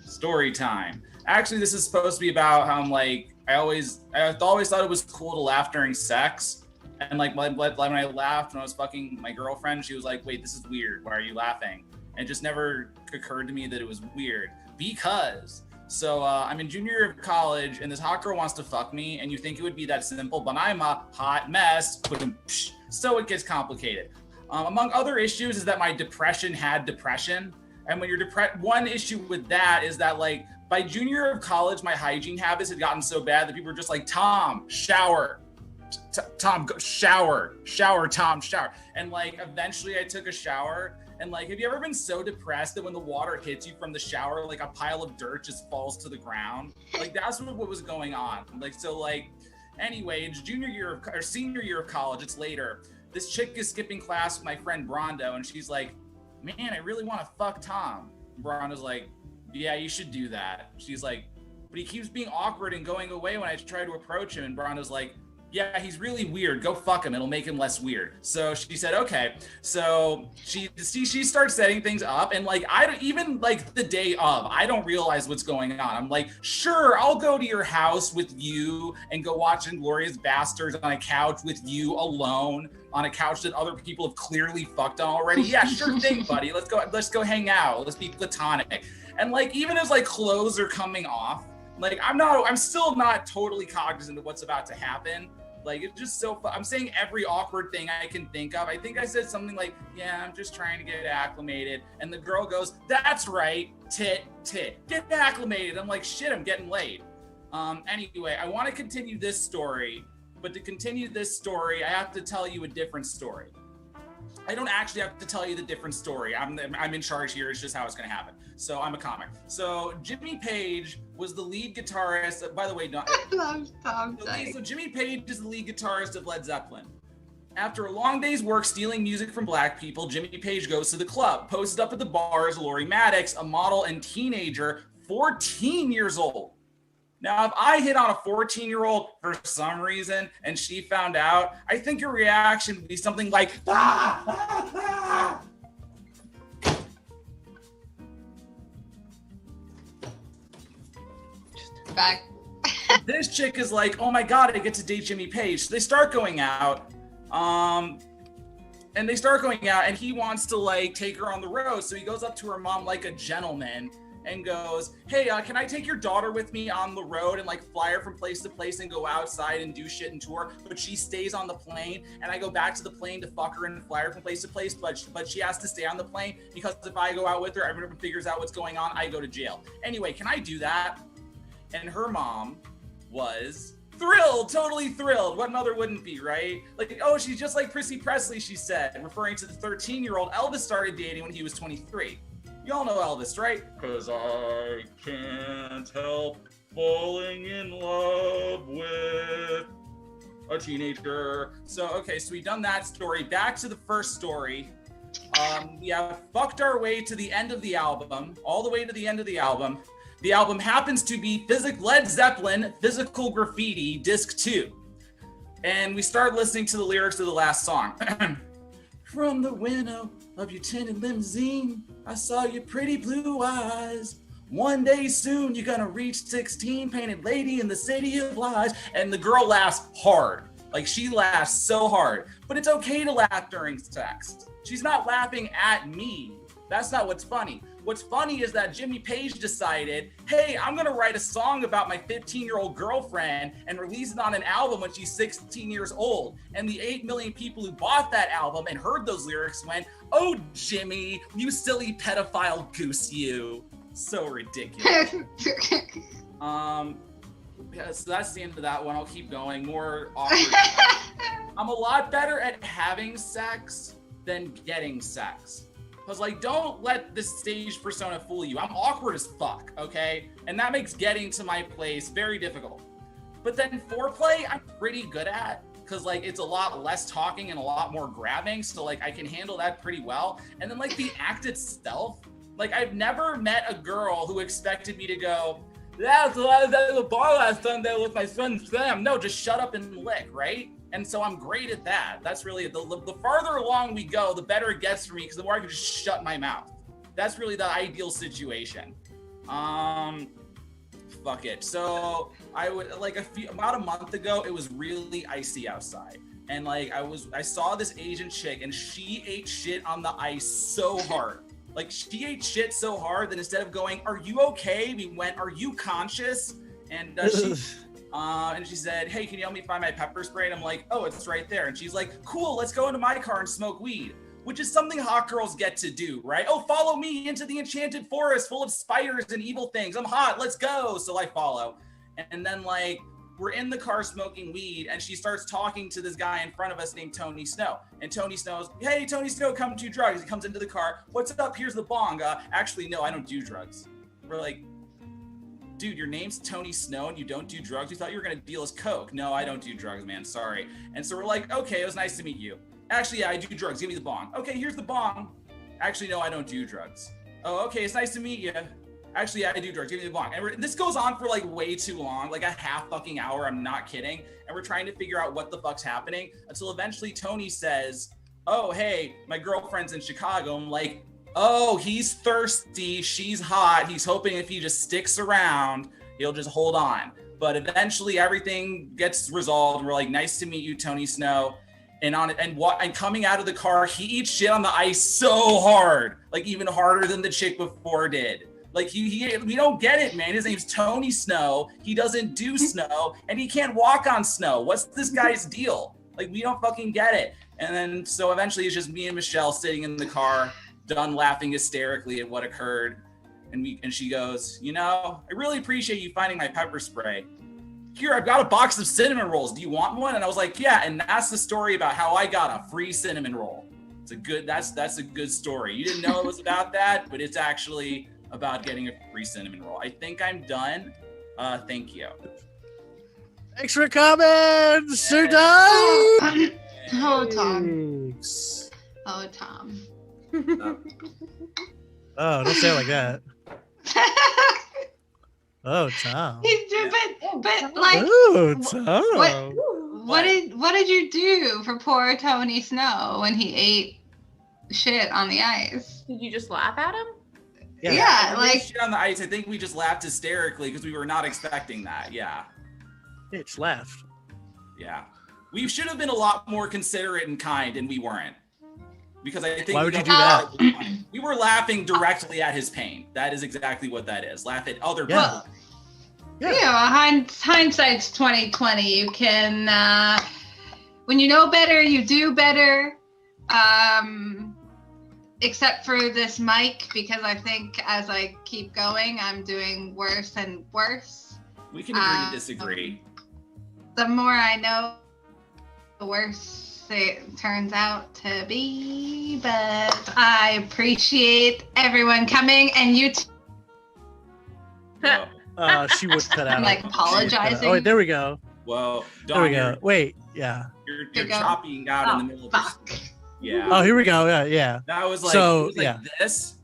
Story time. Actually, this is supposed to be about how I'm like, I always thought it was cool to laugh during sex. And like when I laughed when I was fucking my girlfriend, she was like, wait, this is weird. Why are you laughing? And it just never occurred to me that it was weird because I'm in junior year of college and this hot girl wants to fuck me and you think it would be that simple, but I'm a hot mess. So it gets complicated. Among other issues is that my depression had depression. And when you're depressed, one issue with that is that like by junior year of college, my hygiene habits had gotten so bad that people were just like, Tom, shower. Tom, go shower, Tom, shower. And like eventually I took a shower. And like, have you ever been so depressed that when the water hits you from the shower, like a pile of dirt just falls to the ground? Like that's what was going on. Like, so like, anyway, it's senior year of college, it's later. This chick is skipping class with my friend Brondo and she's like, man, I really want to fuck Tom. And Brondo's like, yeah, you should do that. She's like, but he keeps being awkward and going away when I try to approach him. And Brondo's like, yeah, he's really weird. Go fuck him. It'll make him less weird. So she said, okay. So she starts setting things up, and like I don't even like the day of, I don't realize what's going on. I'm like, sure, I'll go to your house with you and go watch Inglourious Bastards on a couch with you alone on a couch that other people have clearly fucked on already. Yeah, sure thing, buddy. Let's go hang out. Let's be platonic. And like even as like clothes are coming off, like I'm still not totally cognizant of what's about to happen. Like, it's just so fun. I'm saying every awkward thing I can think of. I think I said something like, yeah, I'm just trying to get acclimated. And the girl goes, that's right, tit, get acclimated. I'm like, shit, I'm getting laid. Anyway, I want to continue this story, but to continue this story, I have to tell you a different story. I don't actually have to tell you the different story. I'm in charge here. It's just how it's going to happen. So I'm a comic. So Jimmy Page was the lead guitarist. By the way, so Jimmy Page is the lead guitarist of Led Zeppelin. After a long day's work stealing music from black people, Jimmy Page goes to the club. Posted up at the bar is Lori Maddox, a model and teenager, 14 years old. Now, if I hit on a 14-year-old for some reason and she found out, I think your reaction would be something like, ah, ah, ah. Back. This chick is like, oh my God, I get to date Jimmy Page. So they start going out. And he wants to like take her on the road. So he goes up to her mom like a gentleman and goes, hey, can I take your daughter with me on the road and like fly her from place to place and go outside and do shit and tour, but she stays on the plane and I go back to the plane to fuck her and fly her from place to place, but she has to stay on the plane because if I go out with her, everyone figures out what's going on, I go to jail. Anyway, can I do that? And her mom was thrilled, totally thrilled. What mother wouldn't be, right? Like, oh, she's just like Prissy Presley, she said, referring to the 13-year-old Elvis started dating when he was 23. You all know Elvis, right? Cause I can't help falling in love with a teenager. So, okay, so we've done that story. Back to the first story. We have fucked our way to the end of the album, all the way to the end of the album. The album happens to be Led Zeppelin, Physical Graffiti, Disc 2. And we start listening to the lyrics of the last song. From the window of your tinted limousine, I saw your pretty blue eyes. One day soon, you're gonna reach 16, painted lady in the city of lies. And the girl laughs hard. Like, she laughs so hard. But it's okay to laugh during sex. She's not laughing at me. That's not what's funny. What's funny is that Jimmy Page decided, hey, I'm gonna write a song about my 15-year-old girlfriend and release it on an album when she's 16 years old. And the 8 million people who bought that album and heard those lyrics went, oh, Jimmy, you silly pedophile goose, you. So ridiculous. Yeah, so that's the end of that one. I'll keep going. More awkward. I'm a lot better at having sex than getting sex. Because, like, don't let this stage persona fool you. I'm awkward as fuck, okay? And that makes getting to my place very difficult. But then foreplay, I'm pretty good at. Because, like, it's a lot less talking and a lot more grabbing. So, like, I can handle that pretty well. And then, like, the act itself. Like, I've never met a girl who expected me to go, yeah, so I was at the bar last Sunday with my friend Sam. No, just shut up and lick, right? And so I'm great at that. That's really, the farther along we go, the better it gets for me because the more I can just shut my mouth. That's really the ideal situation. Fuck it. So I would, like about a month ago, it was really icy outside. And like I saw this Asian chick and she ate shit on the ice so hard. Like she ate shit so hard that instead of going, are you okay? We went, are you conscious? And she said, hey, can you help me find my pepper spray? And I'm like, oh, it's right there. And she's like, cool, let's go into my car and smoke weed, which is something hot girls get to do, right? Oh, follow me into the enchanted forest full of spiders and evil things. I'm hot, let's go. So I follow. And then like, we're in the car smoking weed and she starts talking to this guy in front of us named Tony Snow. And Tony Snow's, hey, Tony Snow, come do drugs. He comes into the car. What's up? Here's the bong. Actually, no, I don't do drugs. We're like, dude, your name's Tony Snow and you don't do drugs? We thought you were gonna deal us coke. No, I don't do drugs, man, sorry. And so we're like, okay, it was nice to meet you. Actually, yeah, I do drugs, give me the bong. Okay, here's the bong. Actually, no, I don't do drugs. Oh, okay, it's nice to meet you. Actually, yeah, I do drugs. Give me the bong. And this goes on for like way too long, like a half fucking hour. I'm not kidding. And we're trying to figure out what the fuck's happening until eventually Tony says, "Oh, hey, my girlfriend's in Chicago." I'm like, "Oh, he's thirsty. She's hot. He's hoping if he just sticks around, he'll just hold on." But eventually everything gets resolved. And we're like, "Nice to meet you, Tony Snow." And coming out of the car, he eats shit on the ice so hard, like even harder than the chick before did. Like we don't get it, man. His name's Tony Snow. He doesn't do snow, and he can't walk on snow. What's this guy's deal? Like, we don't fucking get it. And then so eventually it's just me and Michelle sitting in the car, done laughing hysterically at what occurred. And she goes, "You know, I really appreciate you finding my pepper spray. Here, I've got a box of cinnamon rolls. Do you want one?" And I was like, "Yeah." And that's the story about how I got a free cinnamon roll. That's a good story. You didn't know it was about that, but it's actually about getting a free cinnamon roll. I think I'm done. Thank you. Thanks for coming, Sir Don. Oh, Tom. Oh, Tom. Oh, don't say it like that. Oh, Tom. But like, Oh, Tom. what did you do for poor Tony Snow when he ate shit on the ice? Did you just laugh at him? Yeah, When we like shit on the ice. I think we just laughed hysterically because we were not expecting that. Yeah. It's laughed. Yeah. We should have been a lot more considerate and kind, and we weren't. Because I think Why would you do that? We were laughing directly at his pain. That is exactly what that is. Laugh at other people. Yeah, hindsight's 20/20. You can, when you know better, you do better. Except for this mic, because I think as I keep going, I'm doing worse and worse. We can agree to disagree. The more I know, the worse it turns out to be. But I appreciate everyone coming, and you. She would cut out. I'm like apologizing. Oh, wait, there we go. Whoa. There we go. Wait, yeah. You're chopping out in the middle of this. Yeah. Oh, here we go. Yeah. That was like, so, it was like yeah. this,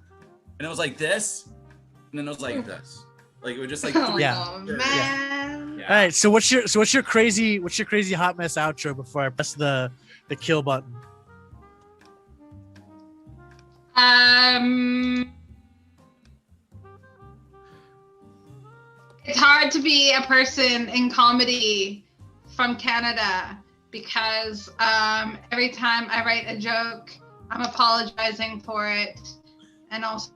and it was like this, and then it was like this. Like it was just like Yeah. Man. All right. So what's your crazy hot mess outro before I press the kill button? It's hard to be a person in comedy from Canada because every time I write a joke, I'm apologizing for it, and also.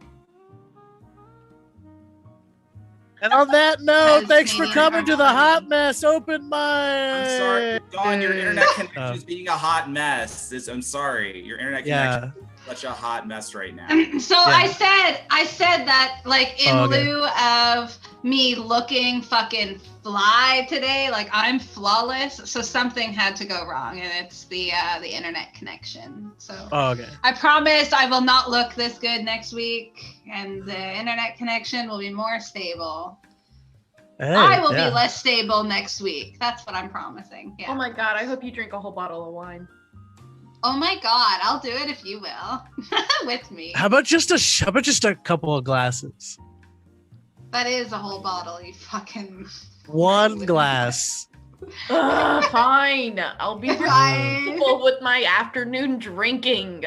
And on that note, thanks for coming to the Hot Mess Open Mic. I'm sorry, Dawn. Your internet connection is being a hot mess. I'm sorry. Your internet connection is such a hot mess right now. So I said that like in lieu of me looking fucking fly today, like I'm flawless. So something had to go wrong, and it's the internet connection. So I promise I will not look this good next week, and the internet connection will be more stable. Hey, I will be less stable next week. That's what I'm promising. Yeah. Oh my god, I hope you drink a whole bottle of wine. Oh my god, I'll do it if you will. With me. How about just a couple of glasses? That is a whole bottle, you fucking. One glass. Fine. I'll be responsible with my afternoon drinking.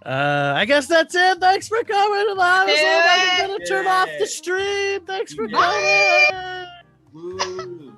I guess that's it. Thanks for coming to the Hot Mess. I'm gonna turn off the stream. Thanks for coming. Woo.